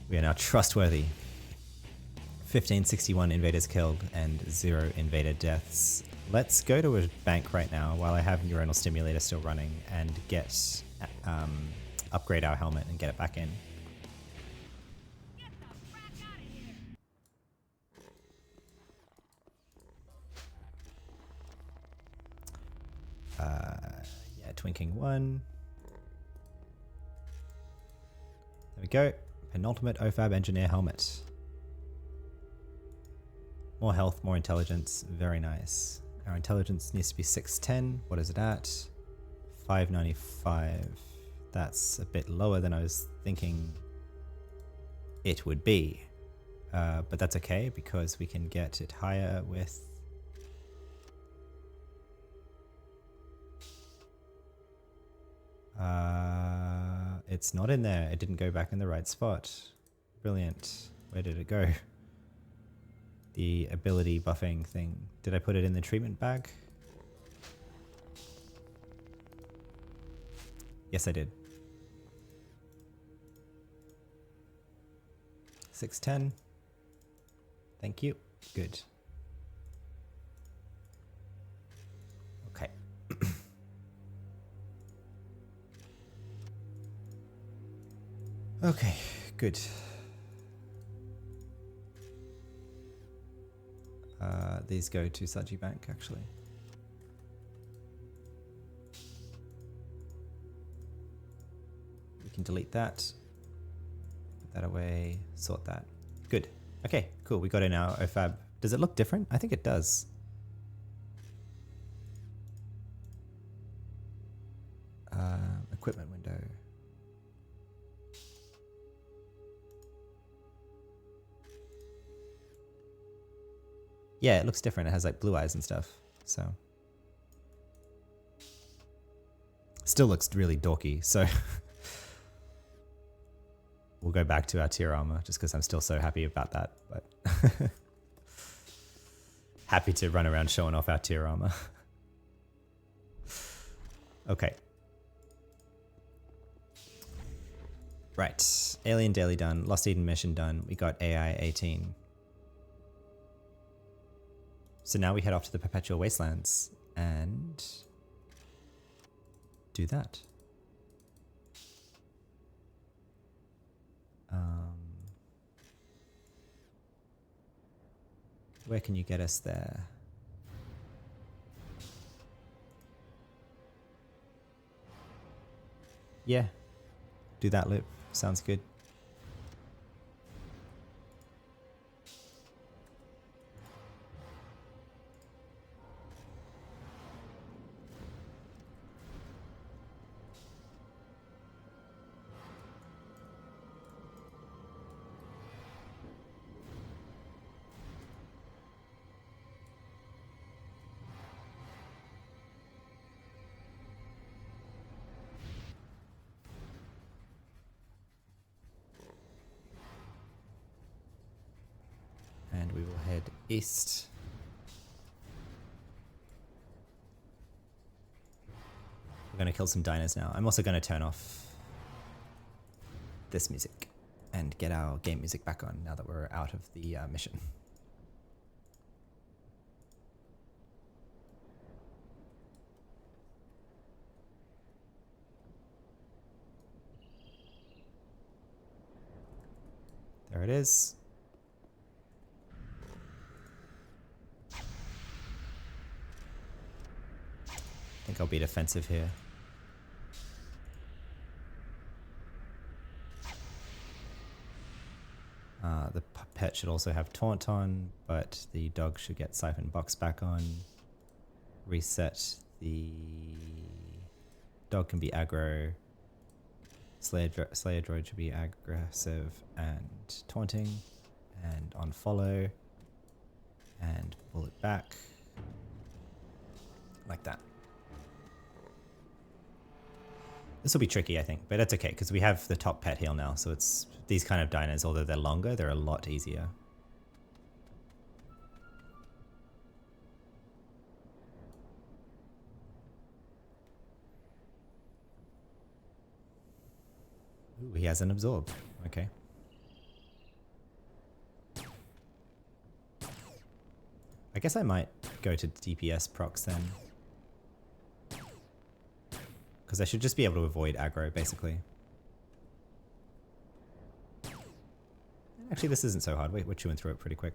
We are now trustworthy. 1561 invaders killed and 0 invader deaths. Let's go to a bank right now while I have neuronal stimulator still running and get upgrade our helmet and get it back in. Get the frack out of here. Yeah, twinking 1. There we go. Penultimate OFAB engineer helmet. More health, more intelligence. Very nice. Our intelligence needs to be 610. What is it at? 595. That's a bit lower than I was thinking it would be. But that's okay because we can get it higher with... it's not in there. It didn't go back in the right spot. Brilliant. Where did it go? The ability buffing thing. Did I put it in the treatment bag? Yes, I did. 610. Thank you. Good. Okay. Okay, good. These go to Saji Bank, actually. We can delete that. Put that away. Sort that. Good. Okay, cool. We got in our OFAB. Does it look different? I think it does. Equipment window. Yeah, it looks different. It has like blue eyes and stuff. So still looks really dorky. So we'll go back to our tier armor just because I'm still so happy about that. But happy to run around showing off our tier armor. Okay. Right. Alien Daily done. Lost Eden mission done. We got AI 18. So now we head off to the Perpetual Wastelands and do that. Where can you get us there? Yeah, do that loop. Sounds good. East. We're going to kill some diners now. I'm also going to turn off this music and get our game music back on now that we're out of the mission. There it is. I think I'll be defensive here. The pet should also have taunt on, but the dog should get siphon box back on. Reset the dog can be aggro. Slayer droid should be aggressive and taunting, and on follow, and pull it back like that. This will be tricky, I think, but it's okay because we have the top pet heal now, so it's these kind of diners, although they're longer, they're a lot easier. Ooh, he has an absorb. Okay. I guess I might go to DPS procs then. Because I should just be able to avoid aggro, basically. Actually, this isn't so hard. We're chewing through it pretty quick.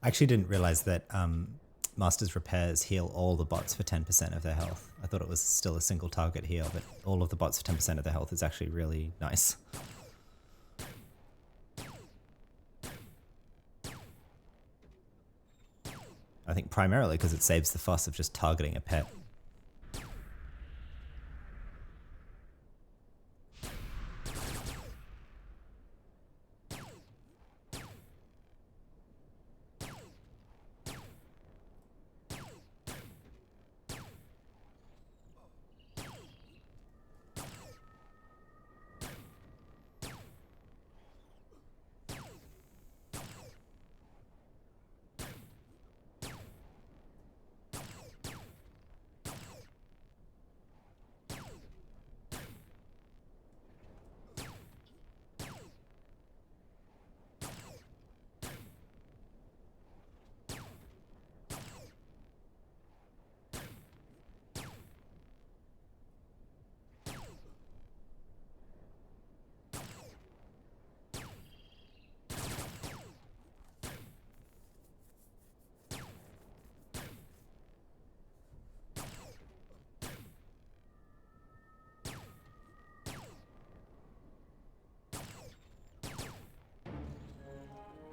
I actually didn't realize that Master's Repairs heal all the bots for 10% of their health. I thought it was still a single target heal, but all of the bots for 10% of their health is actually really nice. I think primarily because it saves the fuss of just targeting a pet.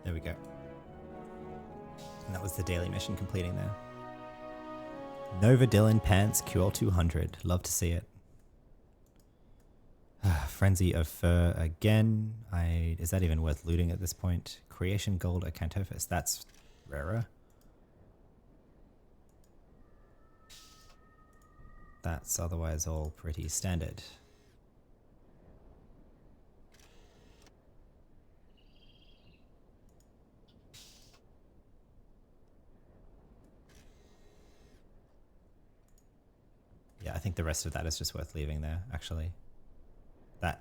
There we go. And that was the daily mission completing there. Nova Dylan Pants QL200. Love to see it. Frenzy of Fur again. Is that even worth looting at this point? Creation Gold Acantophis. That's rarer. That's otherwise all pretty standard. Yeah, I think the rest of that is just worth leaving there, actually.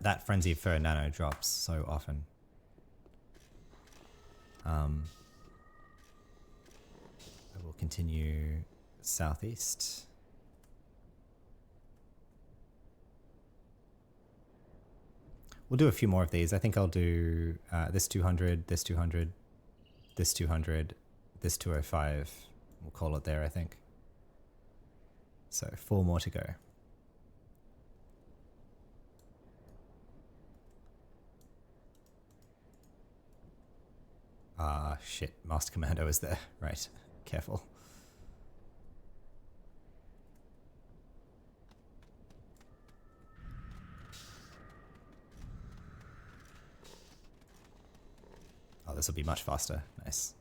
That Frenzy of Fur nano drops so often. I will continue southeast. We'll do a few more of these. I think I'll do this 200, this 200, this 200, this 205. We'll call it there, I think. So 4 more to go. Ah, shit. Master Commando is there. Right. Careful. Oh, this will be much faster. Nice.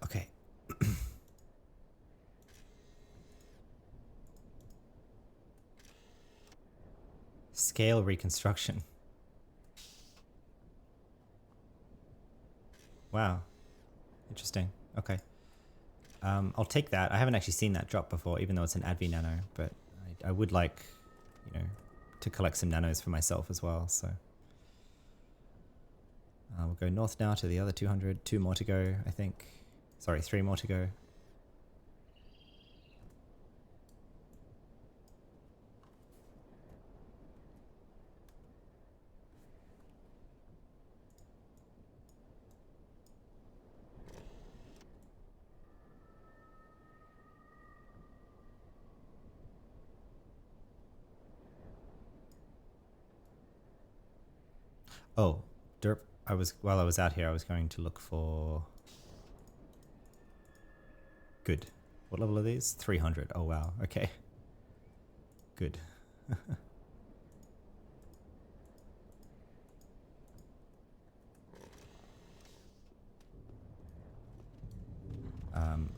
Okay. Scale reconstruction. Wow. Interesting. Okay. I'll take that. I haven't actually seen that drop before, even though it's an Adv nano, but I would like, you know, to collect some nanos for myself as well, so. We'll go north now to the other 200. 2 more to go, I think. Sorry, 3 more to go. Oh, derp. While I was out here, I was going to look for... Good. What level are these? 300. Oh, wow. Okay. Good.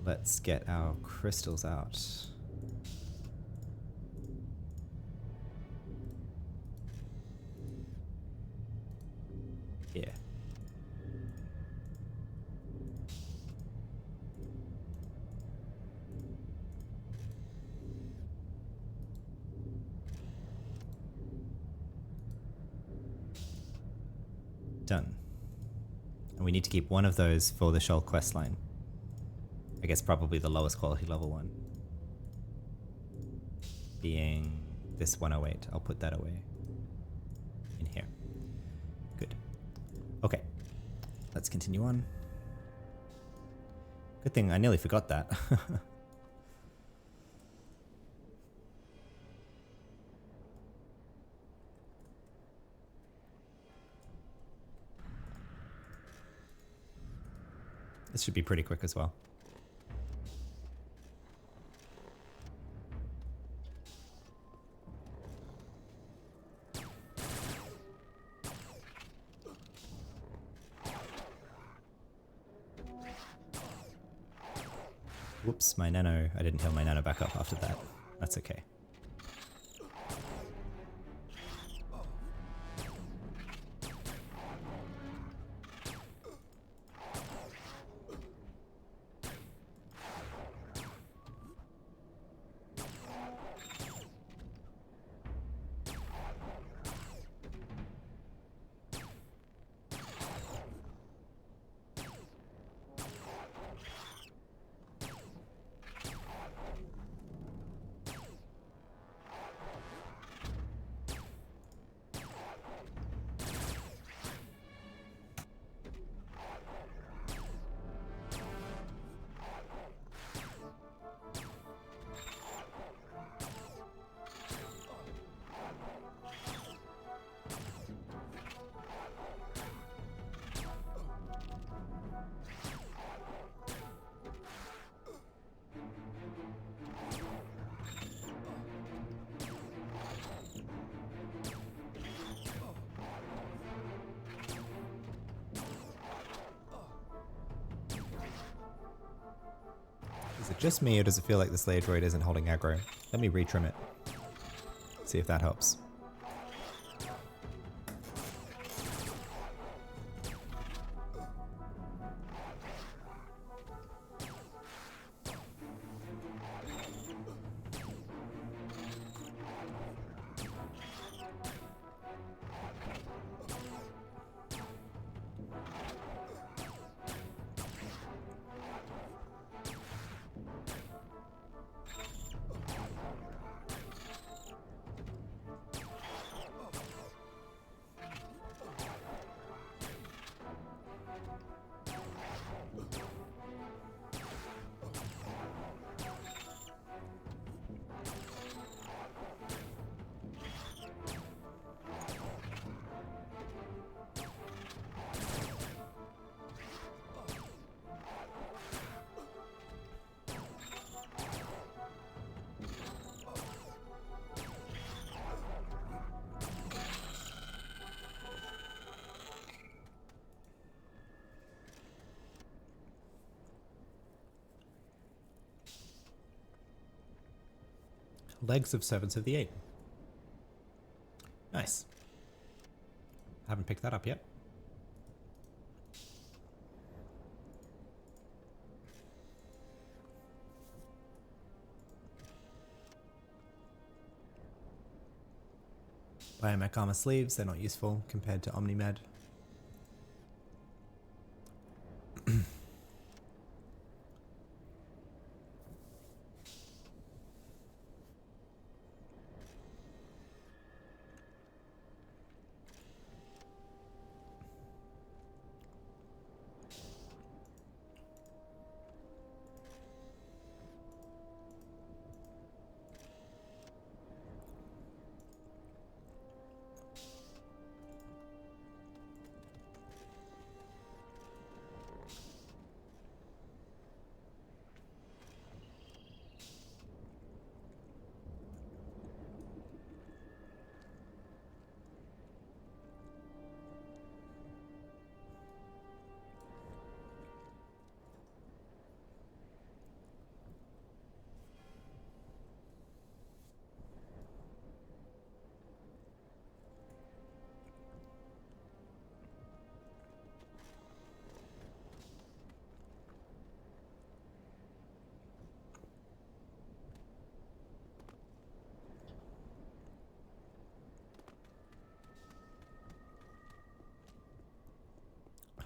Let's get our crystals out. Yeah. Done. And we need to keep one of those for the Shoal quest line. I guess probably the lowest quality level one. Being this 108. I'll put that away. In here. Good. Okay. Let's continue on. Good thing I nearly forgot that. This should be pretty quick as well. Whoops, my nano. I didn't heal my nano back up after that. That's okay. it just me, or does it feel like the Slayer droid isn't holding aggro? Let me retrim it. See if that helps. Legs of Servants of the Eight. Nice. Haven't picked that up yet. Biomech armor sleeves, they're not useful compared to Omnimed.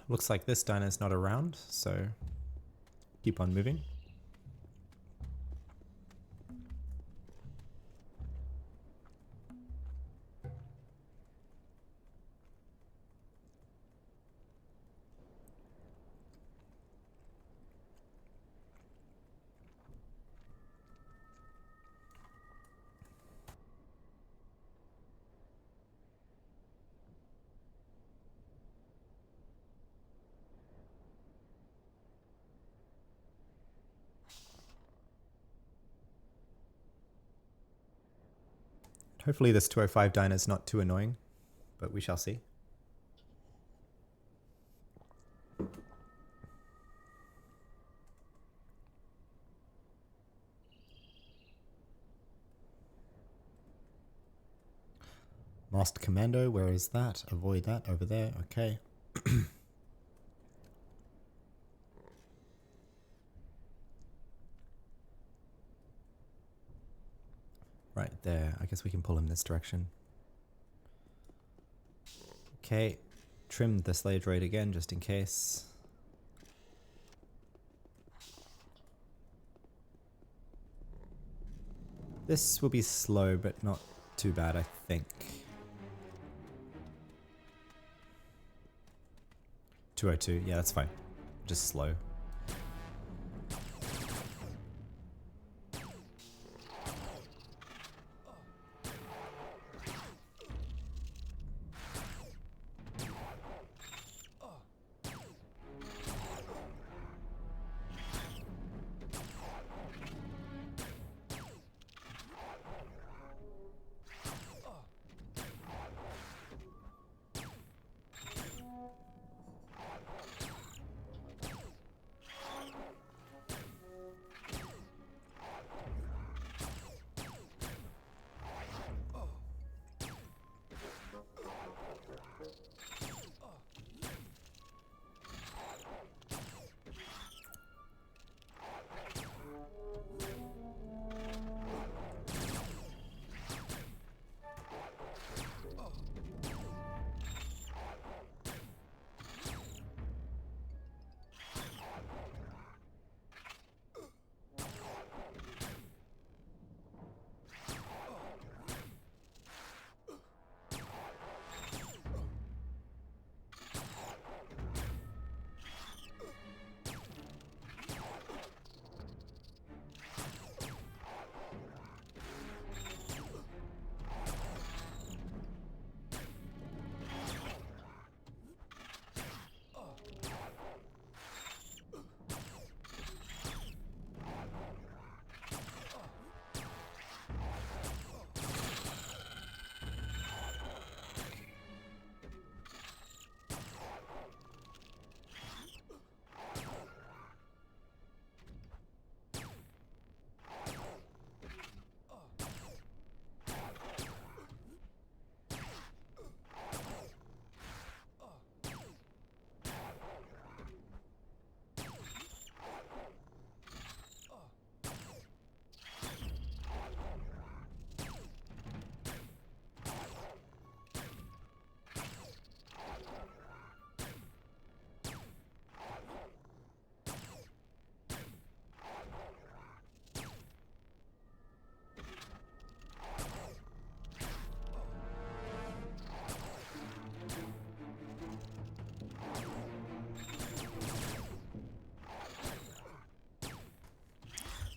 Looks like this diner's not around, so keep on moving. Hopefully this 205 diner is not too annoying, but we shall see. Masked Commando, where is that? Avoid that, over there, okay. Right there, I guess we can pull him this direction. Okay, trim the Slayer droid again, just in case. This will be slow, but not too bad, I think. 202, yeah, that's fine. Just slow.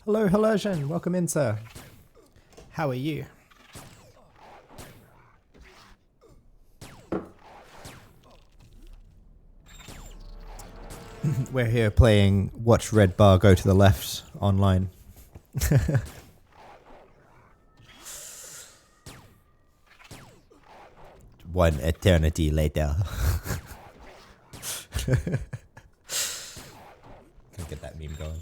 Hello, Halosian. Welcome in, sir. How are you? We're here playing Watch Red Bar Go to the Left online. One eternity later. Can I get that meme going?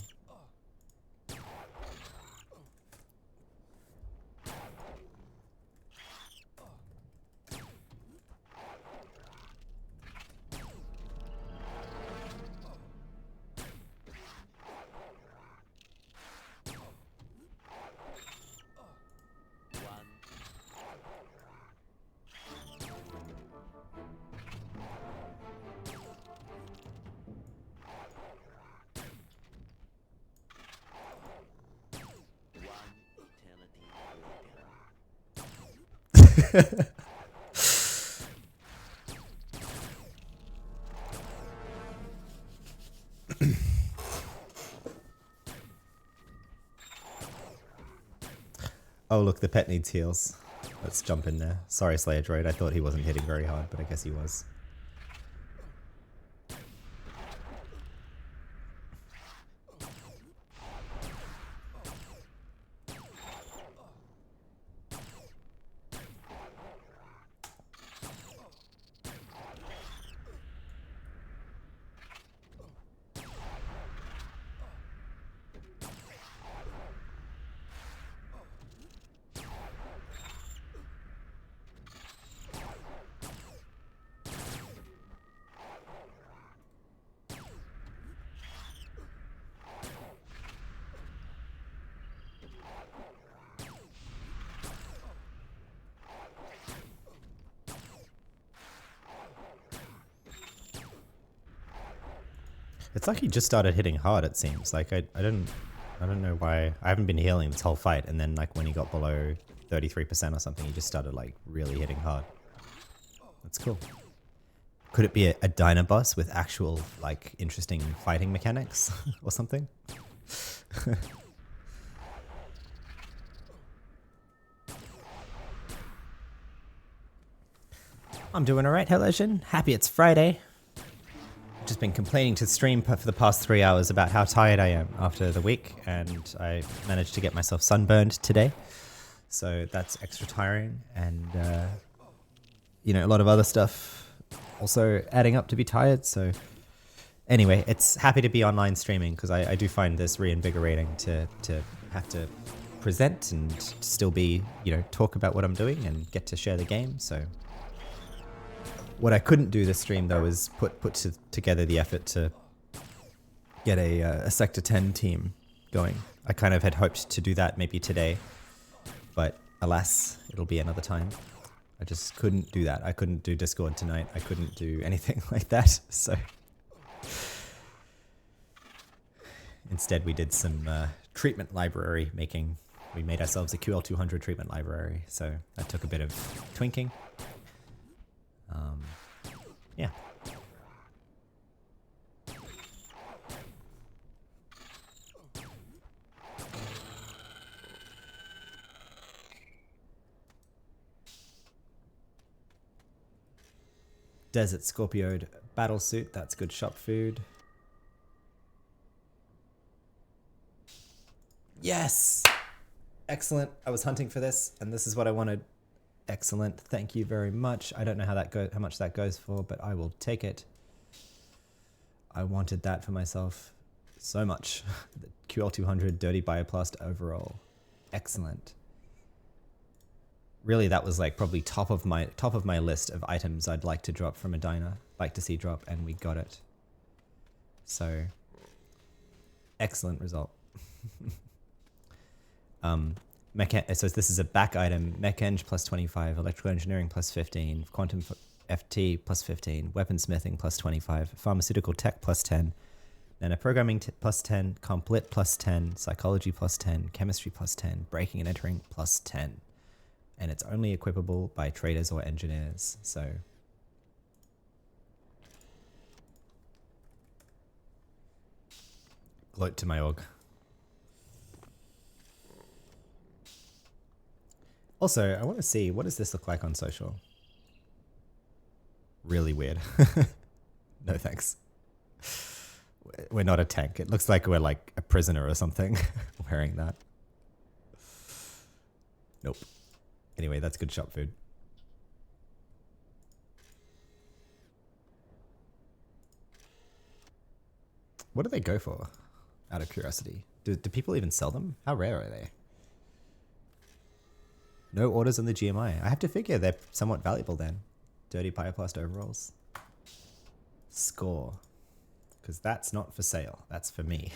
Oh, look, the pet needs heals. Let's jump in there. Sorry, Slayer Droid. I thought he wasn't hitting very hard, but I guess he was. It's like he just started hitting hard, it seems. Like, I don't know why. I haven't been healing this whole fight, and then, like, when he got below 33% or something, he just started, like, really hitting hard. That's cool. Could it be a Dynaboss with actual, like, interesting fighting mechanics or something? I'm doing alright, Helosian. Happy it's Friday. Just been complaining to stream for the past 3 hours about how tired I am after the week, and I managed to get myself sunburned today, so that's extra tiring, and you know, a lot of other stuff also adding up to be tired. So anyway, it's happy to be online streaming because I do find this reinvigorating to have to present and still be, you know, talk about what I'm doing and get to share the game. So what I couldn't do this stream, though, is put together the effort to get a Sector 10 team going. I kind of had hoped to do that maybe today, but alas, it'll be another time. I just couldn't do that. I couldn't do Discord tonight. I couldn't do anything like that, so instead we did some treatment library making. We made ourselves a QL200 treatment library, so that took a bit of twinking. Yeah. Desert Scorpioed battle suit, that's good shop food. Yes! Excellent. I was hunting for this, and this is what I wanted. Excellent. Thank you very much. I don't know how much that goes for, but I will take it. I wanted that for myself so much. The QL200 Dirty Bioplast overall. Excellent. Really, that was like probably top of my list of items I'd like to drop from a diner, like to see drop, and we got it. So excellent result. So this is a back item: Mech Eng plus 25, Electrical Engineering plus 15, Quantum FT plus 15, Weaponsmithing plus 25, Pharmaceutical Tech plus 10, Nanoprogramming plus 10, Complit plus 10, Psychology plus 10, Chemistry plus 10, Breaking and Entering plus 10. And it's only equipable by traders or engineers, so gloat to my org. Also, I want to see, what does this look like on social? Really weird. No thanks. We're not a tank. It looks like we're like a prisoner or something wearing that. Nope. Anyway, that's good shop food. What do they go for? Out of curiosity. Do people even sell them? How rare are they? No orders on the GMI. I have to figure they're somewhat valuable then. Dirty Pyroplast overalls. Score. Because that's not for sale. That's for me.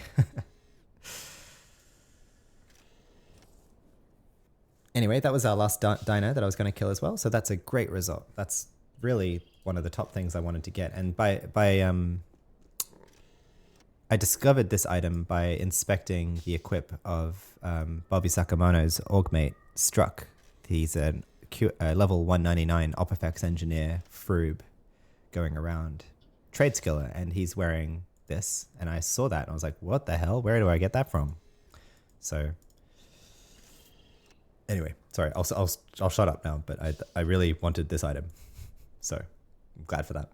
Anyway, that was our last dino that I was going to kill as well. So that's a great result. That's really one of the top things I wanted to get. And I discovered this item by inspecting the equip of Bobby Sakamono's Augmate Struck. He's a level 199 Opifex engineer, Froob, going around. Trade skiller, and he's wearing this. And I saw that and I was like, what the hell? Where do I get that from? So anyway, sorry, I'll shut up now, but I really wanted this item. So I'm glad for that.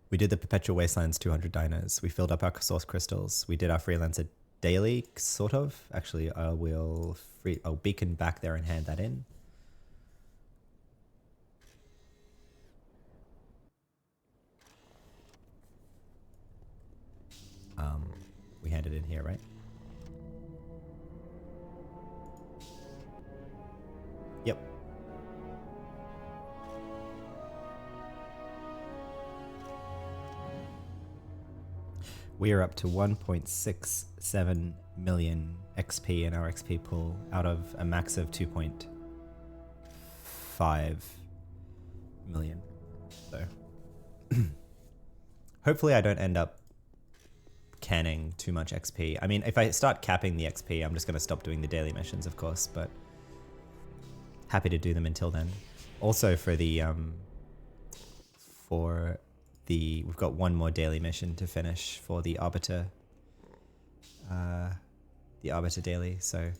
We did the Perpetual Wastelands 200 dinos. We filled up our source crystals. We did our freelancer daily, sort of. Actually, I'll beacon back there and hand that in. We hand it in here, right? Yep. We are up to 1.67 million XP in our XP pool out of a max of 2.5 million. So hopefully I don't end up canning too much XP. I mean, if I start capping the XP, I'm just going to stop doing the daily missions, of course, but happy to do them until then. Also for the we've got one more daily mission to finish for the Arbiter daily, so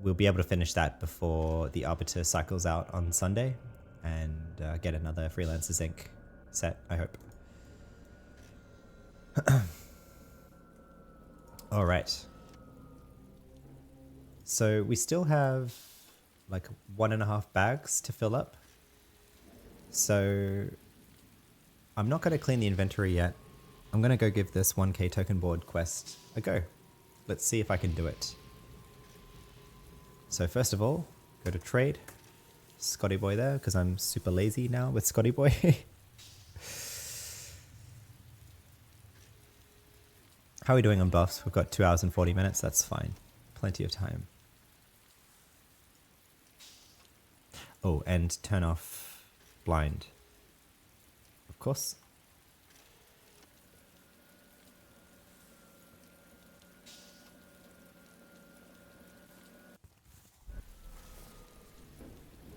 we'll be able to finish that before the Arbiter cycles out on Sunday and get another Freelancer Zinc set, I hope. All right. So we still have like 1.5 bags to fill up. So I'm not going to clean the inventory yet. I'm going to go give this 1k token board quest a go. Let's see if I can do it. So first of all, go to trade. Scotty Boy there, because I'm super lazy now with Scotty Boy. How are we doing on buffs? We've got 2 hours and 40 minutes. That's fine. Plenty of time. Oh, and turn off blind. Of course.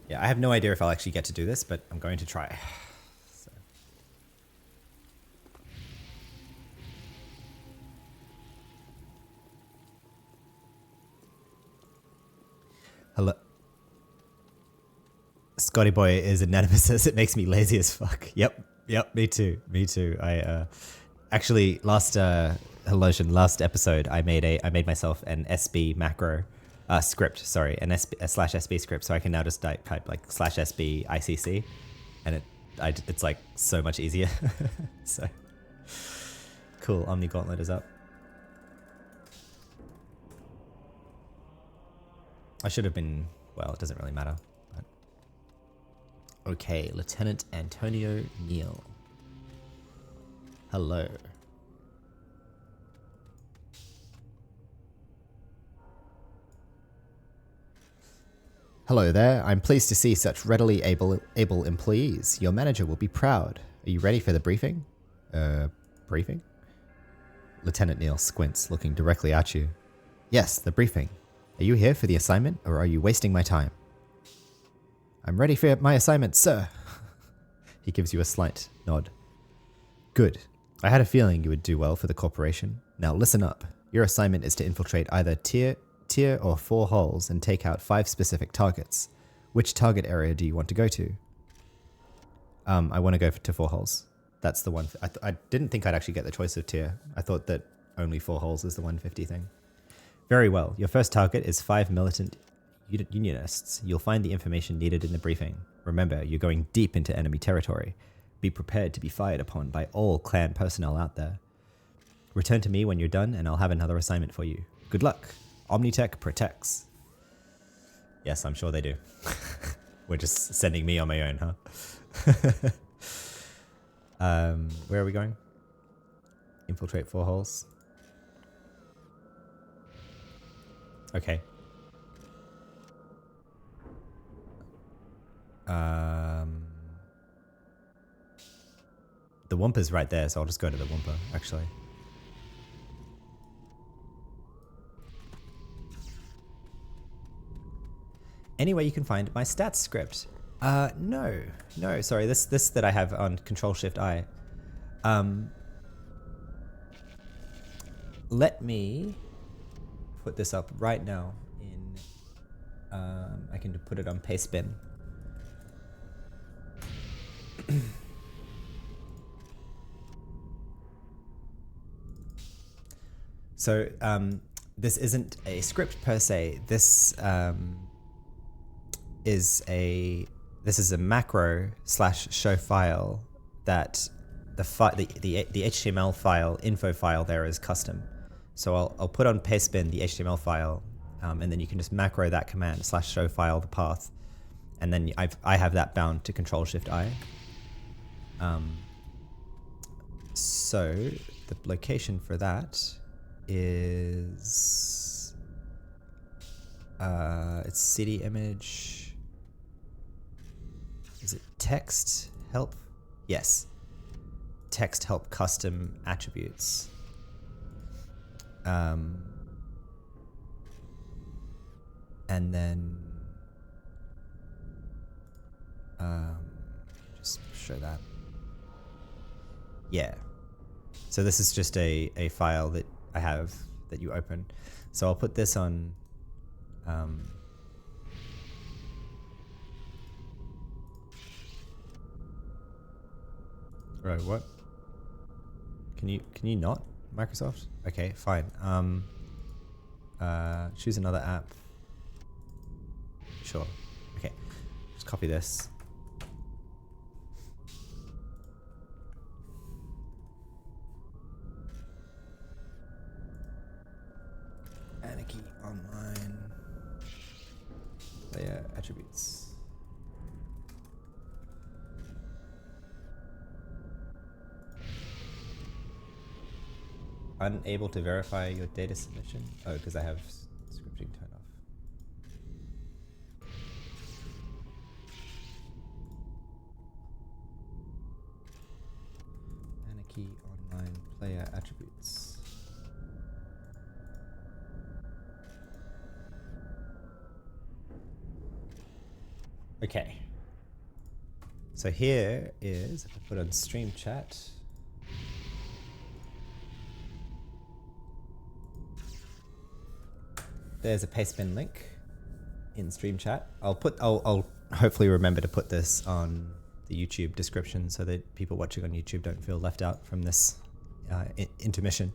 Yeah, I have no idea if I'll actually get to do this, but I'm going to try. So. Hello. Scotty Boy is a nemesis. It makes me lazy as fuck. Yep, me too. I actually last episode I made myself an SB macro script. Sorry, a /SB script, so I can now just type like /SB ICC, and it's like so much easier. So cool. Omni Gauntlet is up. I should have been. Well, it doesn't really matter. Okay, Lieutenant Antonio Neal. Hello. Hello there. I'm pleased to see such readily able employees. Your manager will be proud. Are you ready for the briefing? Briefing? Lieutenant Neal squints, looking directly at you. Yes, the briefing. Are you here for the assignment, or are you wasting my time? I'm ready for my assignment, sir. He gives you a slight nod. Good. I had a feeling you would do well for the corporation. Now listen up. Your assignment is to infiltrate either Tier tier or 4 holes and take out 5 specific targets. Which target area do you want to go to? I want to go to 4 holes. That's the one. I didn't think I'd actually get the choice of tier. I thought that only 4 holes is the 150 thing. Very well. Your first target is 5 militant unionists. You'll find the information needed in the briefing. Remember, you're going deep into enemy territory. Be prepared to be fired upon by all clan personnel out there. Return to me when you're done and I'll have another assignment for you. Good luck. Omnitech protects. Yes, I'm sure they do. We're just sending me on my own, huh? Where are we going? Infiltrate 4 holes. Okay. The Woompa's right there, so I'll just go to the Woompa, actually. Anyway, you can find my stats script. No, sorry, this that I have on Control-Shift-I. Let me put this up right now in, I can put it on Pastebin. So, this isn't a script per se. This is a macro / show file that the HTML file info file there is custom. So I'll put on Pastebin the HTML file, and then you can just macro that command / show file the path, and then I have that bound to Control-Shift-I. So the location for that is it's city image. Is it text help? Yes. Text help custom attributes. And then just show that. Yeah. So this is just a file that I have that you open. So I'll put this on right, what? Can you not? Microsoft? Okay, fine. Choose another app. Sure. Okay. Just copy this. Anarchy-online. Layer attributes. Unable to verify your data submission? Oh, because I have scripting turned off. Anarchy-online player attributes. Okay. So here is, if I put on stream chat, there's a Pastebin link in stream chat. I'll hopefully remember to put this on the YouTube description so that people watching on YouTube don't feel left out from this intermission.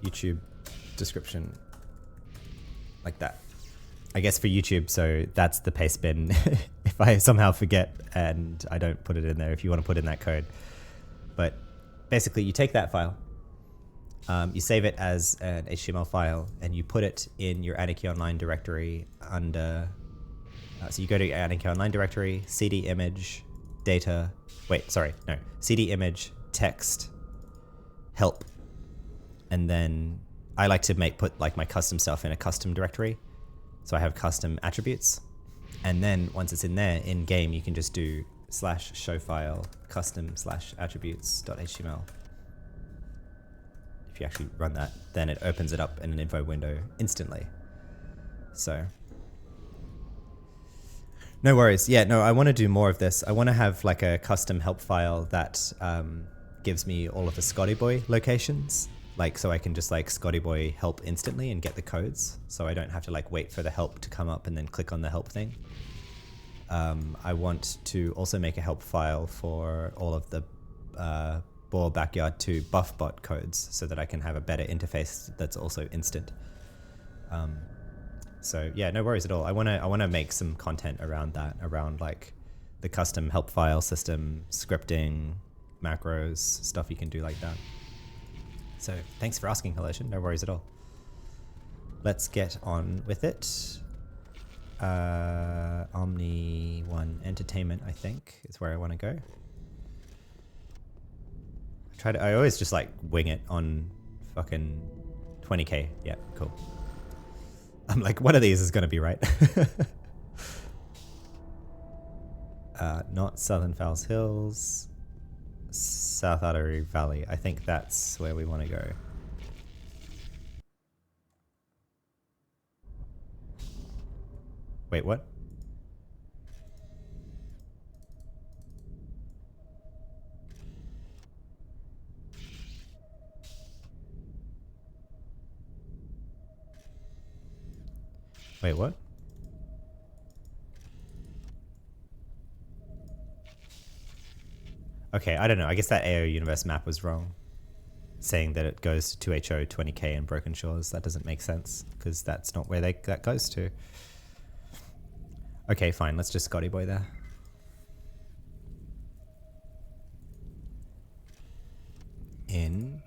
YouTube description like that. I guess for YouTube, so that's the Pastebin. If I somehow forget and I don't put it in there, if you want to put in that code. But basically you take that file, you save it as an HTML file, and you put it in your anarchy-online directory under, so you go to your anarchy-online directory, cd image, data, cd image, text, help. And then I like to put like my custom stuff in a custom directory. So I have custom attributes. And then once it's in there, in game, you can just do /show file custom /attributes.html. If you actually run that, then it opens it up in an info window instantly. So no worries. Yeah, no, I want to do more of this. I want to have like a custom help file that gives me all of the Scotty Boy locations. like so I can just like Scotty Boy help instantly and get the codes, so I don't have to like wait for the help to come up and then click on the help thing. I want to also make a help file for all of the Boar Backyard 2 buff bot codes so that I can have a better interface that's also instant. So yeah, no worries at all. I wanna make some content around that, around like the custom help file system, scripting, macros, stuff you can do like that. So thanks for asking, Halation. No worries at all. Let's get on with it. Omni 1 Entertainment, I think, is where I want to go. I always just like wing it on fucking 20k. Yeah, cool. I'm like, one of these is going to be right. Not Southern Fowles Hills. South Artery Valley. I think that's where we want to go. Wait, what? Wait, what? Okay, I don't know. I guess that AO Universe map was wrong. Saying that it goes to 2HO, 20k, and Broken Shores. That doesn't make sense, because that's not where that goes to. Okay, fine. Let's just Scotty Boy there. In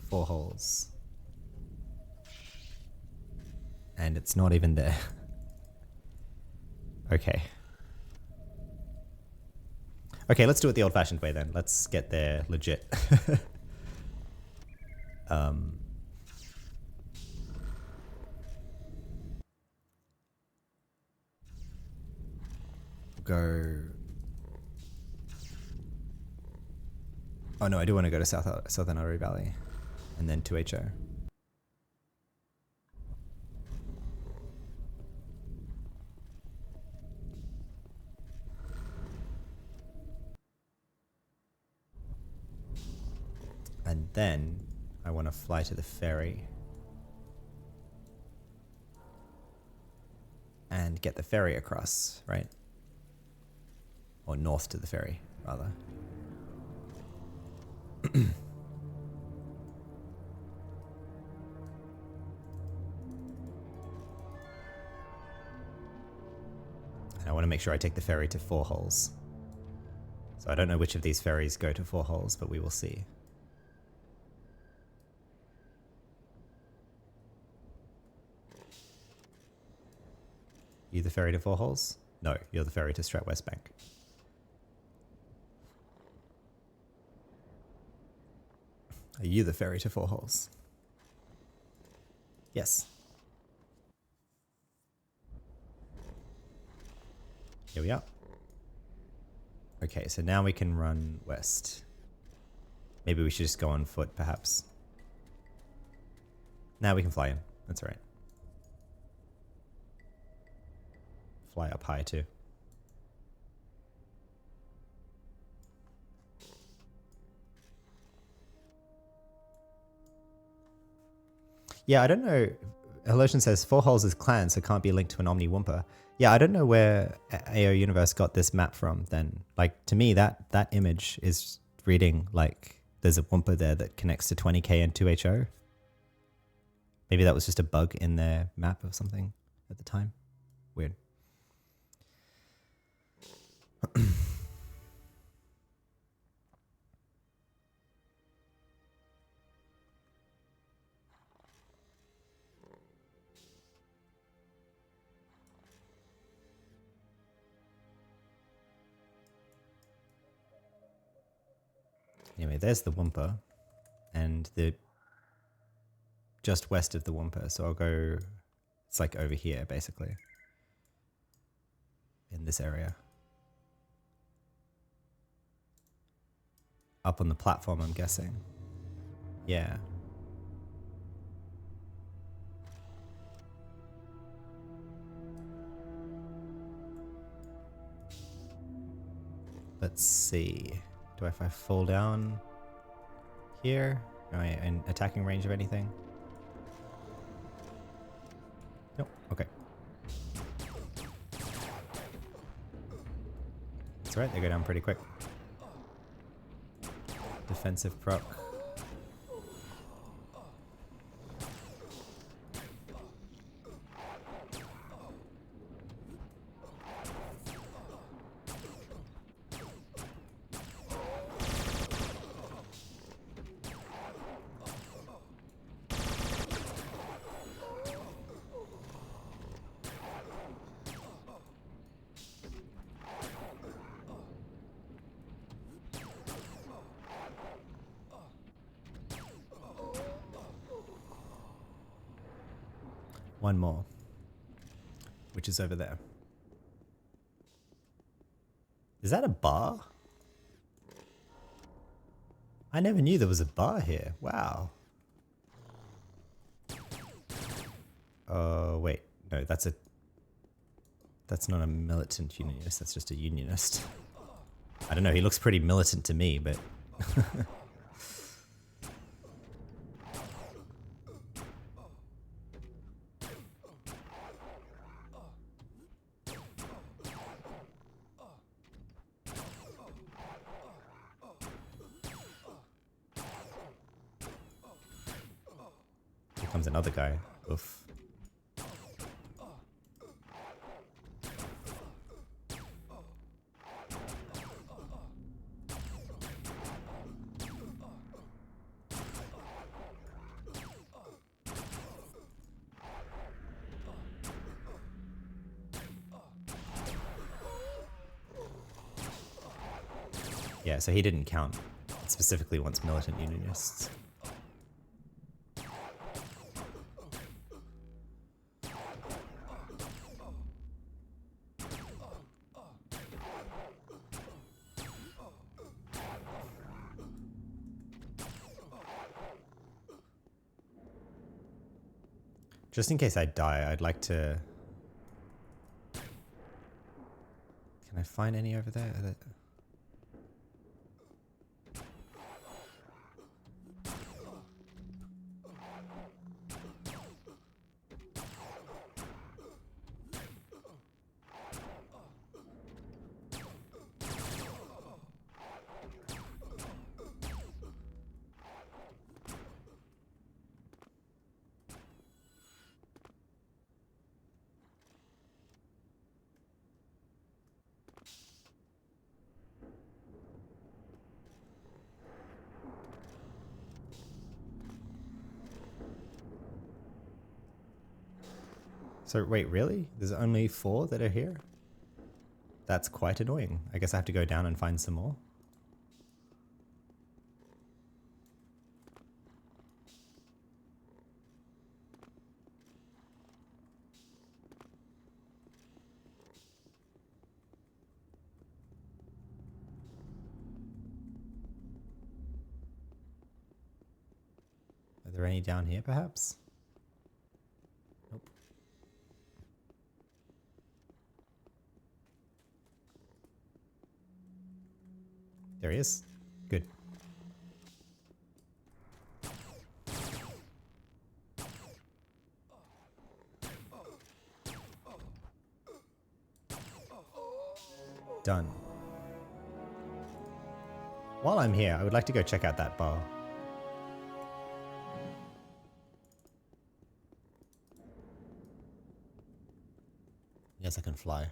4 holes. And it's not even there. Okay. Okay, let's do it the old-fashioned way then. Let's get there legit. Go. Oh no, I do want to go to Southern Artery Valley, and then 2HO. And then I want to fly to the ferry and get the ferry across, right? Or north to the ferry, rather. And I want to make sure I take the ferry to 4 holes. So I don't know which of these ferries go to 4 holes, but we will see. You the ferry to 4 holes? No, you're the ferry to Strat West Bank. Are you the ferry to 4 holes? Yes. Here we are. Okay, so now we can run west. Maybe we should just go on foot, perhaps. Now we can fly in. That's all right. Fly up high, too. Yeah, I don't know. Helosian says 4 holes is clan, so can't be linked to an Omni Wumpa. Yeah, I don't know where AO Universe got this map from then. Like, to me, that image is reading like there's a Wumpa there that connects to 20k and 2HO. Maybe that was just a bug in their map or something at the time. Weird. Anyway, there's the Wumpa, and the just west of the Wumpa. So I'll go. It's like over here, basically, in this area, up on the platform. I'm guessing. Yeah. Let's see. If I fall down here, Am I in attacking range of anything? Nope. Okay. That's right, they go down pretty quick. Defensive proc. One more, which is over there. Is that a bar? I never knew there was a bar here. Wow. Oh, wait. No, that's not a militant unionist. That's just a unionist. I don't know. He looks pretty militant to me, but... Here comes another guy. Oof. Yeah, so he didn't count. It specifically wants militant unionists. Just in case I die, I'd like to... Can I find any over there? So wait, really? There's only 4 that are here? That's quite annoying. I guess I have to go down and find some more. Are there any down here, perhaps? Nope. There he is. Good. Done. While I'm here, I would like to go check out that bar. Yes, I can fly.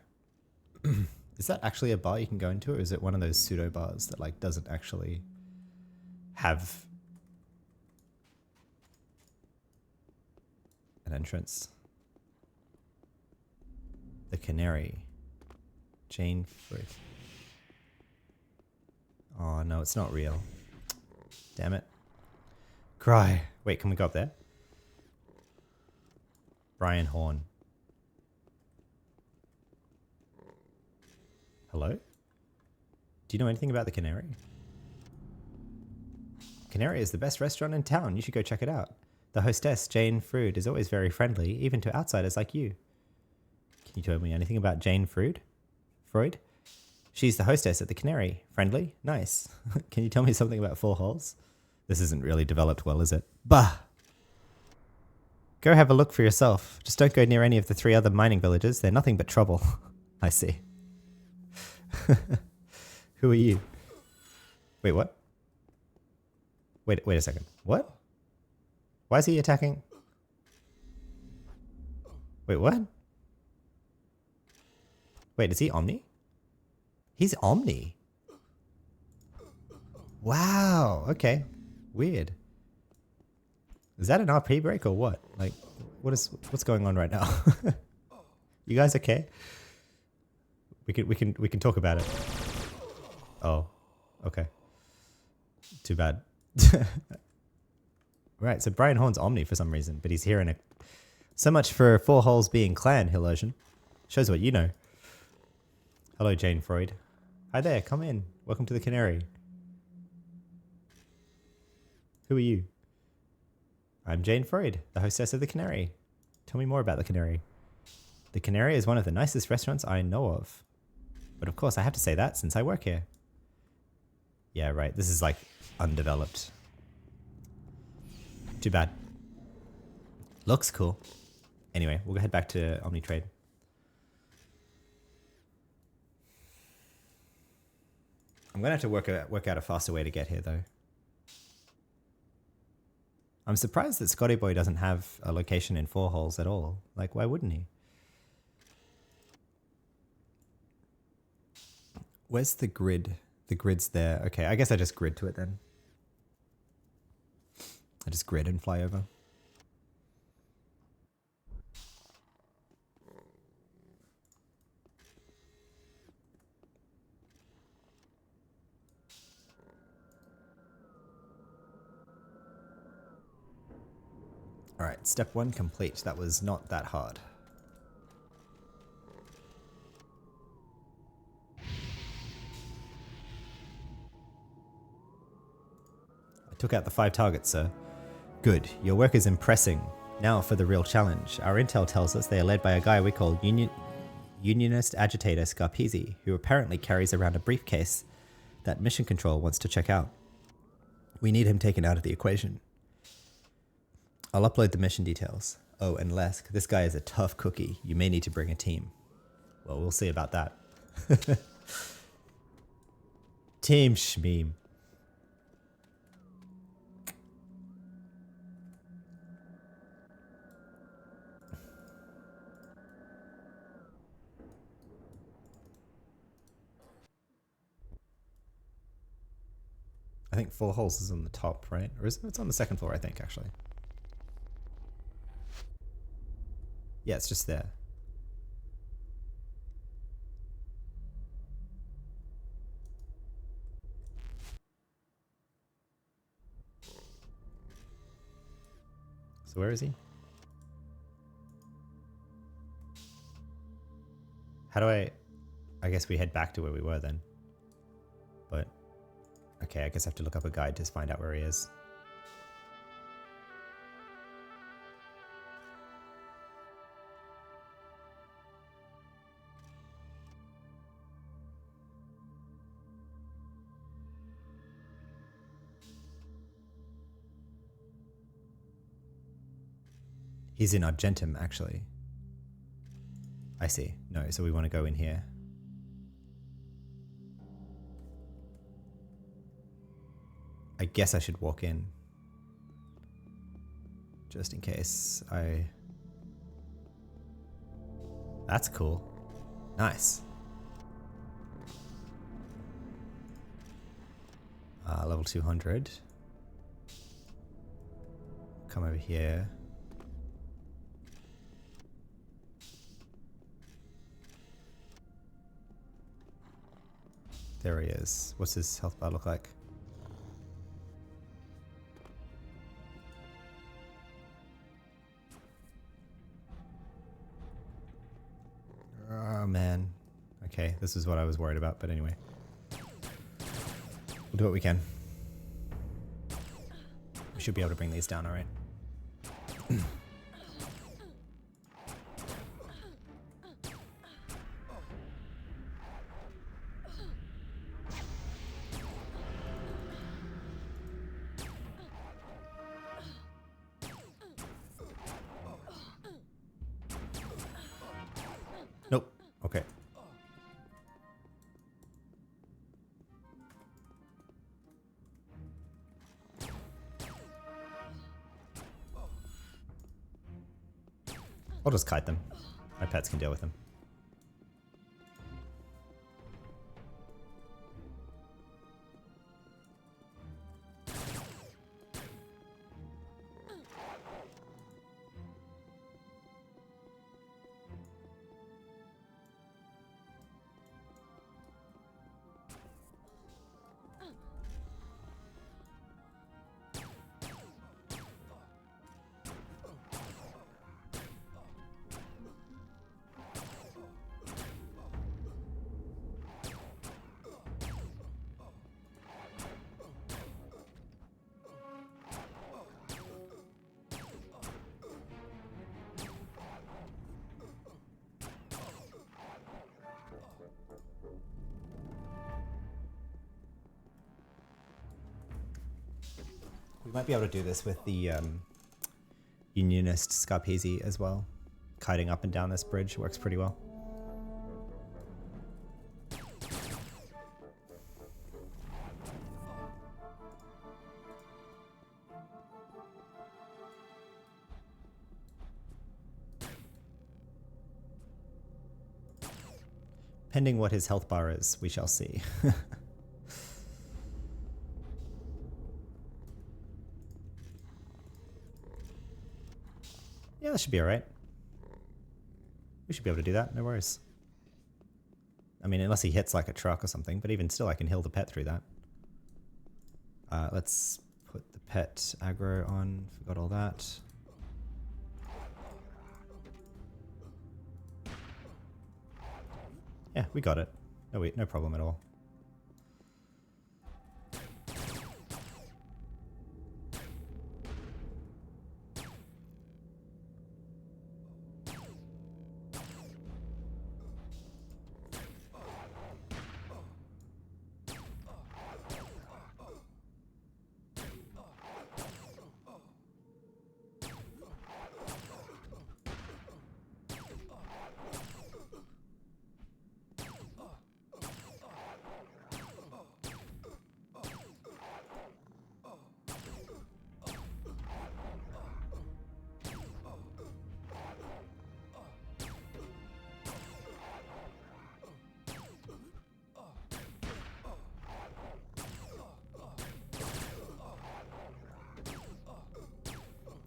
Is that actually a bar you can go into, or is it one of those pseudo bars that like doesn't actually have an entrance? The Canary. Jane Fruit. Oh no, it's not real. Damn it. Cry. Wait, can we go up there? Brian Horn. Hello? Do you know anything about the Canary? Canary is the best restaurant in town. You should go check it out. The hostess, Jane Frood, is always very friendly, even to outsiders like you. Can you tell me anything about Jane Frood? Freud? She's the hostess at the Canary. Friendly? Nice. Can you tell me something about Four Holes? This isn't really developed well, is it? Bah! Go have a look for yourself. Just don't go near any of the 3 other mining villages. They're nothing but trouble. I see. Who are you? Wait, what? Wait a second. What? Why is he attacking? Wait, what? Wait, is he Omni? He's Omni. Wow, okay. Weird. Is that an RP break or what? Like, what's going on right now? You guys okay? We can talk about it. Oh, okay. Too bad. Right, so Brian Horn's Omni for some reason, but he's here in a... So much for 4 holes being clan, Hillosian. Shows what you know. Hello, Jane Freud. Hi there, come in. Welcome to the Canary. Who are you? I'm Jane Freud, the hostess of the Canary. Tell me more about the Canary. The Canary is one of the nicest restaurants I know of. But of course, I have to say that since I work here. Yeah, right. This is like undeveloped. Too bad. Looks cool. Anyway, we'll head back to Omnitrade. I'm gonna have to work out a faster way to get here, though. I'm surprised that Scotty Boy doesn't have a location in 4 holes at all. Like, why wouldn't he? Where's the grid? The grid's there. Okay, I guess I just grid to it then. I just grid and fly over. Alright, step 1 complete. That was not that hard. I took out the 5 targets, sir. Good. Your work is impressing. Now for the real challenge. Our intel tells us they are led by a guy we call Unionist Agitator Scarpese, who apparently carries around a briefcase that Mission Control wants to check out. We need him taken out of the equation. I'll upload the mission details. Oh, and Lesk, this guy is a tough cookie. You may need to bring a team. Well, we'll see about that. Team Shmeem. I think 4 holes is on the top, right? Or is it? It's on the 2nd floor, I think, actually. Yeah, it's just there. So where is he? How do I guess we head back to where we were then. But, okay, I guess I have to look up a guide to find out where he is. He's in Argentum, actually. I see. No, so we want to go in here. I guess I should walk in. Just in case I... That's cool. Nice. Level 200. Come over here. There he is. What's his health bar look like? Oh man. Okay, this is what I was worried about, but anyway. We'll do what we can. We should be able to bring these down, alright? Okay. I'll just kite them. My pets can deal with them. We might be able to do this with the Unionist Scarpese as well. Kiting up and down this bridge works pretty well. Pending what his health bar is, we shall see. Yeah, that should be alright. We should be able to do that, no worries. I mean, unless he hits like a truck or something, but even still I can heal the pet through that. Let's put the pet aggro on, forgot all that. Yeah, we got it. No, no problem at all.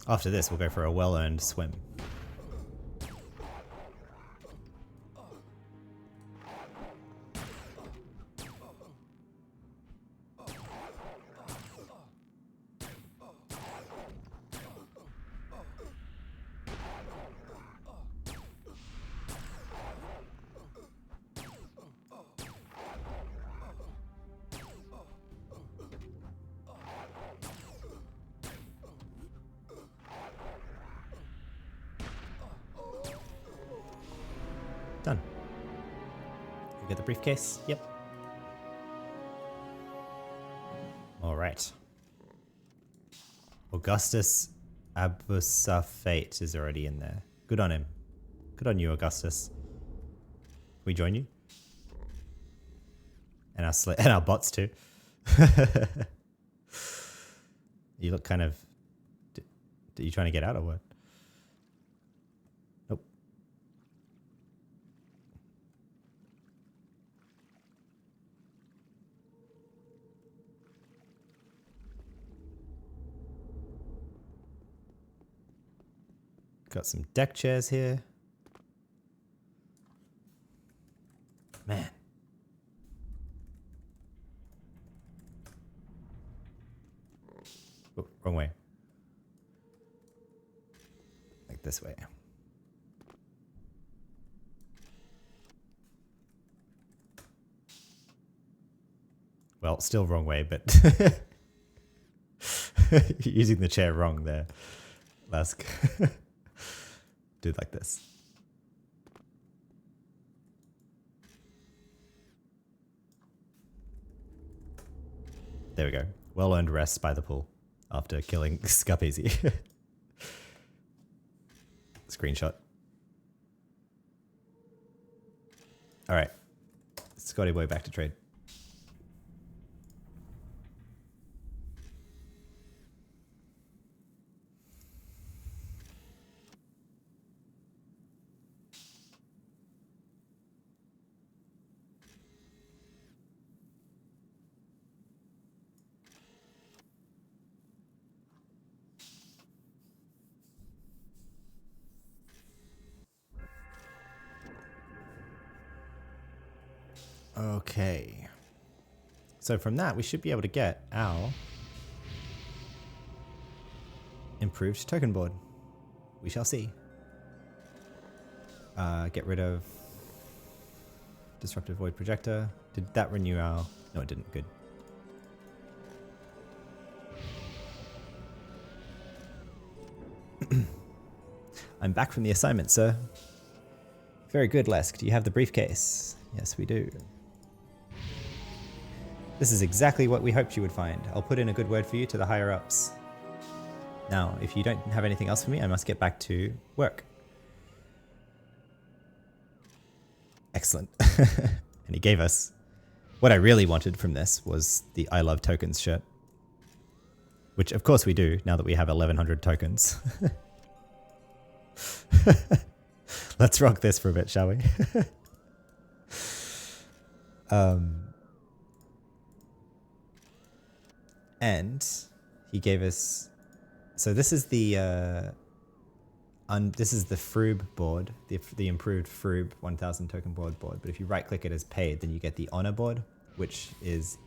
After this, we'll go for a well-earned swim. Done. You get the briefcase? Yep. All right. Augustus Abusafate is already in there. Good on him. Good on you, Augustus. Can we join you? And our bots too. You look kind of... Are you trying to get out or what? Nope. Got some deck chairs here. Man. Oh, wrong way. Like this way. Well, still wrong way, but using the chair wrong there. Lesk. Do it like this. There we go. Well-earned rest by the pool after killing Scarpese. Screenshot. All right. Scotty boy back to trade. Okay. So from that, we should be able to get our improved token board. We shall see. Get rid of Disruptive Void Projector. Did that renew our... No, it didn't. Good. I'm back from the assignment, sir. Very good, Lesk. Do you have the briefcase? Yes, we do. This is exactly what we hoped you would find. I'll put in a good word for you to the higher-ups. Now, if you don't have anything else for me, I must get back to work. Excellent. And he gave us... What I really wanted from this was the I Love Tokens shirt. Which, of course, we do, now that we have 1,100 tokens. Let's rock this for a bit, shall we? And he gave us... So this is the... this is the Froob board, the improved Froob 1000 token board. But if you right-click it as paid, then you get the Honor board, which is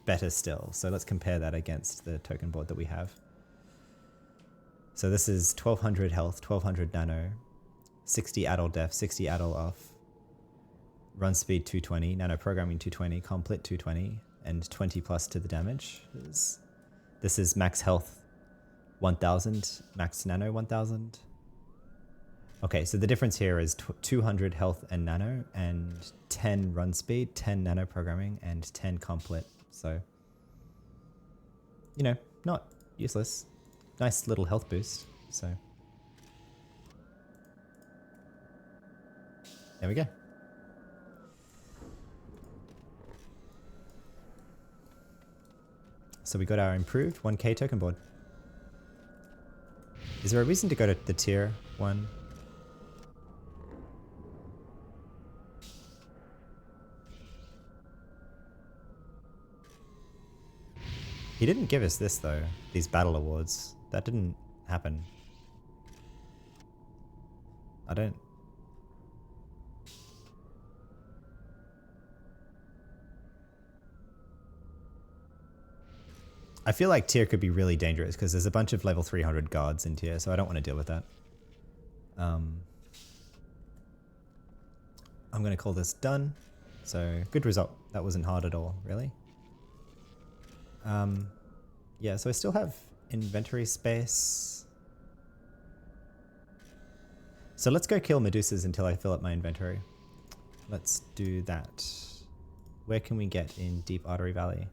better still. So let's compare that against the token board that we have. So this is 1200 health, 1200 nano, 60 adult def, 60 adult off, run speed 220, nano programming 220, complet 220, and 20 plus to the damage. This is max health 1000, max nano 1000. Okay, so the difference here is 200 health and nano, and 10 run speed, 10 nano programming, and 10 complet. So, you know, not useless. Nice little health boost. So, there we go. So we got our improved 1k token board. Is there a reason to go to the tier 1? He didn't give us this though, these battle awards. That didn't happen. I don't... I feel like tier could be really dangerous because there's a bunch of level 300 guards in tier, so I don't want to deal with that. I'm going to call this done. So good result. That wasn't hard at all, really. Yeah, so I still have inventory space. So let's go kill Medusas until I fill up my inventory. Let's do that. Where can we get in Deep Artery Valley?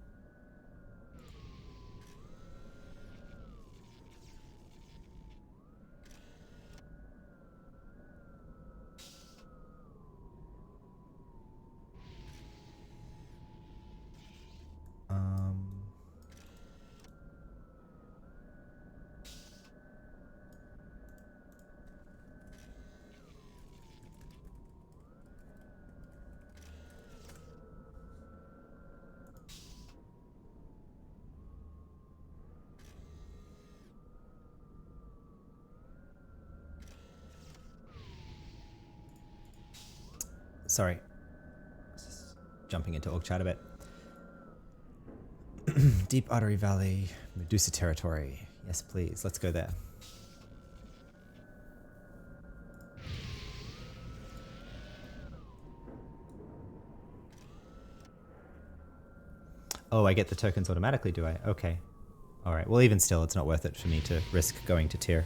Sorry. Just jumping into org chat a bit. Deep Artery Valley, Medusa territory. Yes, please. Let's go there. Oh, I get the tokens automatically, do I? Okay. Alright, well even still, it's not worth it for me to risk going to tier.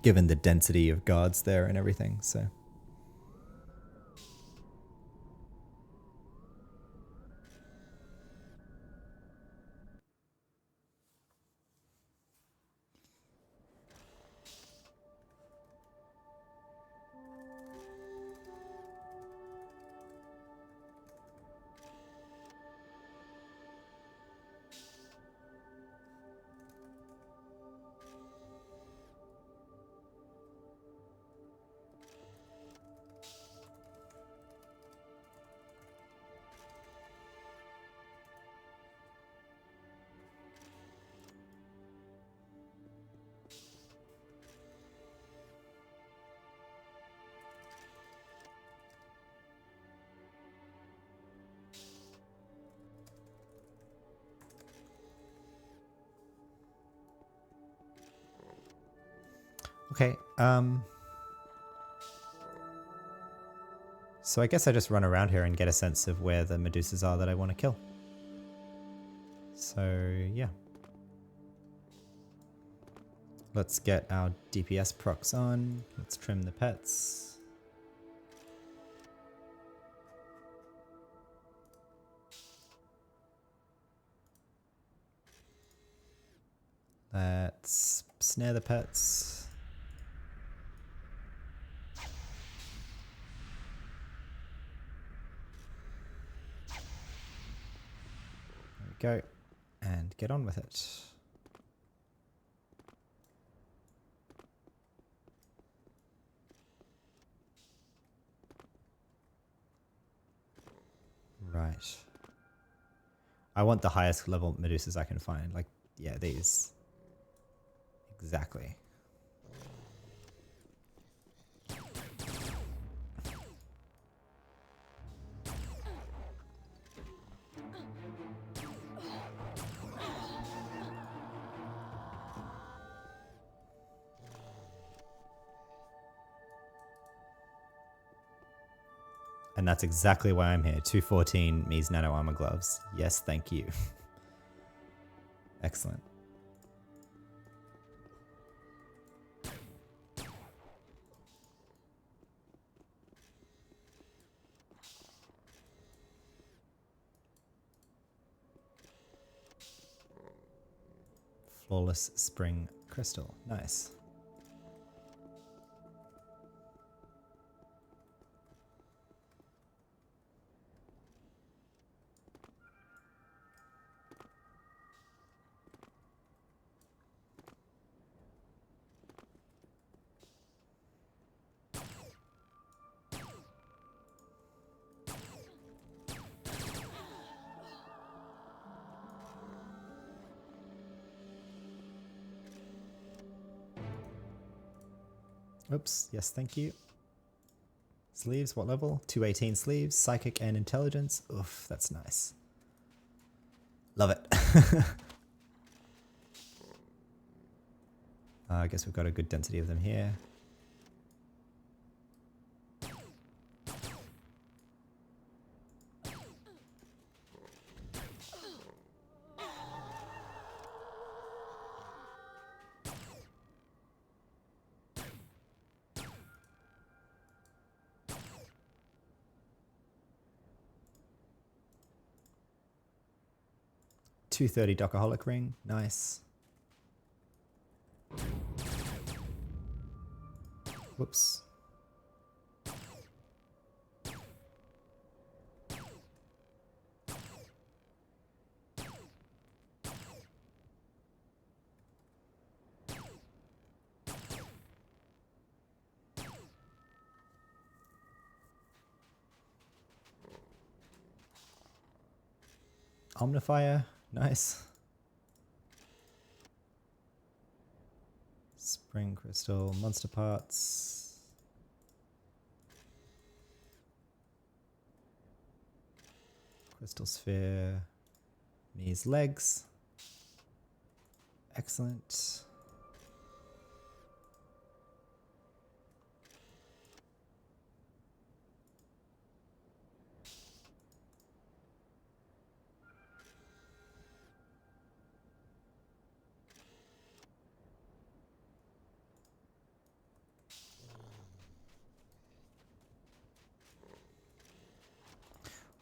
Given the density of guards there and everything, so... Okay. So I guess I just run around here and get a sense of where the Medusas are that I want to kill. So yeah. Let's get our DPS procs on. Let's trim the pets. Let's snare the pets. There we go. And get on with it. Right. I want the highest level Medusas I can find. Like, yeah, these. Exactly. And that's exactly why I'm here. 214 Mies Nano Armor Gloves. Yes, thank you. Excellent. Flawless Spring Crystal. Nice. Oops. Yes, thank you. Sleeves, what level? 218 sleeves, psychic and intelligence. Oof, that's nice. Love it. I guess we've got a good density of them here. $230 Docaholic ring. Nice. Whoops. Omnifier. Nice. Spring crystal, monster parts. Crystal sphere. Mies legs. Excellent.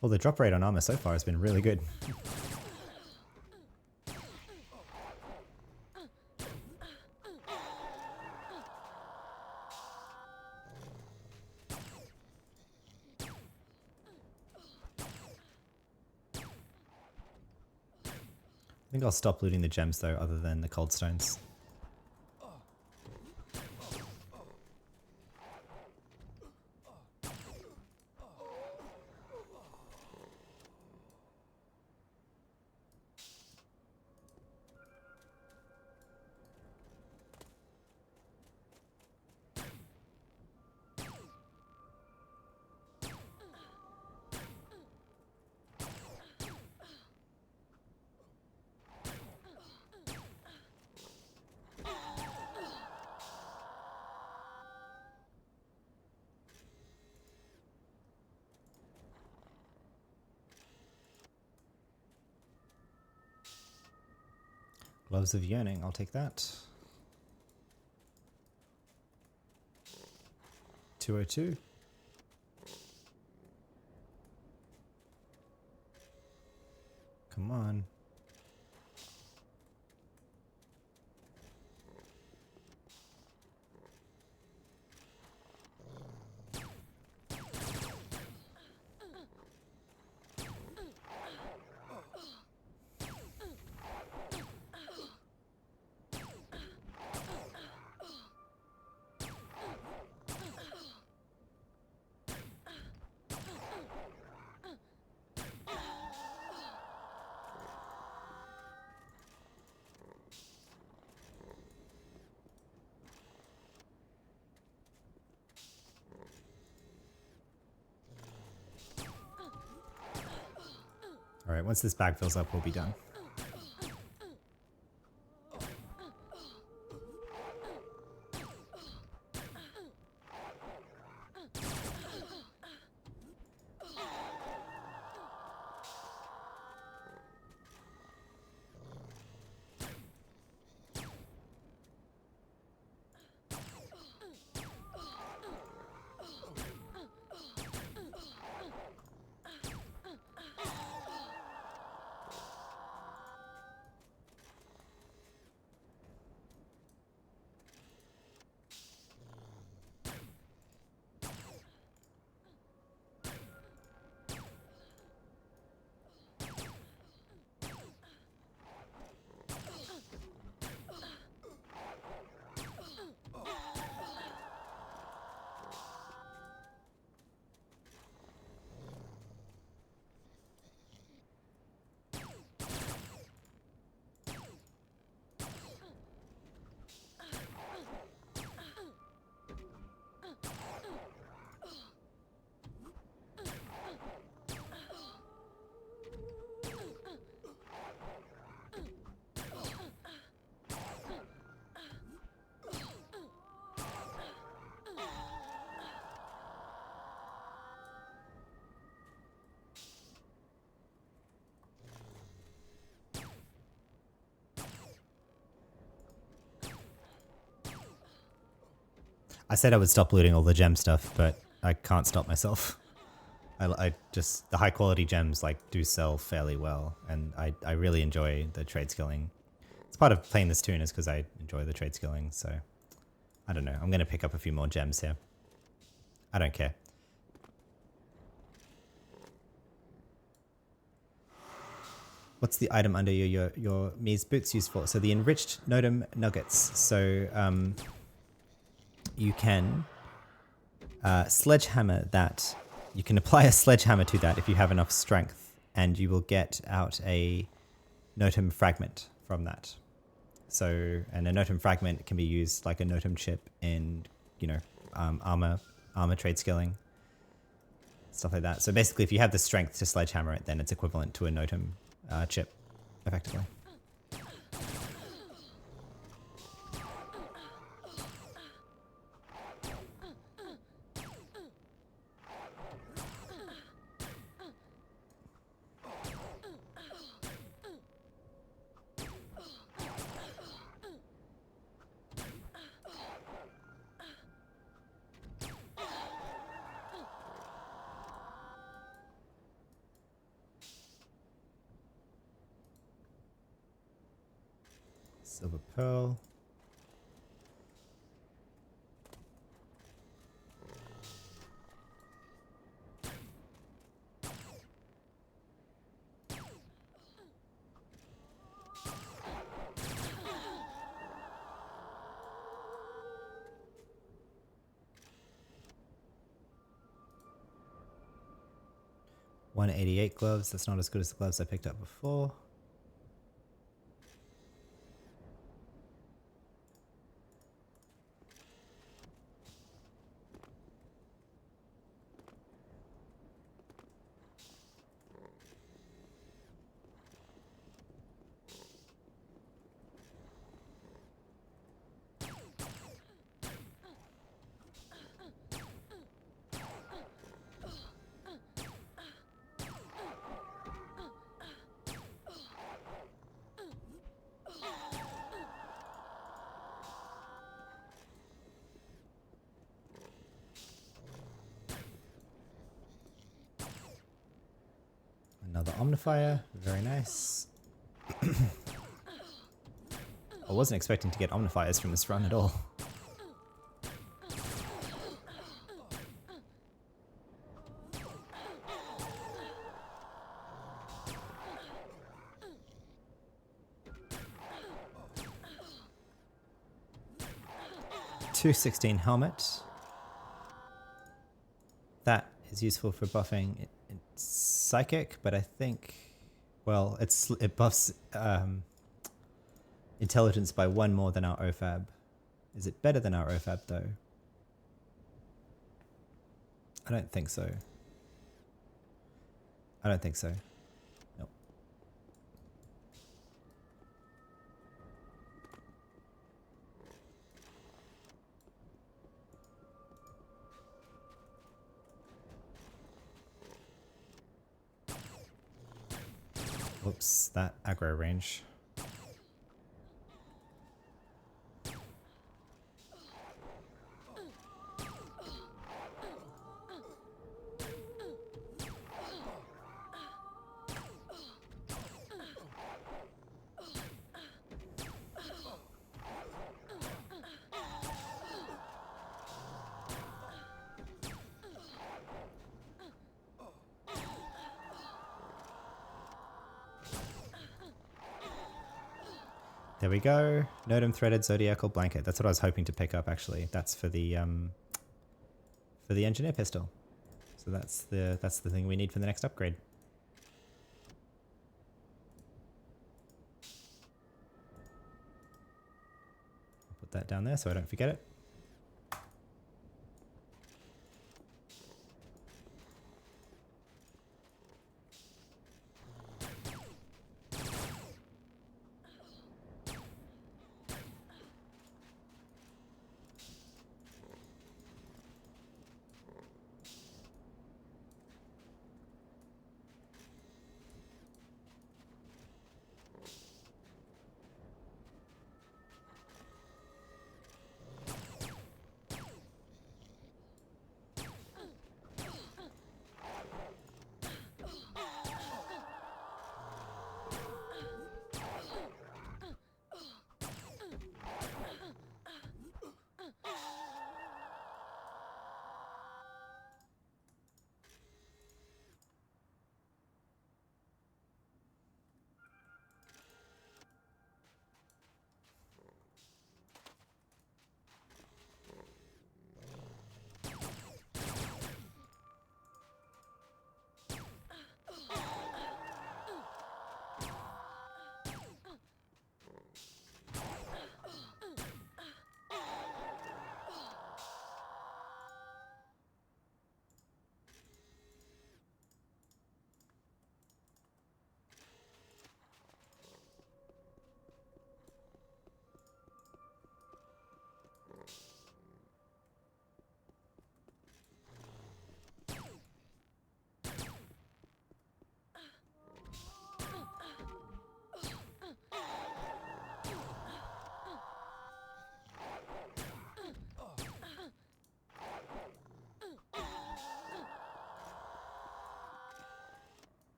Well, the drop rate on armor so far has been really good. I think I'll stop looting the gems though, other than the cold stones. Gloves of Yearning, I'll take that. 202. Come on. All right, once this bag fills up, we'll be done. I said I would stop looting all the gem stuff, but I can't stop myself. I just, the high quality gems like do sell fairly well, and I really enjoy the trade skilling. It's part of playing this toon is because I enjoy the trade skilling, so I don't know. I'm going to pick up a few more gems here. I don't care. What's the item under your Mies boots used for? So the enriched Notum nuggets. So you can sledgehammer that. You can apply a sledgehammer to that if you have enough strength, and you will get out a Notum fragment from that. So, and a Notum fragment can be used like a Notum chip in, you know, armor trade skilling, stuff like that. So basically, if you have the strength to sledgehammer it, then it's equivalent to a Notum chip, effectively. Silver pearl. $188 gloves. That's not as good as the gloves I picked up before. Omnifier, very nice. I wasn't expecting to get Omnifiers from this run at all. .216 helmet. That is useful for buffing it's psychic, but I think, well, it buffs intelligence by 1 more than our OFAB. Is it better than our OFAB though? I don't think so. I don't think so. Nope. Whoops, that aggro range. There we go. Nodum threaded zodiacal blanket. That's what I was hoping to pick up actually. That's for the engineer pistol. So that's the thing we need for the next upgrade. Put that down there so I don't forget it.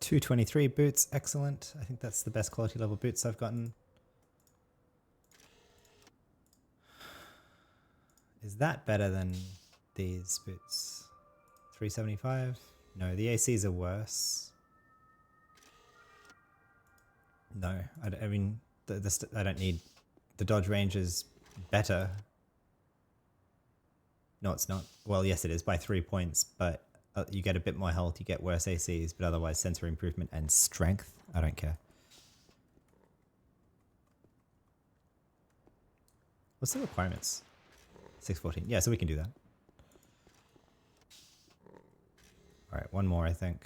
.223 boots, excellent. I think that's the best quality level boots I've gotten. Is that better than these boots? 375? No, the ACs are worse. No, I mean, I don't need... The dodge range is better. No, it's not. Well, yes, it is by 3 points, but you get a bit more health, you get worse ACs, but otherwise sensory improvement and strength. I don't care. What's the requirements? 614. Yeah, so we can do that. All right, one more, I think.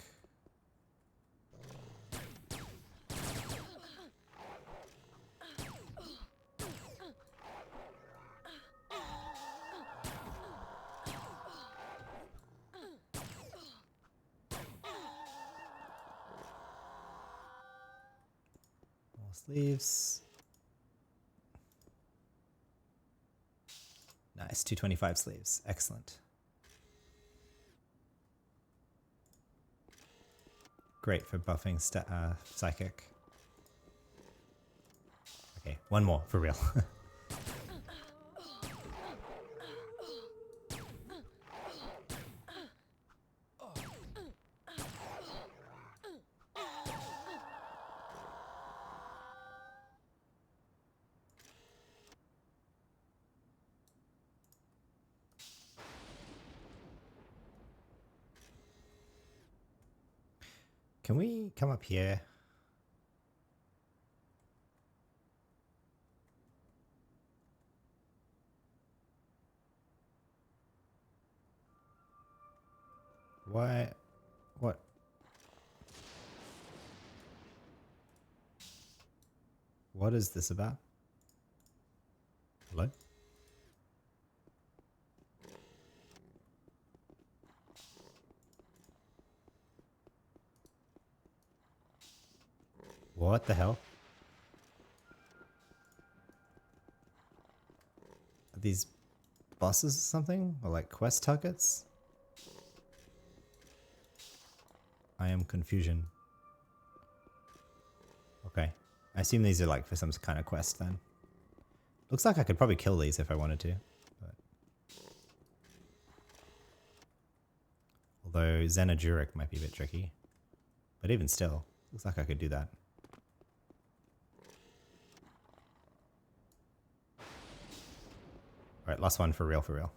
More sleeves. Nice, 225 sleeves. Excellent. Great for buffing psychic. Okay, one more for real. Can we come up here? Why? What? What is this about? Hello? What the hell? Are these bosses or something? Or like quest targets? I am confusion. Okay. I assume these are like for some kind of quest then. Looks like I could probably kill these if I wanted to. But... Although Xenoduric might be a bit tricky. But even still, looks like I could do that. Alright, last one for real, for real.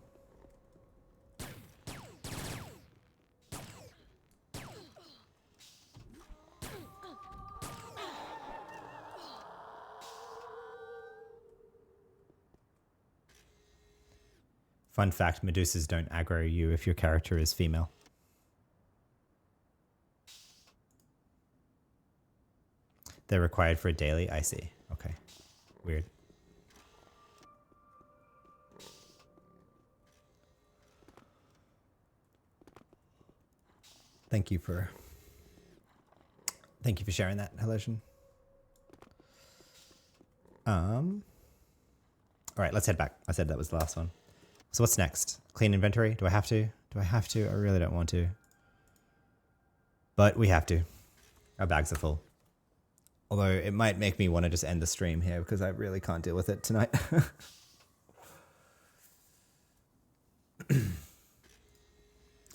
Fun fact, Medusas don't aggro you if your character is female. They're required for a daily? I see. Okay. Weird. Thank you for sharing that, Helosian. All right, let's head back. I said that was the last one. So what's next? Clean inventory? Do I have to? Do I have to? I really don't want to. But we have to. Our bags are full. Although it might make me want to just end the stream here because I really can't deal with it tonight.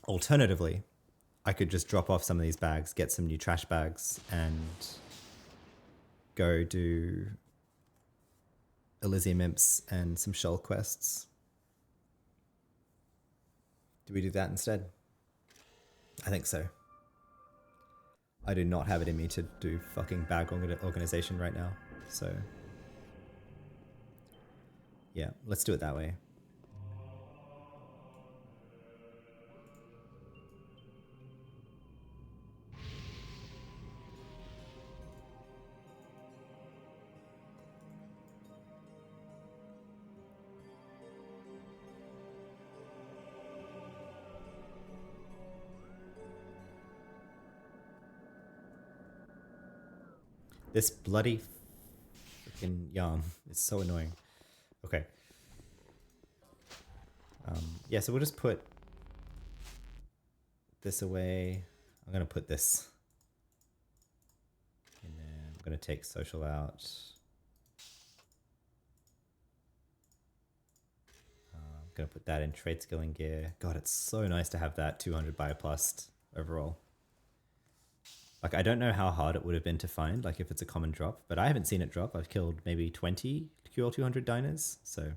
Alternatively, I could just drop off some of these bags, get some new trash bags, and go do Elysium Imps and some shell quests. Do we do that instead? I think so. I do not have it in me to do fucking bag organization right now, so yeah, let's do it that way. This bloody freaking yarn is so annoying. Okay. Yeah, so we'll just put this away. I'm going to put this in there. I'm going to take social out. gonna put that in trade skilling gear. God, it's so nice to have that 200 bioplast overall. Like, I don't know how hard it would have been to find, like if it's a common drop, but I haven't seen it drop. I've killed maybe 20 QL200 diners, so.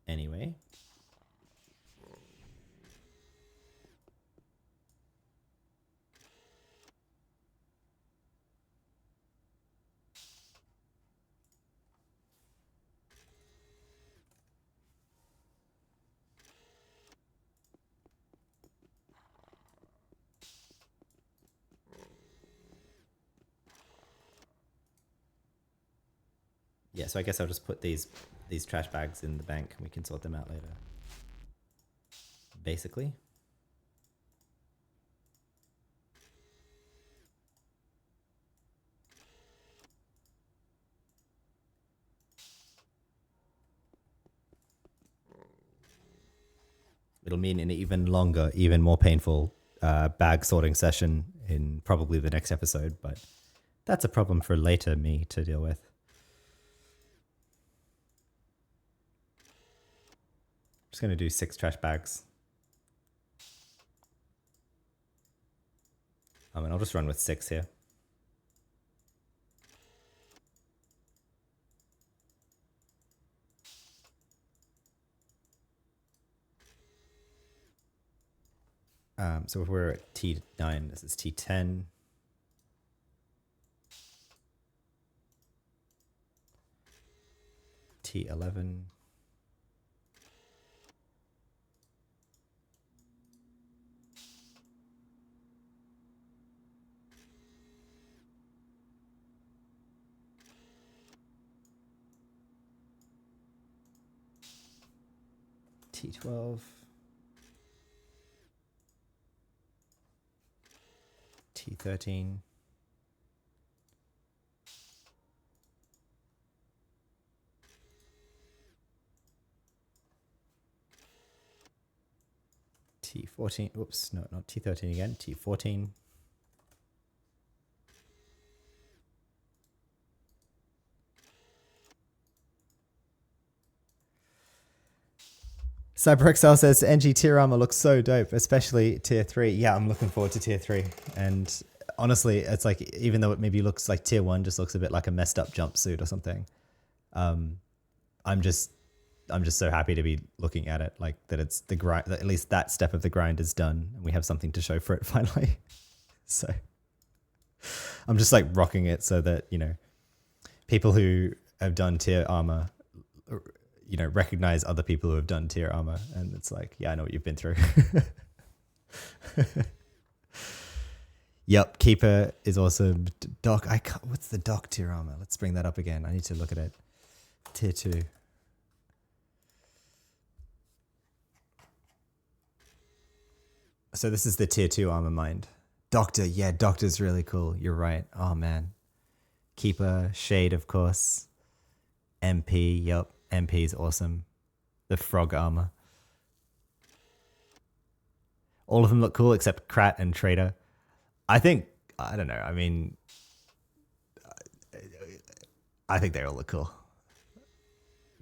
Anyway. Yeah, so I guess I'll just put these trash bags in the bank and we can sort them out later. Basically. It'll mean an even longer, even more painful bag sorting session in probably the next episode, but that's a problem for later me to deal with. Just going to do 6 trash bags. And I'll just run with 6 here. So if we're at T9, this is T10. T11. T12. T13. T14. Oops, no, not T13 again. T14. CyberXL says NG tier armor looks so dope, especially tier 3. Yeah, I'm looking forward to tier 3. And honestly, it's like, even though it maybe looks like tier 1 just looks a bit like a messed up jumpsuit or something. I'm just so happy to be looking at it, like that it's the grind, that at least that step of the grind is done and we have something to show for it finally. So I'm just like rocking it so that, you know, people who have done tier armor, you know, recognize other people who have done tier armor, and it's like, yeah, I know what you've been through. Yep, Keeper is awesome. Doc, what's the Doc tier armor? Let's bring that up again. I need to look at it. Tier 2. So this is the tier 2 armor mind. Doctor, yeah, Doctor's really cool. You're right. Oh man. Keeper, Shade, of course. MP, yep. MP is awesome. The frog armor. All of them look cool except Krat and Trader. I think, I don't know. I mean, I think they all look cool.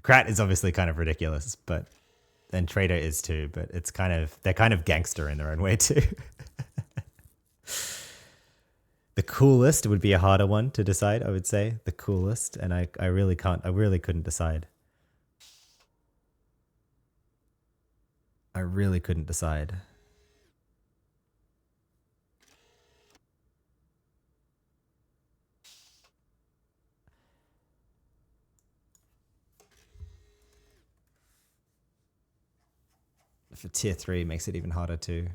Krat is obviously kind of ridiculous, but then Trader is too, but it's kind of, they're kind of gangster in their own way too. The coolest would be a harder one to decide, I would say. The coolest, and I really couldn't decide. I really couldn't decide. For tier 3 makes it even harder too.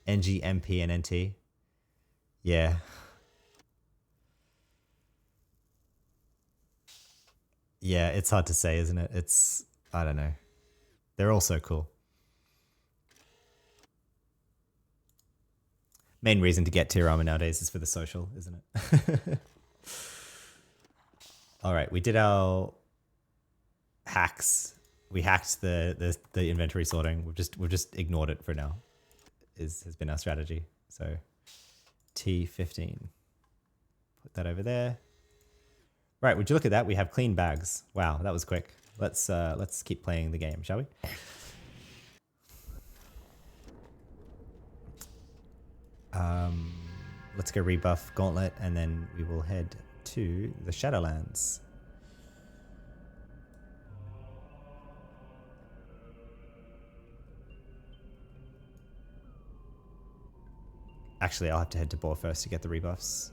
NG, MP, and NT. Yeah. Yeah, it's hard to say, isn't it? I don't know. They're all so cool. Main reason to get tier armor nowadays is for the social, isn't it? All right, we did our hacks. We hacked the inventory sorting. We've just ignored it for now. Has been our strategy. So T15. Put that over there. Right, would you look at that? We have clean bags. Wow, that was quick. Let's keep playing the game, shall we? Let's go rebuff Gauntlet, and then we will head to the Shadowlands. Actually, I'll have to head to Boar first to get the rebuffs.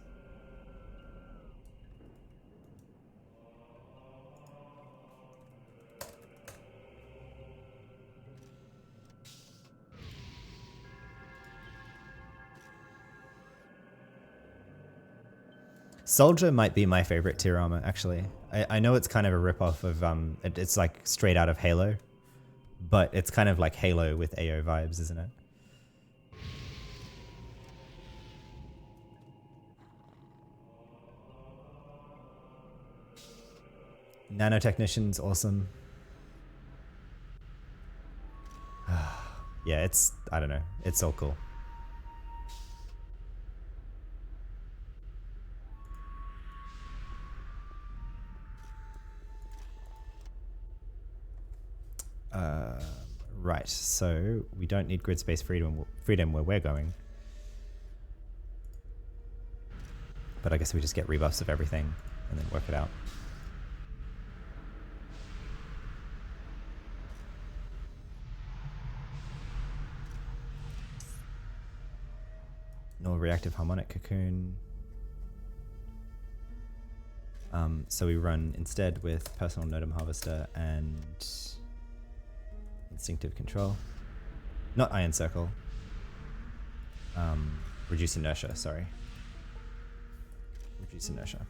Soldier might be my favorite tier armor, actually. I know it's kind of a ripoff of, it's like straight out of Halo, but it's kind of like Halo with AO vibes, isn't it? Nanotechnician's awesome. Yeah, I don't know, it's so cool. Right, so we don't need grid space freedom where we're going. But I guess we just get rebuffs of everything and then work it out. No reactive harmonic cocoon. So we run instead with personal Nodum harvester and instinctive control. Not iron circle. Reduce inertia, sorry. Reduce inertia.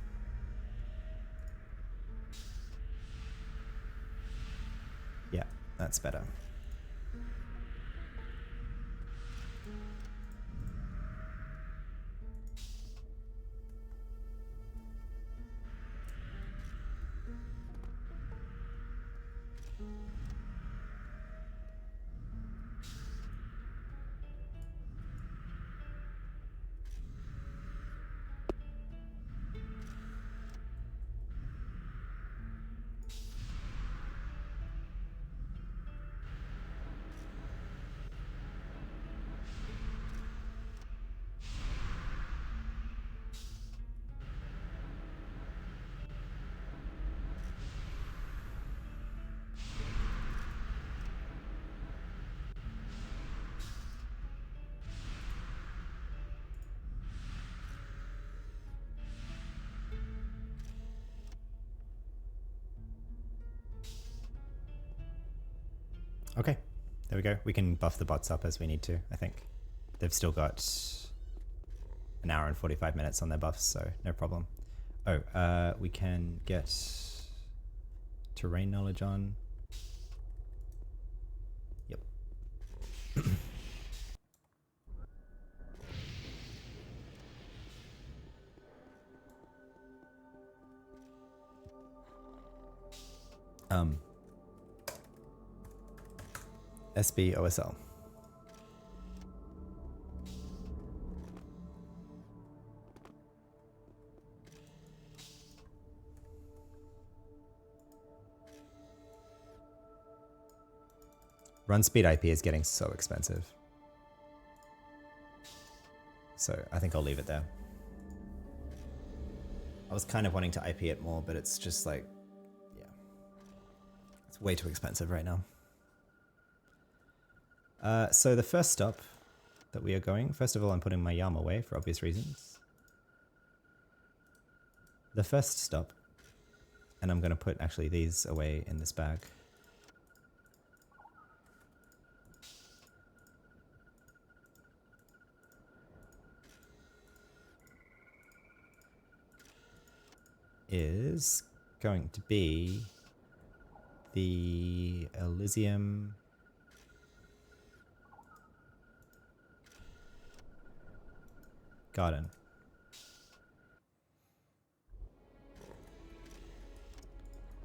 Yeah, that's better. Okay, there we go. We can buff the bots up as we need to, I think. They've still got an hour and 45 minutes on their buffs, so no problem. Oh, we can get terrain knowledge on. Yep. SB OSL. Run speed IP is getting so expensive. So I think I'll leave it there. I was kind of wanting to IP it more, but it's just like, yeah. It's way too expensive right now. So the first stop that we are going, first of all, I'm putting my Yam away for obvious reasons. The first stop, and I'm going to put actually these away in this bag. Is going to be the Elysium. Garden.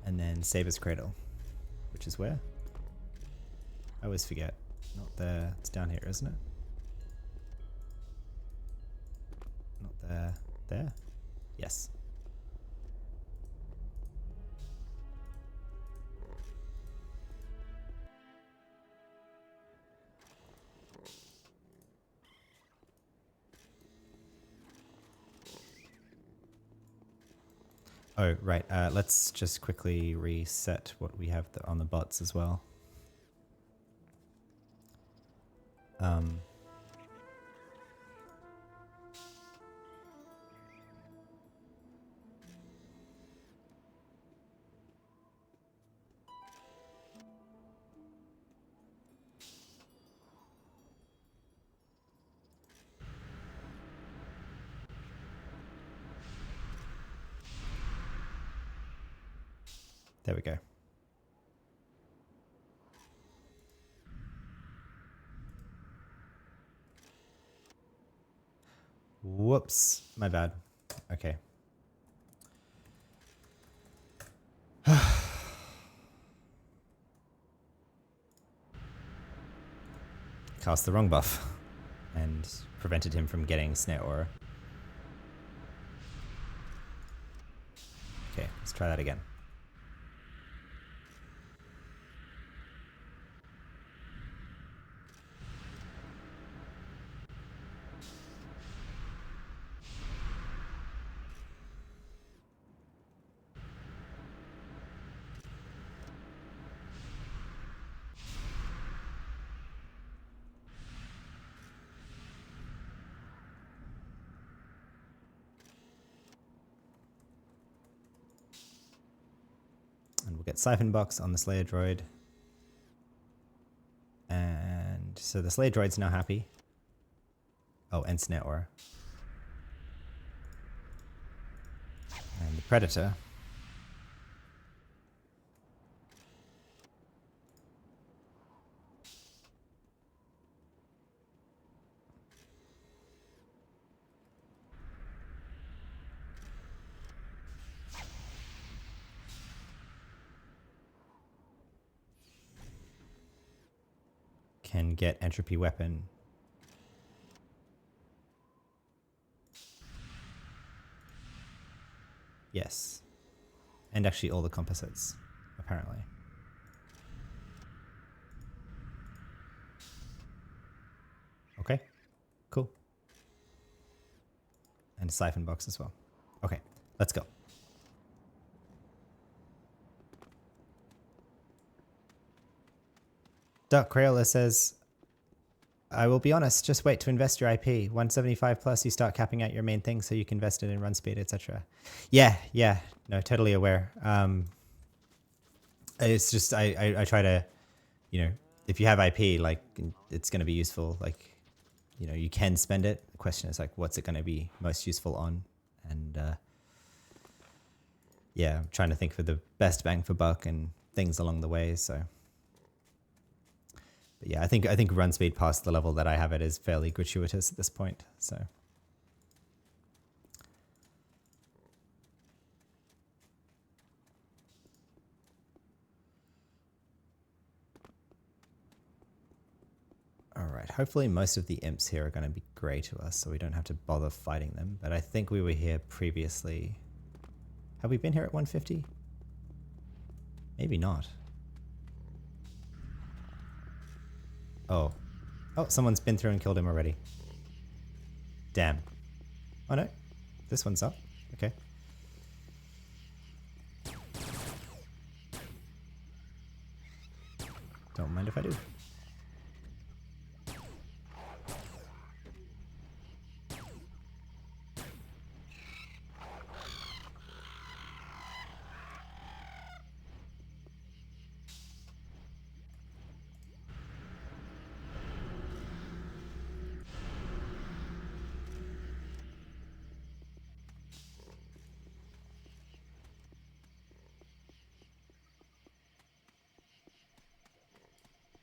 And then Saber's Cradle, which is where? I always forget. Not there. It's down here, isn't it? Not there. There? Yes. Oh, right. Let's just quickly reset what we have on the bots as well. There we go. Whoops. My bad. Okay. Cast the wrong buff and prevented him from getting Snare Aura. Okay, let's try that again. And we'll get Siphon Box on the Slayer Droid. And so the Slayer Droid's now happy. Oh, and Snare Aura. And the Predator. Can get Entropy Weapon. Yes. And actually all the composites, apparently. Okay, cool. And a Siphon Box as well. Okay, let's go. Duck Crayola says, I will be honest, just wait to invest your IP. 175 plus, you start capping out your main thing so you can invest it in run speed, etc. Yeah, no, totally aware. It's just, I try to, you know, if you have IP, like, it's going to be useful. Like, you know, you can spend it. The question is, like, what's it going to be most useful on? And, yeah, I'm trying to think for the best bang for buck and things along the way, so... But yeah, I think run speed past the level that I have it is fairly gratuitous at this point. So all right, hopefully most of the imps here are going to be grey to us, so we don't have to bother fighting them. But I think we were here previously. Have we been here at 150? Maybe not. Oh, someone's been through and killed him already. Damn. Oh no, this one's up. Okay. Don't mind if I do.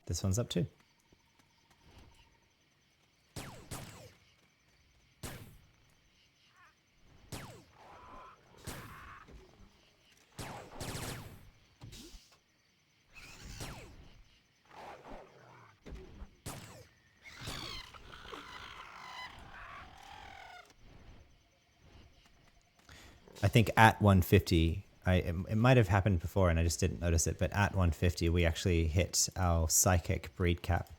this one's up too. I think at 150, it might have happened before and I just didn't notice it, but at 150 we actually hit our psychic breed cap.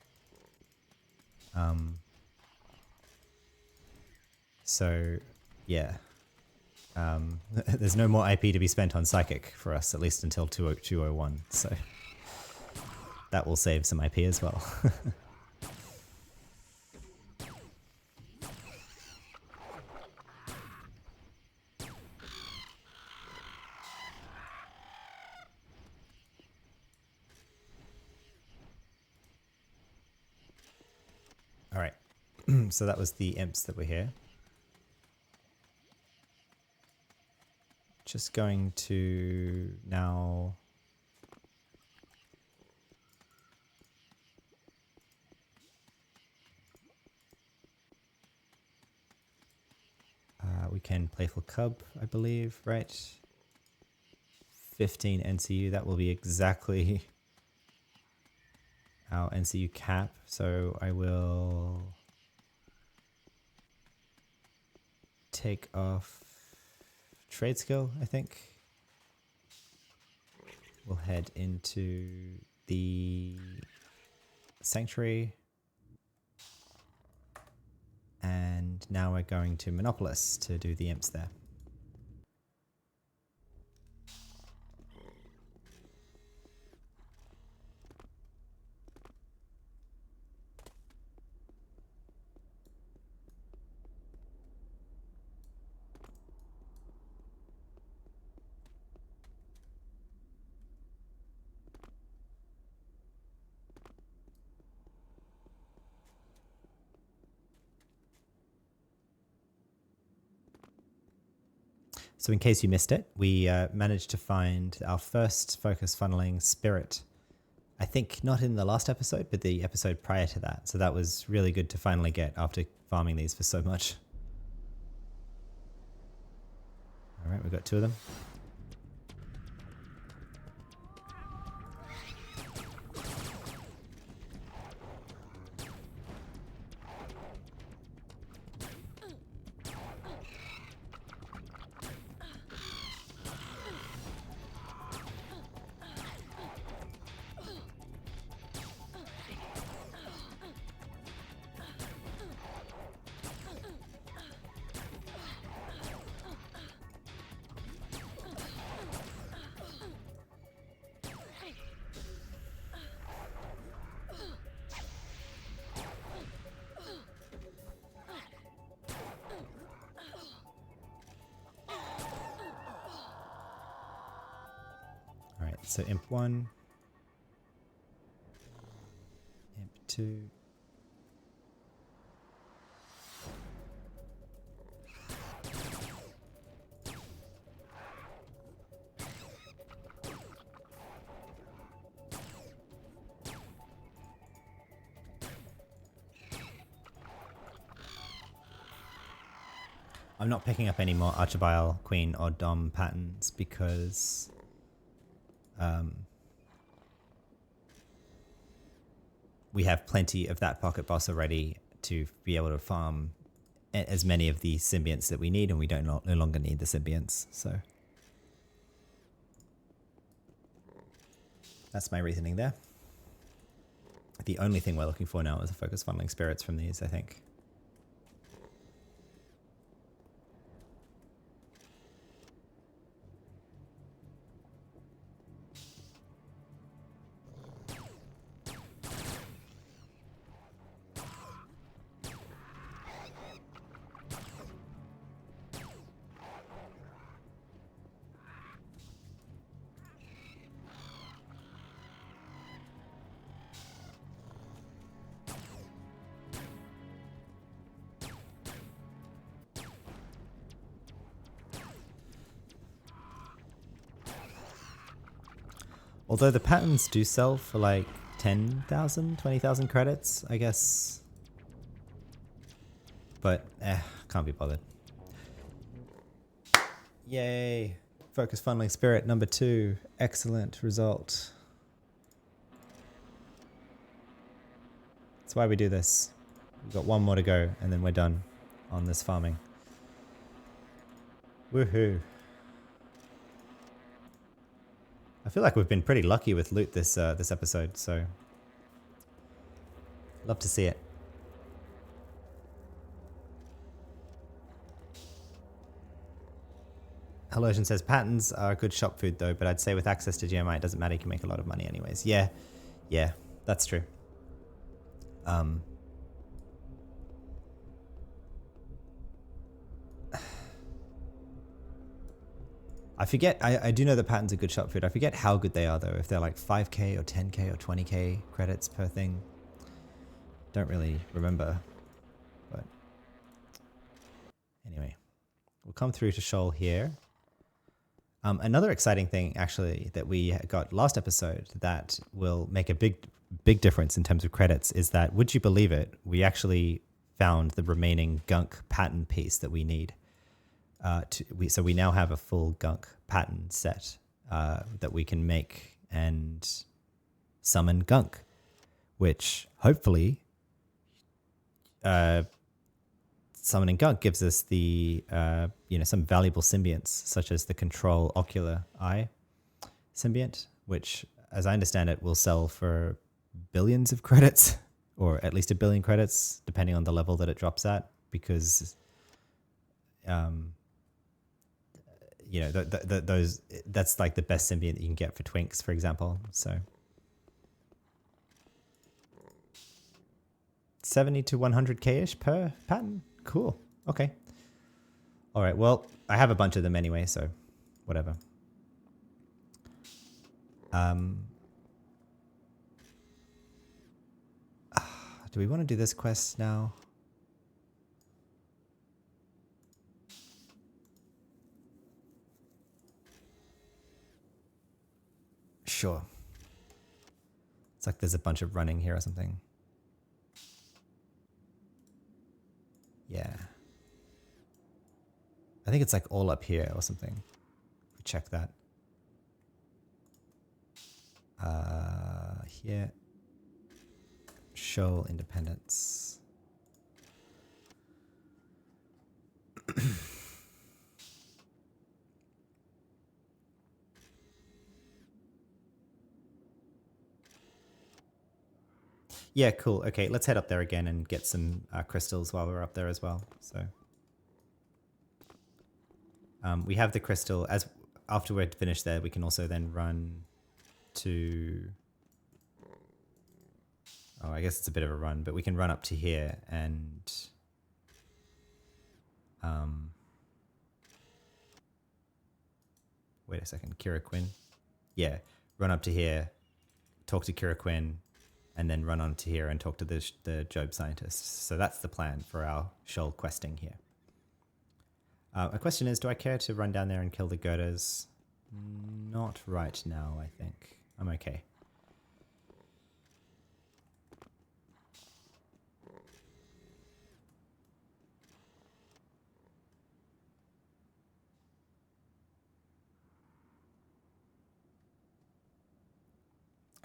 So yeah, there's no more IP to be spent on psychic for us, at least until 201. So that will save some IP as well. All right, so that was the imps that were here. Just going to now we can playful cub, I believe, right? 15 NCU, that will be exactly our NCU cap. So I will take off trade skill, I think. We'll head into the sanctuary. And now we're going to Monopolis to do the imps there. So in case you missed it, we managed to find our first focus funneling spirit. I think not in the last episode, but the episode prior to that. So that was really good to finally get after farming these for so much. All right, we've got 2 of them. So imp 1, imp 2. I'm not picking up any more Archibald, Queen, or Dom patterns because we have plenty of that pocket boss already to be able to farm as many of the symbionts that we need, and we no longer need the symbionts. So that's my reasoning there. The only thing we're looking for now is the focus funneling spirits from these, I think. Although the patterns do sell for like 10,000, 20,000 credits, I guess. But, can't be bothered. Yay. Focus funneling spirit number 2. Excellent result. That's why we do this. We've got one more to go and then we're done on this farming. Woohoo. I feel like we've been pretty lucky with loot this this episode, so love to see it. Halosian says patterns are good shop food though, but I'd say with access to GMI it doesn't matter, you can make a lot of money anyways. Yeah, that's true. I forget, I do know that patterns are good shop food. I forget how good they are though, if they're like 5k or 10k or 20k credits per thing. Don't really remember, but anyway. We'll come through to Shoal here. Another exciting thing actually that we got last episode that will make a big difference in terms of credits is that, would you believe it, we actually found the remaining gunk pattern piece that we need. So we now have a full gunk pattern set that we can make and summon gunk, which hopefully summoning gunk gives us the some valuable symbionts such as the control ocular eye symbiont, which as I understand it will sell for billions of credits, or at least 1 billion credits depending on the level that it drops at, because those that's like the best symbiont that you can get for twinks, for example. So 70 to 100k ish per pattern. Cool. Okay. All right. Well, I have a bunch of them anyway, so whatever. Do we want to do this quest now? Sure. It's like there's a bunch of running here or something. Yeah. I think it's like all up here or something. We check that. Here. Shoal Independence. Yeah, cool. Okay, let's head up there again and get some crystals while we're up there as well. So we have the crystal. After we're finished there, we can also then run to... Oh, I guess it's a bit of a run, but we can run up to here and... Wait a second, Kira Quinn. Yeah, run up to here, talk to Kira Quinn, and then run on to here and talk to the Job scientists. So that's the plan for our Shoal questing here. A question is, do I care to run down there and kill the girders? Not right now, I think. I'm okay.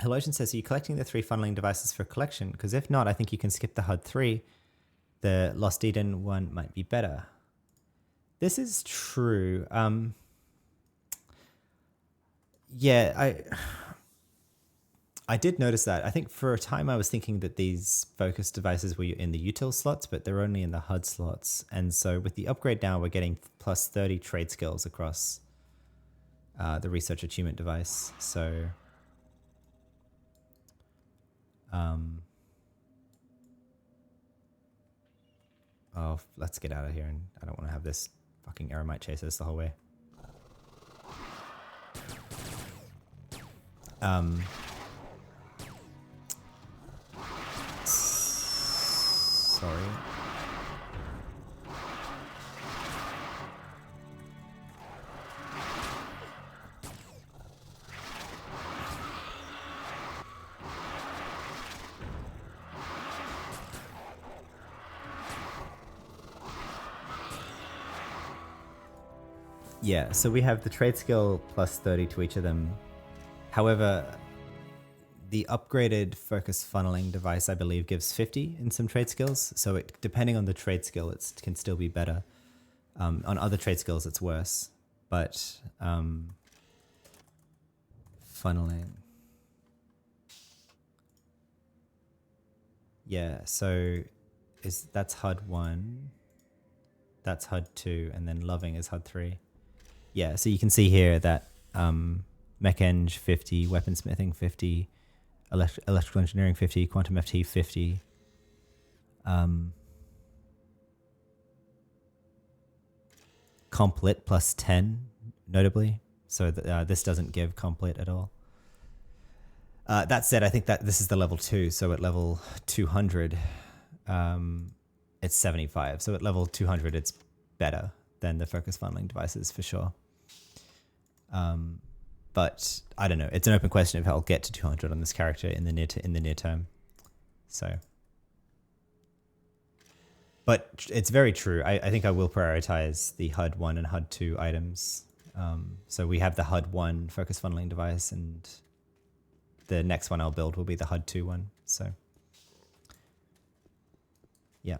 Helosian says, are you collecting the 3 funneling devices for collection? Because if not, I think you can skip the HUD 3. The Lost Eden one might be better. This is true. Yeah, I did notice that. I think for a time I was thinking that these focus devices were in the util slots, but they're only in the HUD slots. And so with the upgrade now, we're getting plus 30 trade skills across the research achievement device. So... oh, let's get out of here, and I don't want to have this fucking Eremite chase us the whole way. Sorry. Yeah, so we have the trade skill plus 30 to each of them. However, the upgraded focus funneling device, I believe, gives 50 in some trade skills. So it, depending on the trade skill, it can still be better. On other trade skills, it's worse. But funneling. Yeah, so that's HUD 1. That's HUD 2. And then loving is HUD 3. Yeah, so you can see here that mech eng 50, weaponsmithing 50, electrical engineering 50, quantum FT 50. Comp lit plus 10, notably. So this doesn't give comp lit at all. That said, I think that this is the level 2. So at level 200, it's 75. So at level 200, it's better than the focus funneling devices for sure. But I don't know. It's an open question if I'll get to 200 on this character in the near term. So, but it's very true. I think I will prioritize the HUD 1 and HUD 2 items. So we have the HUD 1 focus funneling device, and the next one I'll build will be the HUD 2 one. So, yeah.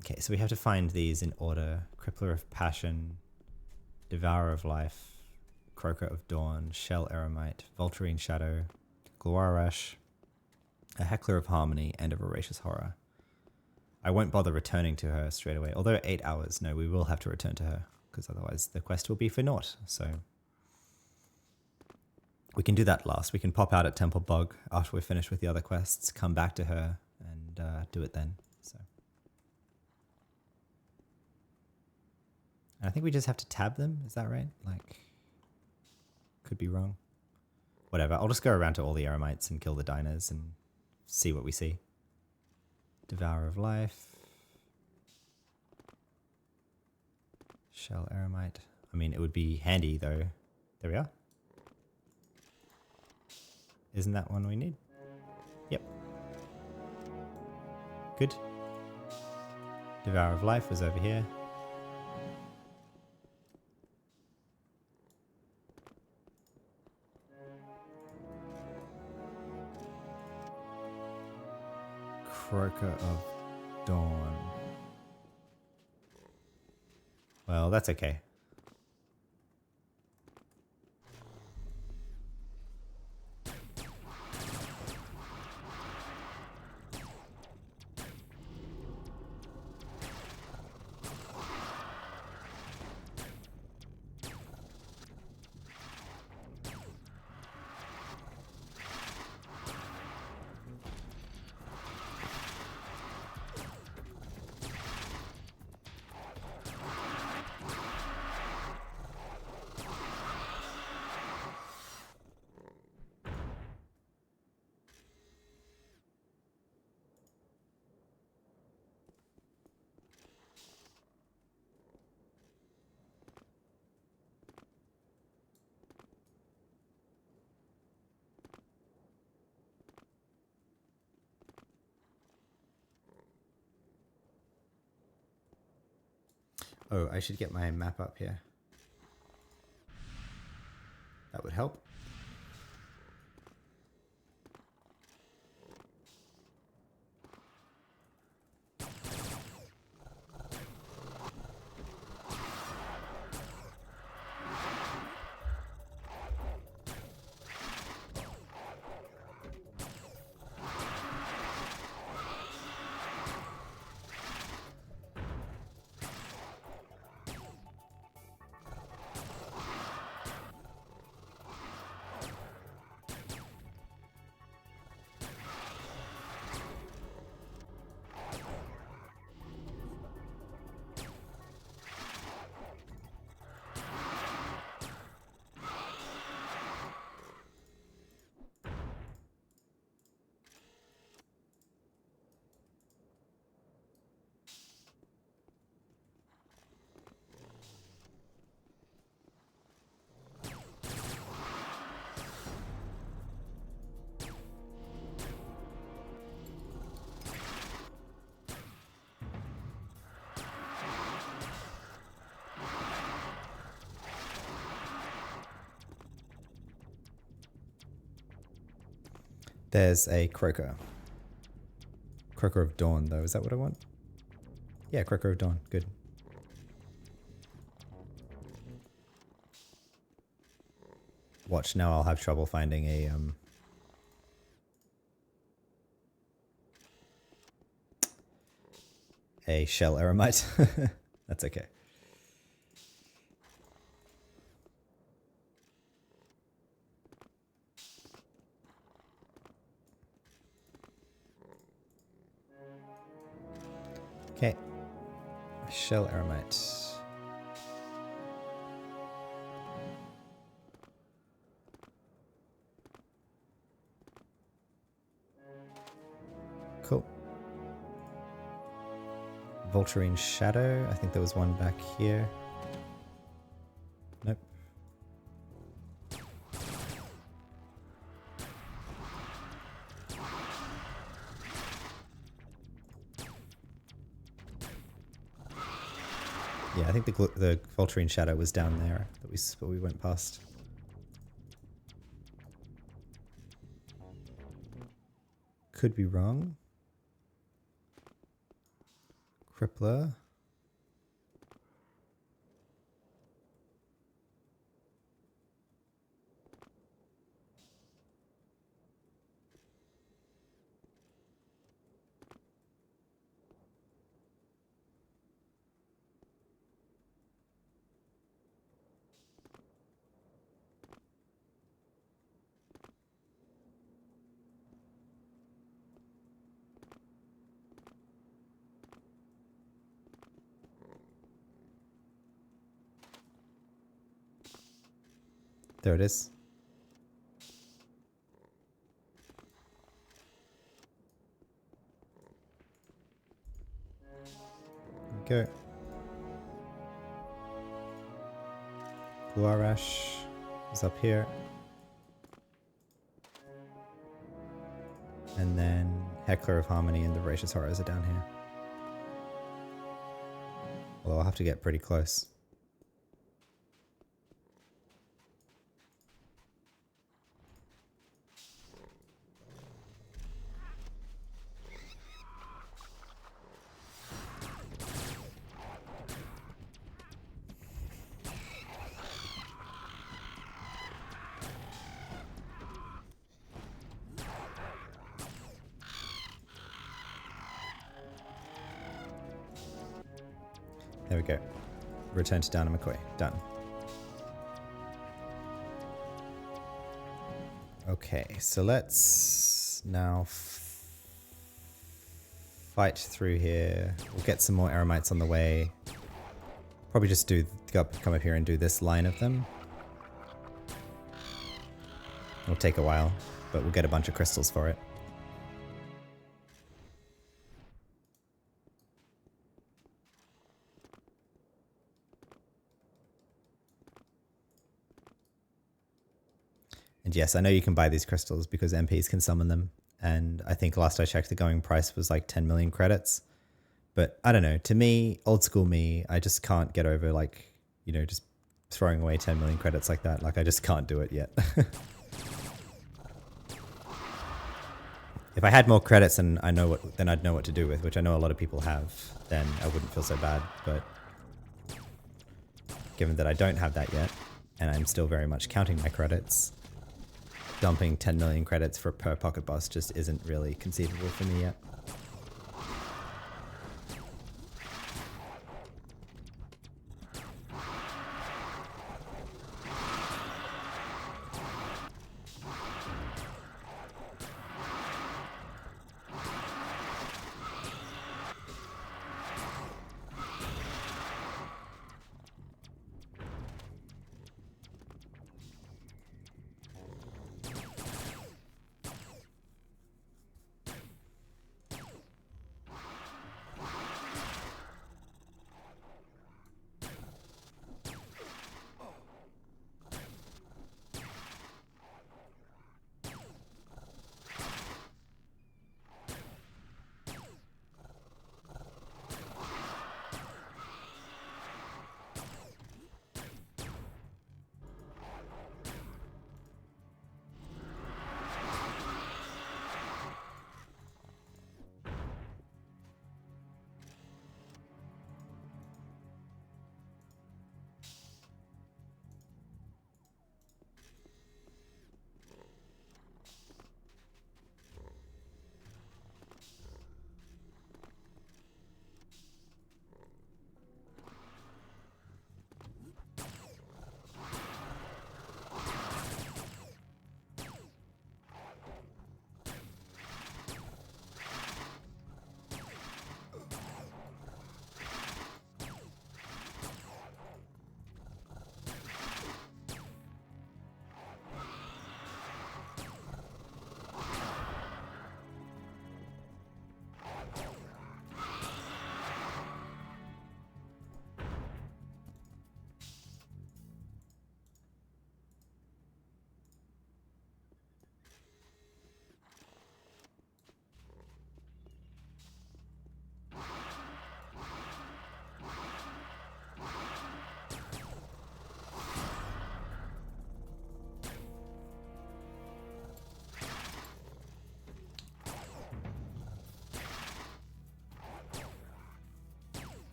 Okay, so we have to find these in order. Crippler of Passion, Devourer of Life, Croaker of Dawn, Shell Eremite, Volturine Shadow, Gloarash, a Heckler of Harmony, and a Voracious Horror. I won't bother returning to her straight away. Although 8 hours, no, we will have to return to her, because otherwise the quest will be for naught. So we can do that last. We can pop out at Temple Bog after we're finished with the other quests, come back to her, and do it then. So. And I think we just have to tab them. Is that right? Like, could be wrong. Whatever. I'll just go around to all the Eremites and kill the diners and see what we see. Devourer of Life. Shell Eremite. I mean, it would be handy though. There we are. Isn't that one we need? Yep. Good. Devourer of Life was over here. Croaker of Dawn. Well, that's okay. Oh, I should get my map up here. That would help. There's a croaker. Croaker of Dawn, though. Is that what I want? Yeah, Croaker of Dawn. Good. Watch, now I'll have trouble finding a shell eremite. That's okay. Okay. Shell eremite. Cool. Vulturine Shadow. I think there was one back here. Nope. Yeah, I think the Vulturine Shadow was down there that we went past. Could be wrong. Crippler. There it is. There we go. Guarash is up here. And then Heckler of Harmony and the Voracious Horrors are down here. Although I'll have to get pretty close. There we go. Return to Downer McCoy. Done. Okay, so let's now fight through here. We'll get some more eremites on the way. Probably just come up here and do this line of them. It'll take a while, but we'll get a bunch of crystals for it. And yes, I know you can buy these crystals because MPs can summon them. And I think last I checked, the going price was like 10 million credits. But I don't know. To me, old school me, I just can't get over like, you know, just throwing away 10 million credits like that. Like I just can't do it yet. If I had more credits and then I'd know what to do with, which I know a lot of people have, then I wouldn't feel so bad. But given that I don't have that yet, and I'm still very much counting my credits, dumping 10 million credits per pocket boss just isn't really conceivable for me yet.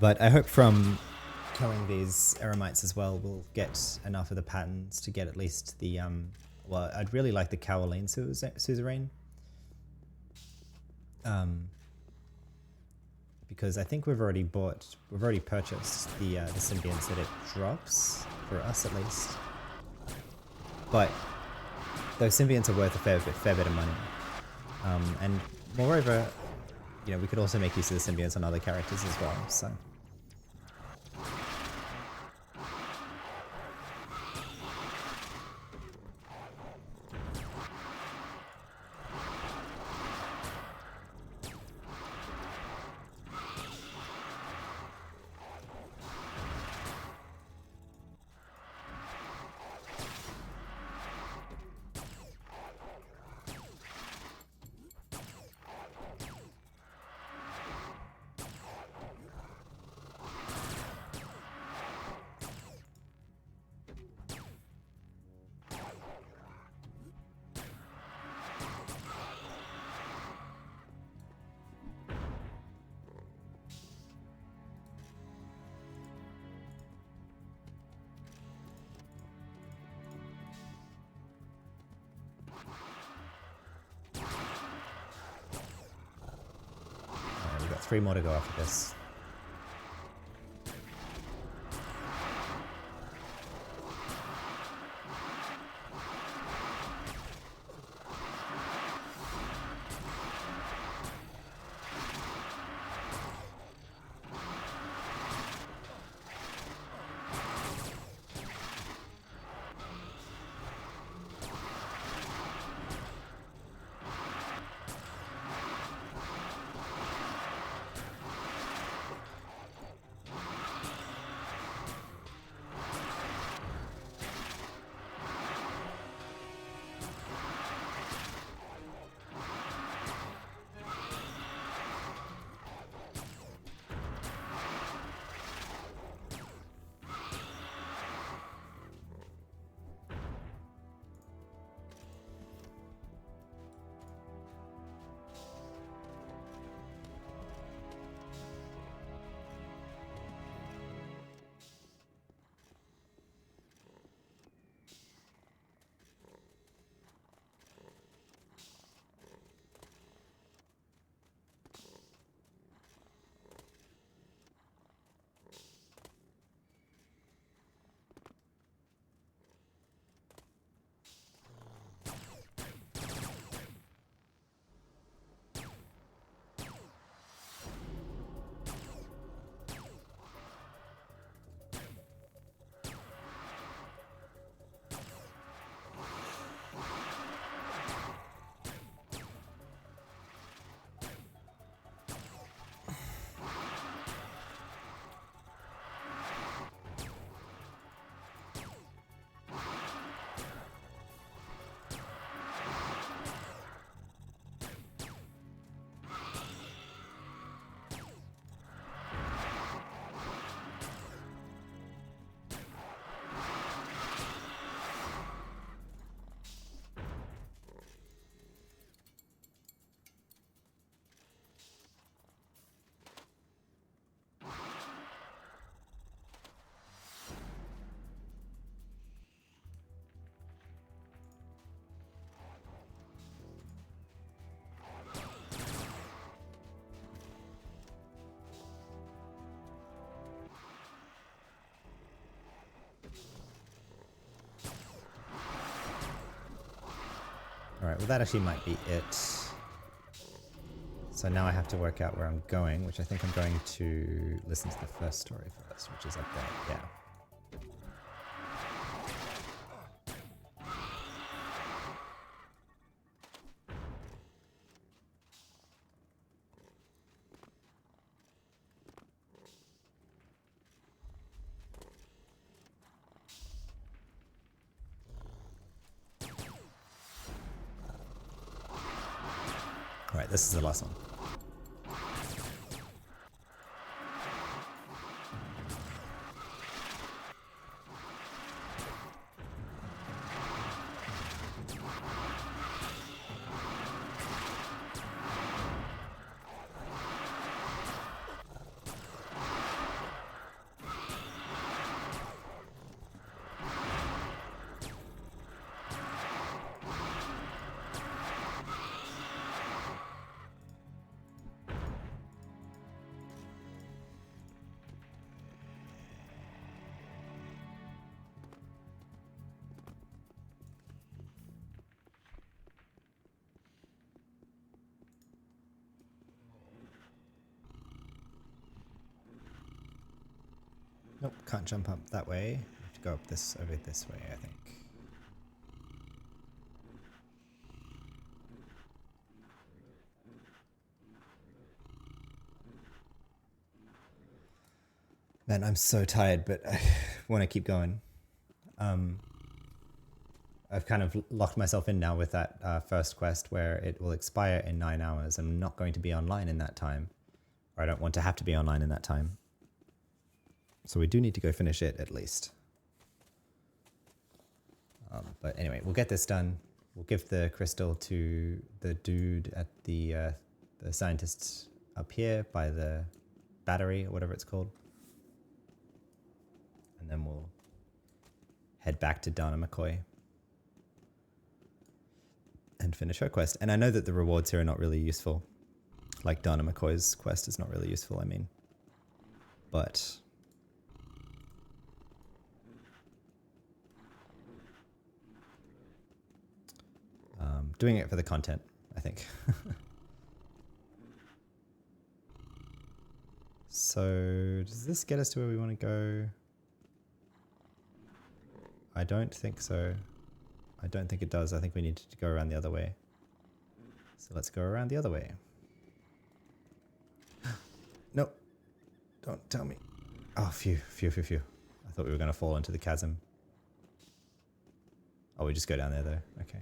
But I hope from killing these eremites as well, we'll get enough of the patterns to get at least the, well, I'd really like the Kaolin suzerain. Because I think we've already purchased the symbionts that it drops, for us at least. But those symbionts are worth a fair bit of money. And moreover, you know, we could also make use of the symbionts on other characters as well, so. We've got 3 more to go after this. Alright, well that actually might be it. So now I have to work out where I'm going, which I think I'm going to listen to the first story first, which is up there, yeah. Alright, this is the last one. Nope, can't jump up that way. Have to go up this over this way, I think. Man, I'm so tired, but I want to keep going. I've kind of locked myself in now with that first quest where it will expire in 9 hours. I'm not going to be online in that time. Or I don't want to have to be online in that time. So we do need to go finish it at least. But anyway, we'll get this done. We'll give the crystal to the dude at the scientists up here by the battery or whatever it's called. And then we'll head back to Dana McCoy and finish her quest. And I know that the rewards here are not really useful. Like Dana McCoy's quest is not really useful, I mean. But doing it for the content, I think. So does this get us to where we want to go? I don't think so. I don't think it does. I think we need to go around the other way. So let's go around the other way. Nope. Don't tell me. Oh, phew. I thought we were going to fall into the chasm. Oh, we just go down there though. Okay.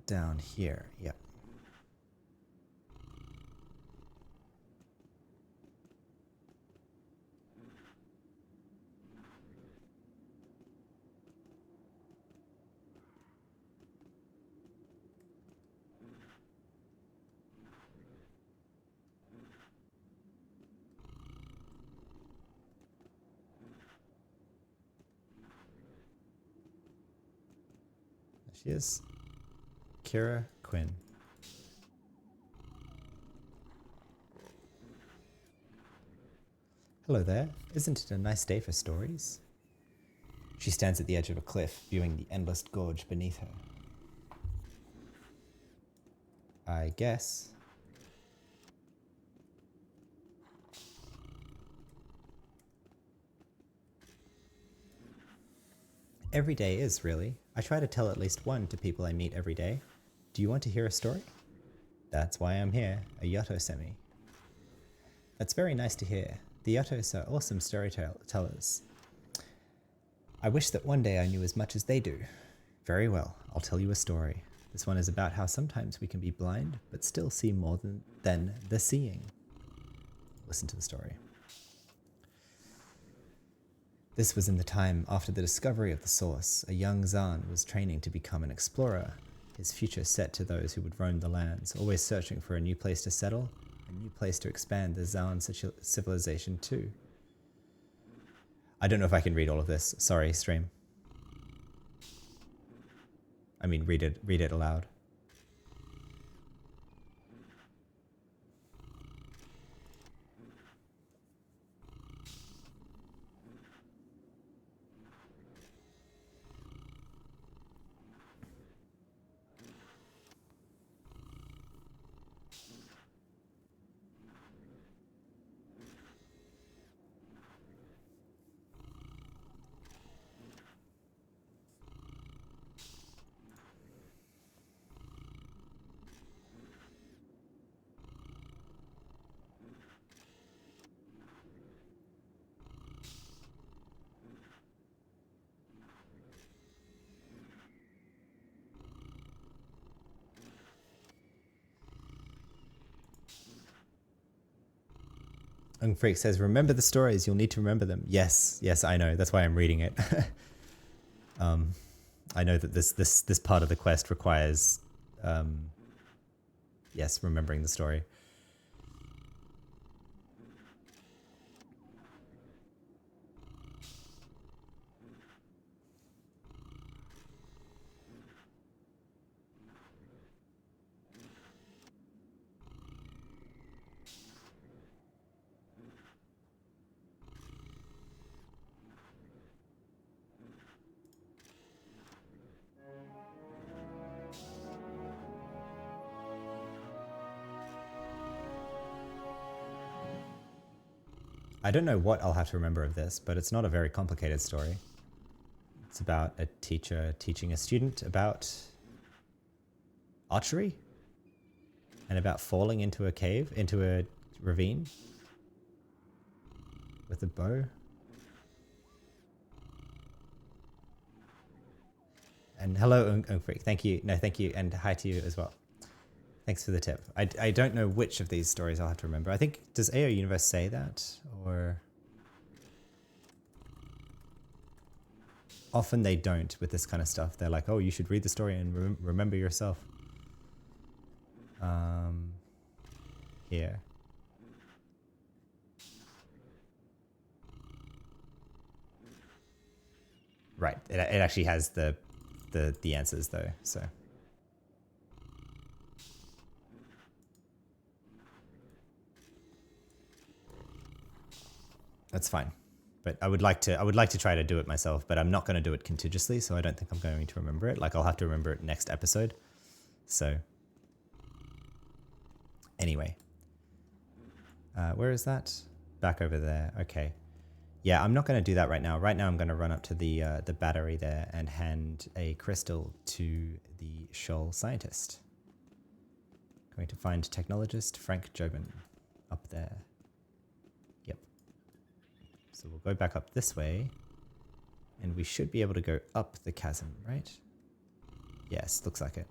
Down here. Yep. There she is. Kira Quinn. Hello there. Isn't it a nice day for stories? She stands at the edge of a cliff, viewing the endless gorge beneath her. I guess. Every day is, really. I try to tell at least one to people I meet every day. Do you want to hear a story? That's why I'm here, a Yotto Semi. That's very nice to hear. The Yottos are awesome storytellers. I wish that one day I knew as much as they do. Very well, I'll tell you a story. This one is about how sometimes we can be blind, but still see more than the seeing. Listen to the story. This was in the time after the discovery of the source. A young Zan was training to become an explorer, his future set to those who would roam the lands, always searching for a new place to settle, a new place to expand the Zan civilization to. I don't know if I can read all of this. Sorry, stream. I mean, read it aloud. Ung Freak says, remember the stories, you'll need to remember them. Yes, I know. That's why I'm reading it. I know that this part of the quest requires, yes, remembering the story. I don't know what I'll have to remember of this, but it's not a very complicated story. It's about a teacher teaching a student about archery and about falling into a cave, into a ravine with a bow. And hello, Freak. Thank you. No, thank you. And hi to you as well. Thanks for the tip. I don't know which of these stories I'll have to remember. I think, does AO Universe say that? Or... Often they don't with this kind of stuff. They're like, oh, you should read the story and remember yourself. Here. Right. It actually has the answers though, so. That's fine. But I would like to try to do it myself, but I'm not going to do it contiguously, so I don't think I'm going to remember it. Like, I'll have to remember it next episode. So anyway. Where is that? Back over there. Okay. Yeah, I'm not going to do that right now. Right now I'm going to run up to the battery there and hand a crystal to the Shoal scientist. Going to find technologist Frank Jobin up there. Yep. So we'll go back up this way and we should be able to go up the chasm, right? Yes, looks like it.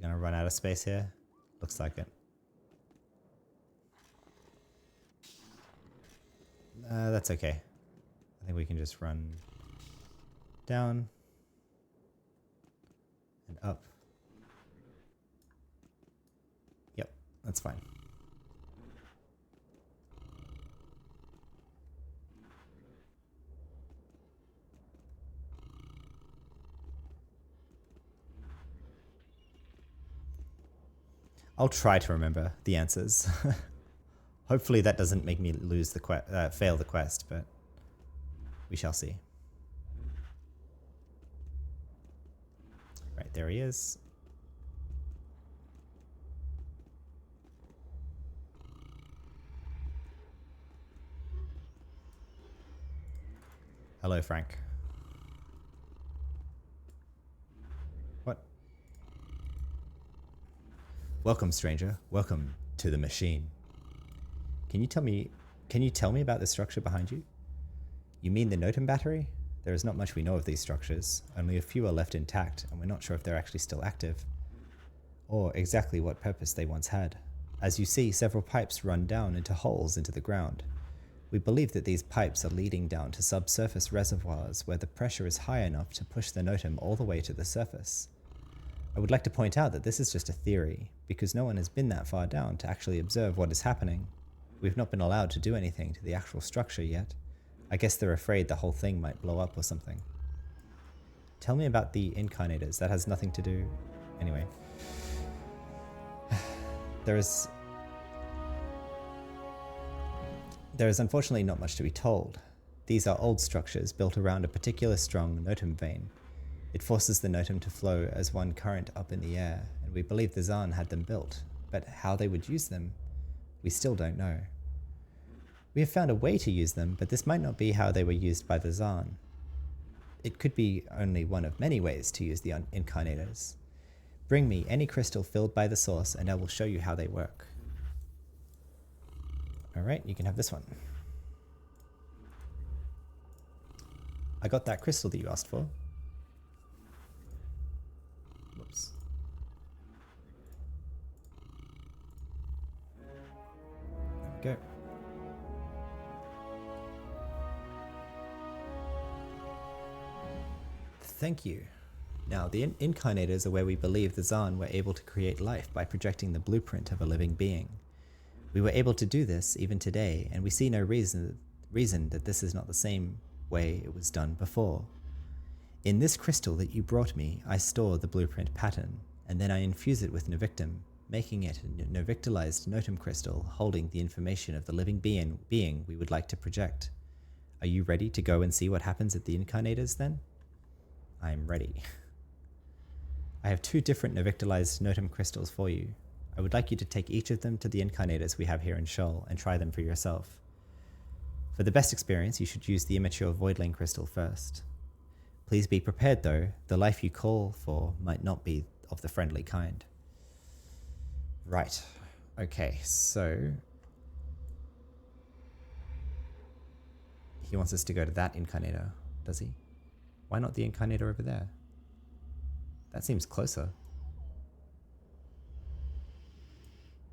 Gonna run out of space here. Looks like it. That's okay. I think we can just run down and up. Yep, that's fine. I'll try to remember the answers. Hopefully that doesn't make me lose the fail the quest, but we shall see. Right, there he is. Hello, Frank. What? Welcome, stranger. Welcome to the machine. Can you tell me about the structure behind you? You mean the Notum battery? There is not much we know of these structures. Only a few are left intact, and we're not sure if they're actually still active, or exactly what purpose they once had. As you see, several pipes run down into holes into the ground. We believe that these pipes are leading down to subsurface reservoirs where the pressure is high enough to push the Notum all the way to the surface. I would like to point out that this is just a theory, because no one has been that far down to actually observe what is happening. We've not been allowed to do anything to the actual structure yet. I guess they're afraid the whole thing might blow up or something. Tell me about the incarnators. That has nothing to do... Anyway. There is unfortunately not much to be told. These are old structures built around a particular strong Notum vein. It forces the Notum to flow as one current up in the air, and we believe the Zaan had them built, but how they would use them, we still don't know. We have found a way to use them, but this might not be how they were used by the Zaan. It could be only one of many ways to use the incarnators. Bring me any crystal filled by the source, and I will show you how they work. Alright, you can have this one. I got that crystal that you asked for. Whoops. There we go. Thank you. Now, the incarnators are where we believe the Zaan were able to create life by projecting the blueprint of a living being. We were able to do this even today, and we see no reason that this is not the same way it was done before. In this crystal that you brought me, I store the blueprint pattern. and then I infuse it with Novictum, making it a Novictalized Notum crystal holding the information of the living being we would like to project. Are you ready to go and see what happens at the Incarnators then? I'm ready. I have 2 different Novictalized Notum crystals for you. I would like you to take each of them to the Incarnators we have here in Shoal and try them for yourself. For the best experience, you should use the immature Voidling crystal first. Please be prepared though, the life you call for might not be of the friendly kind. Right. Okay, so he wants us to go to that Incarnator, does he? Why not the Incarnator over there? That seems closer.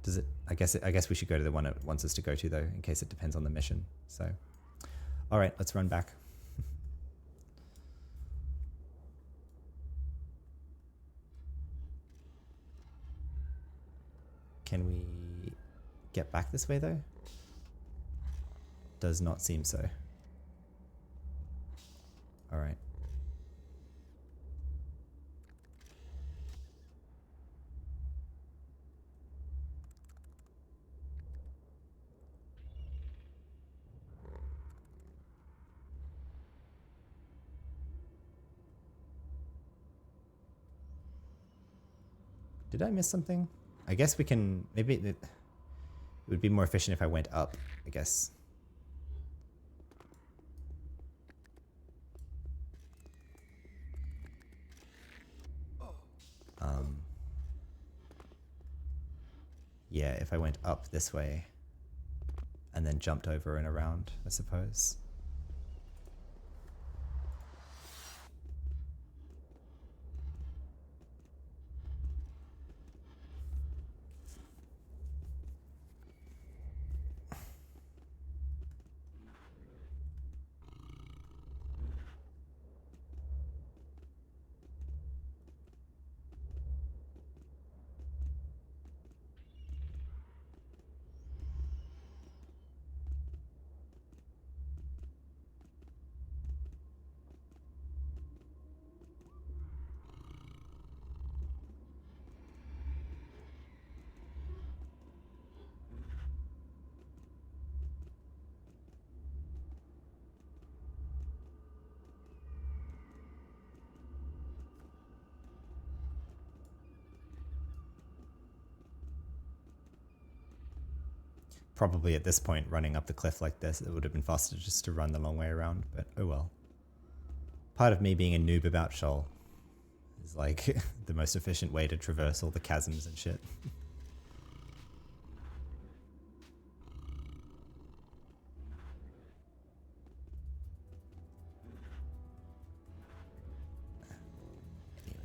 Does it? I guess we should go to the one it wants us to go to though, in case it depends on the mission. So, all right, let's run back. Can we get back this way though? Does not seem so. All right. Did I miss something? I guess we can, maybe it would be more efficient if I went up, I guess. Yeah, if I went up this way and then jumped over and around, I suppose. Probably at this point, running up the cliff like this, it would have been faster just to run the long way around, but oh well. Part of me being a noob about Shoal is like the most efficient way to traverse all the chasms and shit. Anyway.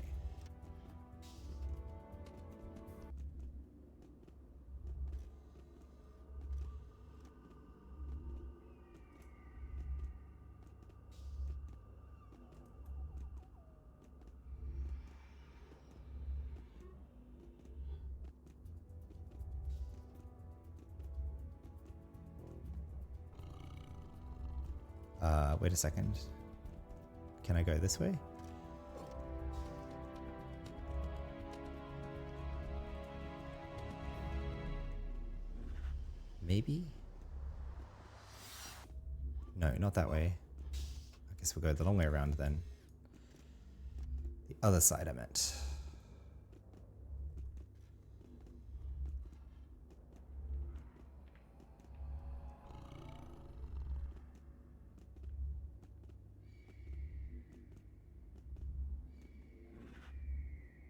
Wait a second. Can I go this way? Maybe? No, not that way. I guess we'll go the long way around then. The other side I meant.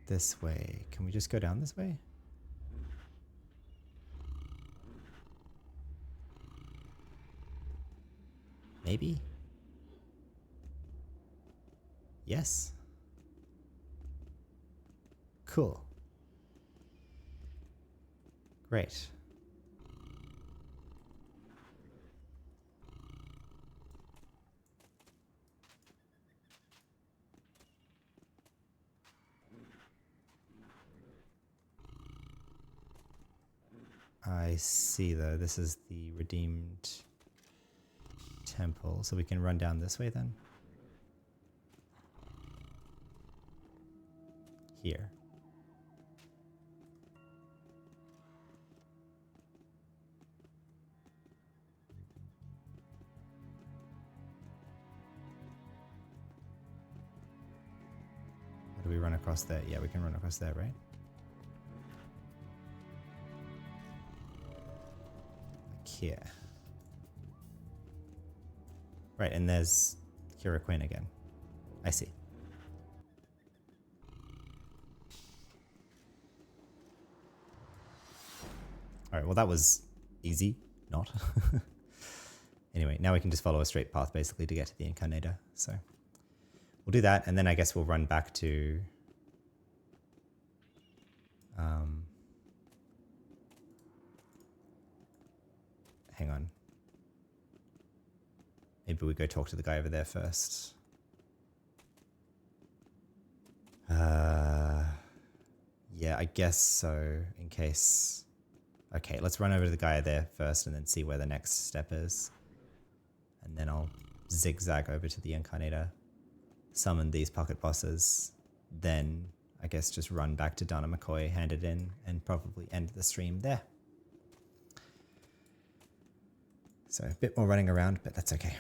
This way. Can we just go down this way? Maybe? Yes. Cool. Great. I see though, this is the redeemed temple, so we can run down this way then? Here. we run across there? Yeah, we can run across there, right? Like here. Right, and there's Kira Queen again. I see. Alright, well that was easy. Not. Anyway, now we can just follow a straight path basically to get to the Incarnator. So we'll do that, and then I guess we'll run back to... hang on. Maybe we go talk to the guy over there first. Yeah, I guess so, in case... Okay, let's run over to the guy there first and then see where the next step is. And then I'll zigzag over to the Incarnator, summon these pocket bosses, then I guess just run back to Donna McCoy, hand it in, and probably end the stream there. So a bit more running around, but that's okay.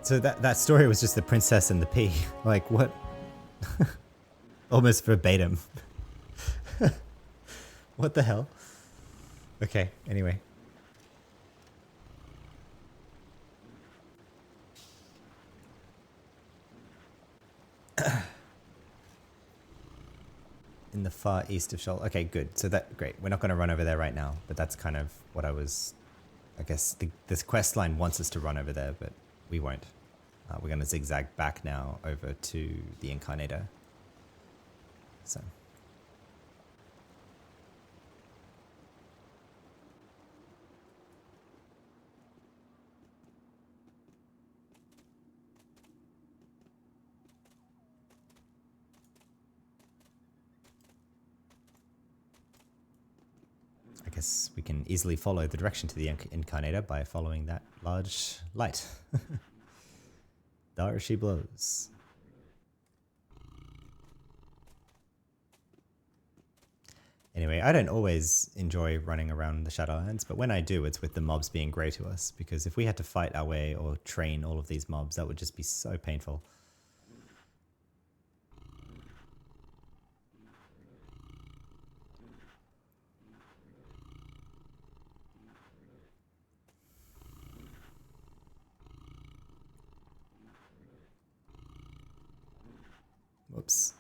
So that story was just the princess and the pea. Like, what? Almost verbatim. What the hell? Okay, anyway. In the far east of Shoal. Okay, good. So that, great. We're not going to run over there right now, but that's kind of what I was... I guess this quest line wants us to run over there, but we won't. We're going to zigzag back now over to the Incarnator. So... I guess we can easily follow the direction to the Incarnator by following that large light. There she blows. Anyway, I don't always enjoy running around the Shadowlands, but when I do, it's with the mobs being grey to us, because if we had to fight our way or train all of these mobs, that would just be so painful. Whoops.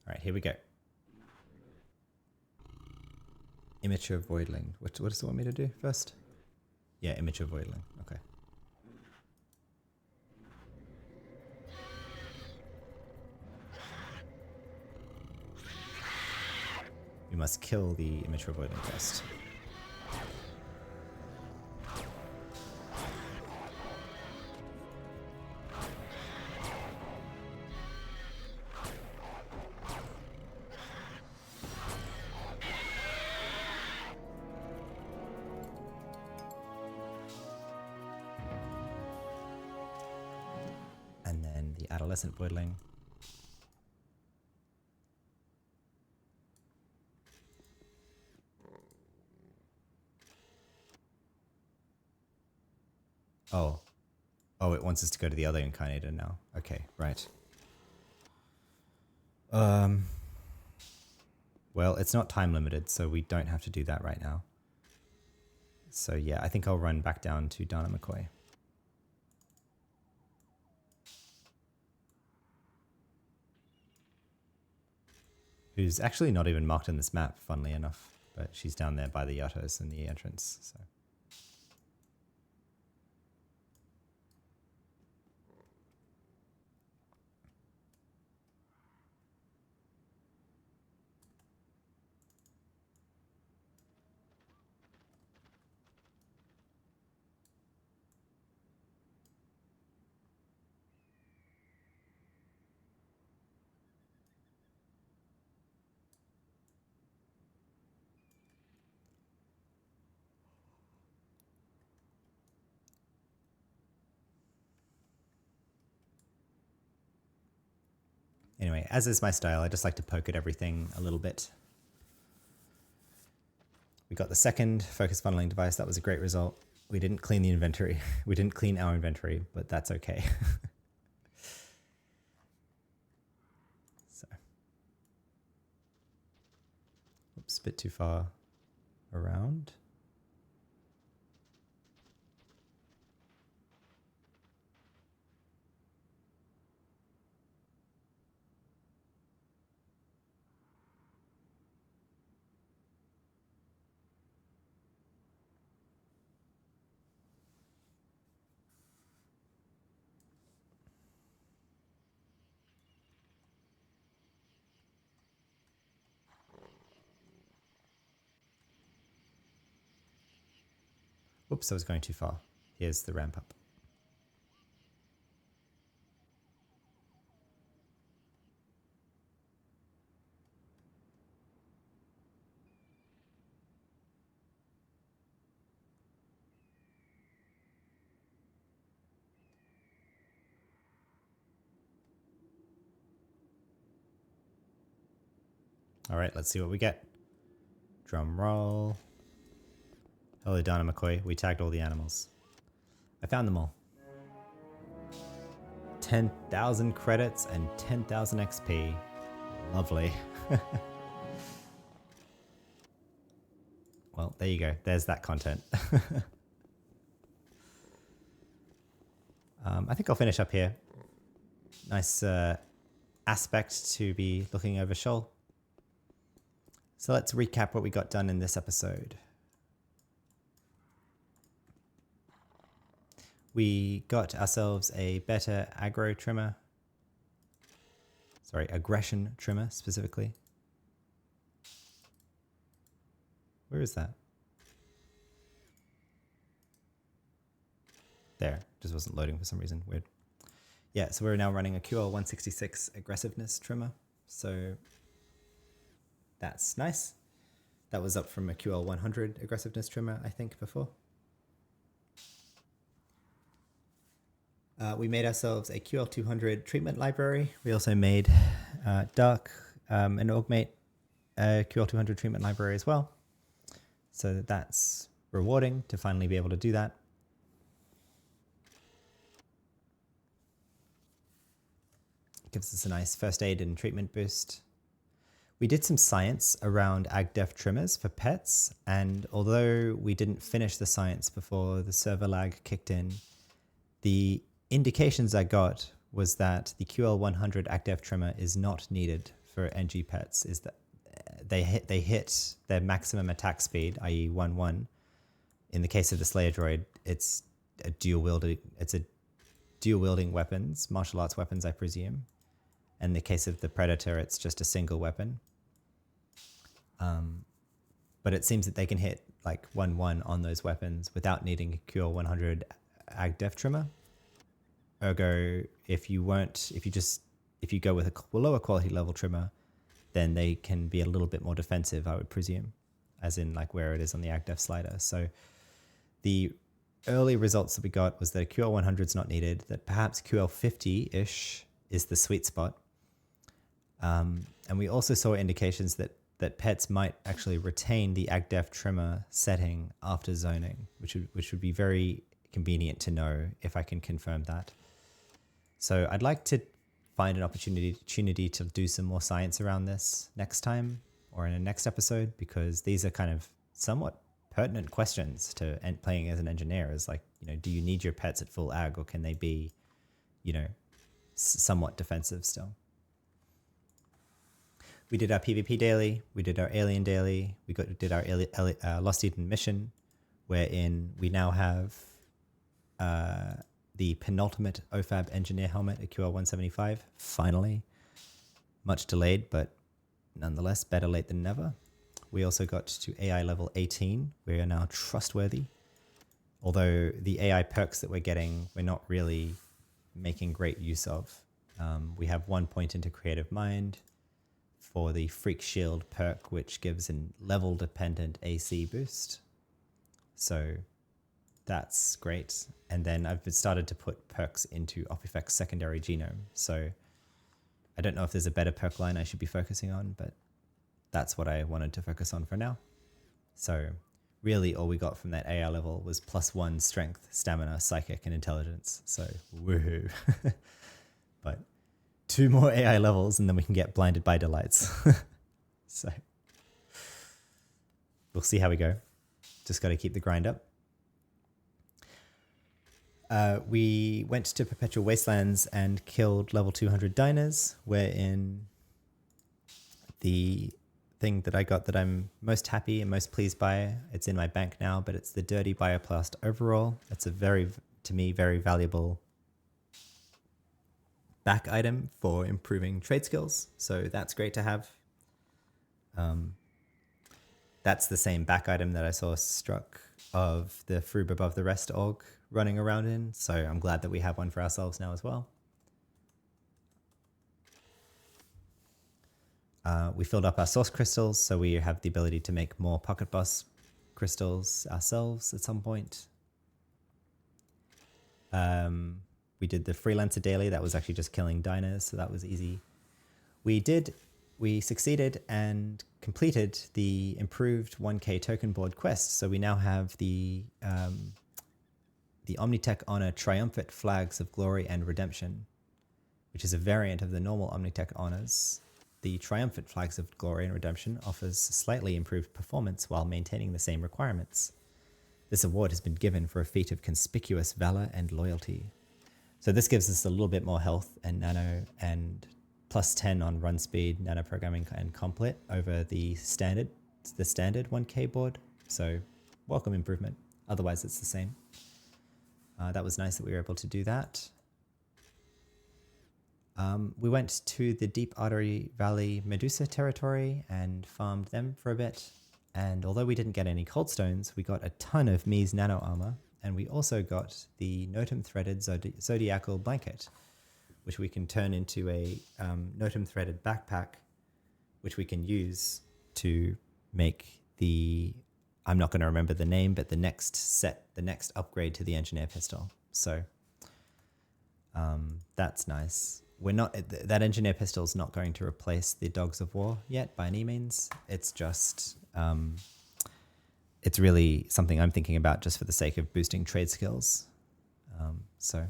All right, here we go. Immature Voidling. What does it want me to do first? Yeah, Immature Voidling. Okay. We must kill the Immature Voidling first. And then the Adolescent Voidling. Oh. Oh, it wants us to go to the other Incarnator now. Okay, right. Well, it's not time limited, so we don't have to do that right now. So yeah, I think I'll run back down to Dana McCoy. Who's actually not even marked in this map, funnily enough. But she's down there by the Yatos in the entrance, so... Anyway, as is my style, I just like to poke at everything a little bit. We got the second focus funneling device. That was a great result. We didn't clean the inventory. We didn't clean our inventory, but that's okay. So, oops, a bit too far around. Oops, I was going too far. Here's the ramp up. All right, let's see what we get. Drum roll. Hello, Dana McCoy. We tagged all the animals. I found them all. 10,000 credits and 10,000 XP. Lovely. Well, there you go. There's that content. I think I'll finish up here. Nice aspect to be looking over Shoal. So let's recap what we got done in this episode. We got ourselves a better aggro trimmer. Sorry, aggression trimmer specifically. Where is that? There, just wasn't loading for some reason. Weird. Yeah, so we're now running a QL166 aggressiveness trimmer. So that's nice. That was up from a QL100 aggressiveness trimmer, I think, before. We made ourselves a QL200 treatment library. We also made Dark and Augmate a QL200 treatment library as well. So that's rewarding to finally be able to do that. It gives us a nice first aid and treatment boost. We did some science around AgDef trimmers for pets, and although we didn't finish the science before the server lag kicked in, the indications I got was that the QL100 AgDef trimmer is not needed for NG pets. Is that they hit their maximum attack speed, i.e. 1-1. In the case of the Slayer droid, it's a dual wielding weapons, martial arts weapons, I presume. In the case of the Predator, it's just a single weapon. But it seems that they can hit like 1-1 on those weapons without needing a QL100 AgDef trimmer. Ergo, if you go with a lower quality level trimmer, then they can be a little bit more defensive, I would presume, as in like where it is on the AgDef slider. So the early results that we got was that QL100 is not needed, that perhaps QL50-ish is the sweet spot. And we also saw indications that pets might actually retain the AgDef trimmer setting after zoning, which would be very convenient to know if I can confirm that. So I'd like to find an opportunity to do some more science around this next time or in a next episode, because these are kind of somewhat pertinent questions to playing as an engineer. Is like, do you need your pets at full ag, or can they be, somewhat defensive still? We did our PvP daily, we did our alien daily, did our Lost Eden mission, wherein we now have the penultimate OFAB engineer helmet at QL175, finally. Much delayed, but nonetheless, better late than never. We also got to AI level 18. We are now trustworthy. Although the AI perks that we're getting, we're not really making great use of. We have 1 point into Creative Mind for the Freak Shield perk, which gives a level-dependent AC boost. So that's great. And then I've started to put perks into Opifex secondary genome. So I don't know if there's a better perk line I should be focusing on, but that's what I wanted to focus on for now. So really all we got from that AI level was +1 strength, stamina, psychic, and intelligence. So woohoo. But 2 more AI levels and then we can get blinded by delights. So we'll see how we go. Just got to keep the grind up. We went to Perpetual Wastelands and killed level 200 diners, wherein the thing that I got that I'm most happy and most pleased by, it's in my bank now, but it's the Dirty Bioplast overall. It's a to me, very valuable back item for improving trade skills. So that's great to have. That's the same back item that I saw struck of the Froob Above the Rest org running around in. So I'm glad that we have one for ourselves now as well. We filled up our source crystals, so we have the ability to make more Pocket Boss crystals ourselves at some point. We did the Freelancer daily. That was actually just killing diners, so that was easy. We succeeded and completed the improved 1K token board quest. So we now have the Omnitech Honor Triumphant Flags of Glory and Redemption, which is a variant of the normal Omnitech Honors. The Triumphant Flags of Glory and Redemption offers slightly improved performance while maintaining the same requirements. This award has been given for a feat of conspicuous valor and loyalty. So this gives us a little bit more health and nano and +10 on run speed, nano programming, and complet over the standard 1K board. So welcome improvement. Otherwise, it's the same. That was nice that we were able to do that. We went to the Deep Artery Valley Medusa territory and farmed them for a bit. And although we didn't get any cold stones, we got a ton of Mies nano armor, and we also got the Notum threaded zodiacal blanket, which we can turn into a Notum threaded backpack, which we can use to make the, I'm not going to remember the name, but the next upgrade to the engineer pistol. So that's nice. We're not, that engineer pistol is not going to replace the Dogs of War yet by any means. It's just, it's really something I'm thinking about just for the sake of boosting trade skills. So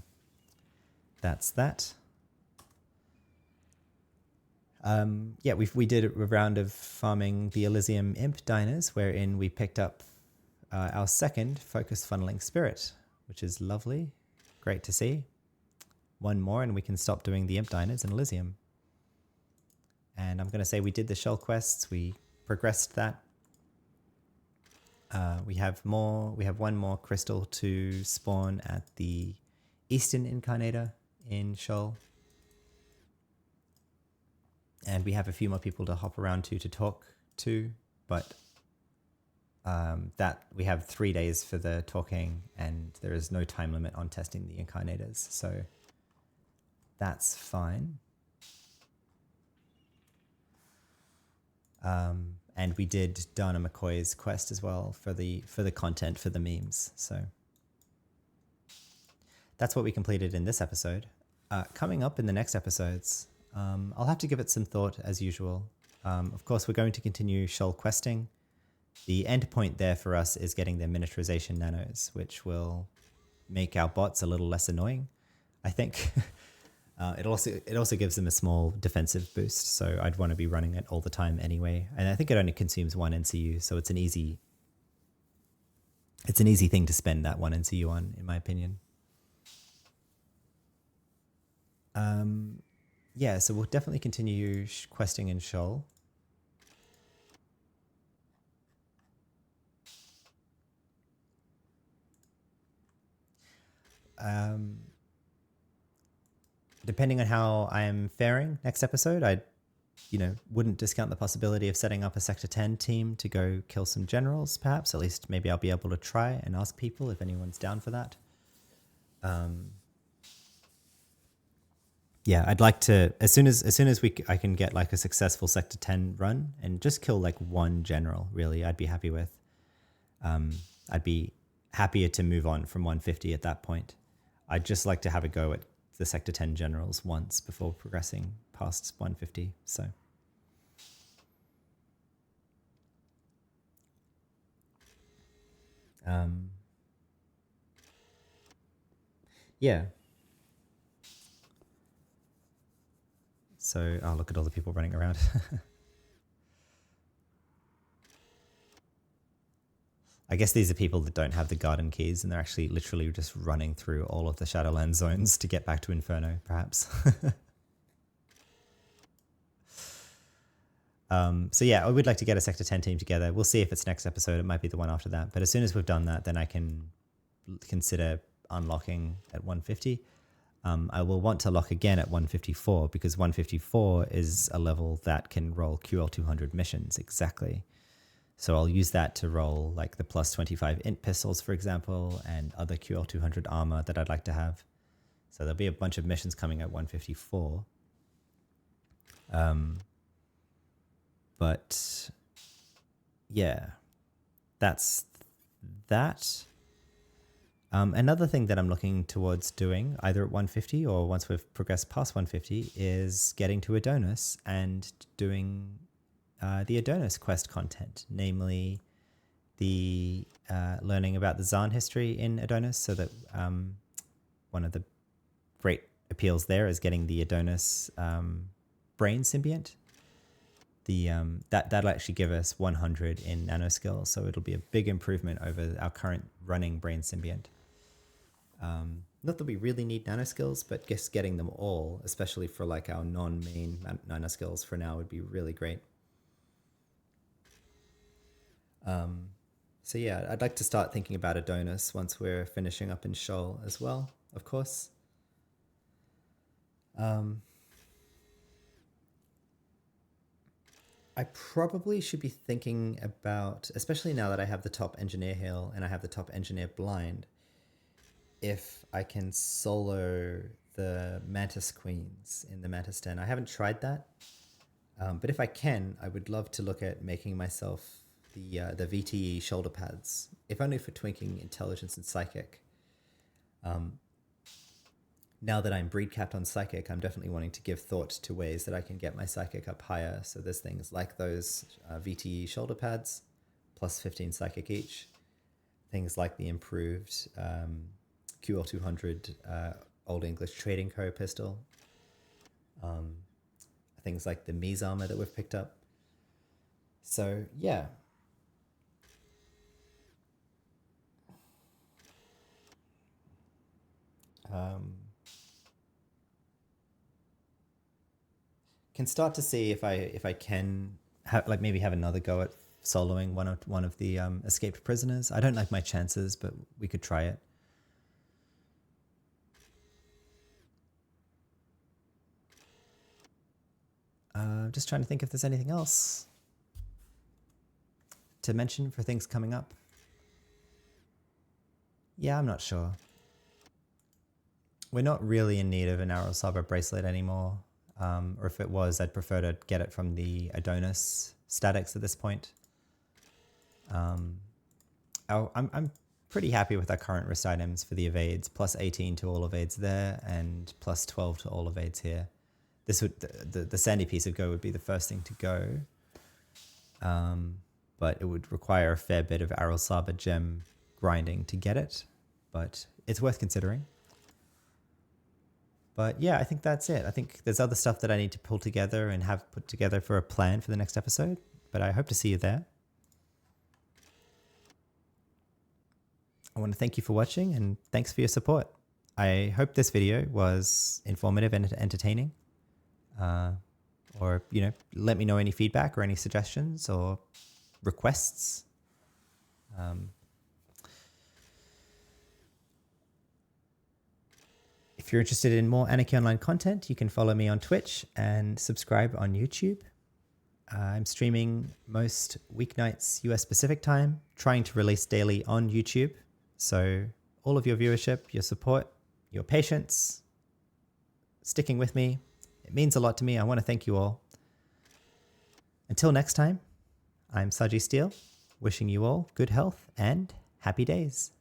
that's that. Yeah, we did a round of farming the Elysium Imp diners, wherein we picked up our second focus funneling spirit, which is lovely. Great to see. One more and we can stop doing the Imp diners in Elysium. And I'm going to say we did the shell quests. We progressed that. We have one more crystal to spawn at the Eastern Incarnator in Shoal. And we have a few more people to hop around to talk to, but that we have 3 days for the talking, and there is no time limit on testing the Incarnators, so that's fine. And we did Dana McCoy's quest as well for the content for the memes. So that's what we completed in this episode. Coming up in the next episodes, I'll have to give it some thought as usual. Of course, we're going to continue Shoal questing. The end point there for us is getting the miniaturization nanos, which will make our bots a little less annoying, I think. It also gives them a small defensive boost, so I'd want to be running it all the time anyway. And I think it only consumes 1 NCU, so it's an easy thing to spend that 1 NCU on, in my opinion. Yeah, so we'll definitely continue questing in Shoal. Depending on how I am faring next episode, I wouldn't discount the possibility of setting up a Sector 10 team to go kill some generals, perhaps. At least maybe I'll be able to try and ask people if anyone's down for that. Yeah, I'd like to, as soon as I can get like a successful Sector 10 run and just kill like 1 general, really, I'd be happy with. I'd be happier to move on from 150 at that point. I'd just like to have a go at the Sector 10 generals once before progressing past 150. So yeah. So I'll look at all the people running around. I guess these are people that don't have the garden keys and they're actually literally just running through all of the Shadowland zones to get back to Inferno, perhaps. So yeah, I would like to get a Sector 10 team together. We'll see if it's next episode. It might be the one after that. But as soon as we've done that, then I can consider unlocking at 150. I will want to lock again at 154 because 154 is a level that can roll QL 200 missions exactly. So I'll use that to roll like the plus 25 int pistols, for example, and other QL 200 armor that I'd like to have. So there'll be a bunch of missions coming at 154. But yeah, that's that. Another thing that I'm looking towards doing, either at 150 or once we've progressed past 150, is getting to Adonis and doing the Adonis quest content, namely the learning about the Zaan history in Adonis, so that one of the great appeals there is getting the Adonis brain symbiont. That'll actually give us 100 in nano skills, so it'll be a big improvement over our current running brain symbiont. Not that we really need nano skills, but just getting them all, especially for like our non-main nano skills for now, would be really great. So yeah, I'd like to start thinking about Adonis once we're finishing up in Shoal as well, of course. I probably should be thinking about, especially now that I have the top engineer hill and I have the top engineer blind, if I can solo the Mantis Queens in the Mantis Den. I haven't tried that, but if I can, I would love to look at making myself the VTE shoulder pads, if only for twinking, intelligence, and psychic. Now that I'm breed capped on psychic, I'm definitely wanting to give thought to ways that I can get my psychic up higher. So there's things like those VTE shoulder pads, plus 15 psychic each. Things like the improved QL200 Old English Trading Co. pistol. Things like the Mies armor that we've picked up. So yeah. Can start to see if I can like maybe have another go at soloing one of the escaped prisoners. I don't like my chances, but we could try it. Just trying to think if there's anything else to mention for things coming up. Yeah, I'm not sure. We're not really in need of an Arrow Saber bracelet anymore. Or if it was, I'd prefer to get it from the Adonis statics at this point. I'm pretty happy with our current wrist items for the evades, plus 18 to all evades there, and plus 12 to all evades here. This would the sandy piece of go would be the first thing to go, but it would require a fair bit of Aral Saber gem grinding to get it, but it's worth considering. But yeah, I think that's it. I think there's other stuff that I need to pull together and have put together for a plan for the next episode, but I hope to see you there. I want to thank you for watching and thanks for your support. I hope this video was informative and entertaining. Or, you know, let me know any feedback or any suggestions or requests. If you're interested in more Anarchy Online content, you can follow me on Twitch and subscribe on YouTube. I'm streaming most weeknights US Pacific time, trying to release daily on YouTube. So all of your viewership, your support, your patience, sticking with me, it means a lot to me. I want to thank you all. Until next time, I'm Saji Steele, wishing you all good health and happy days.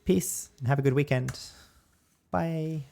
Peace and have a good weekend. Bye.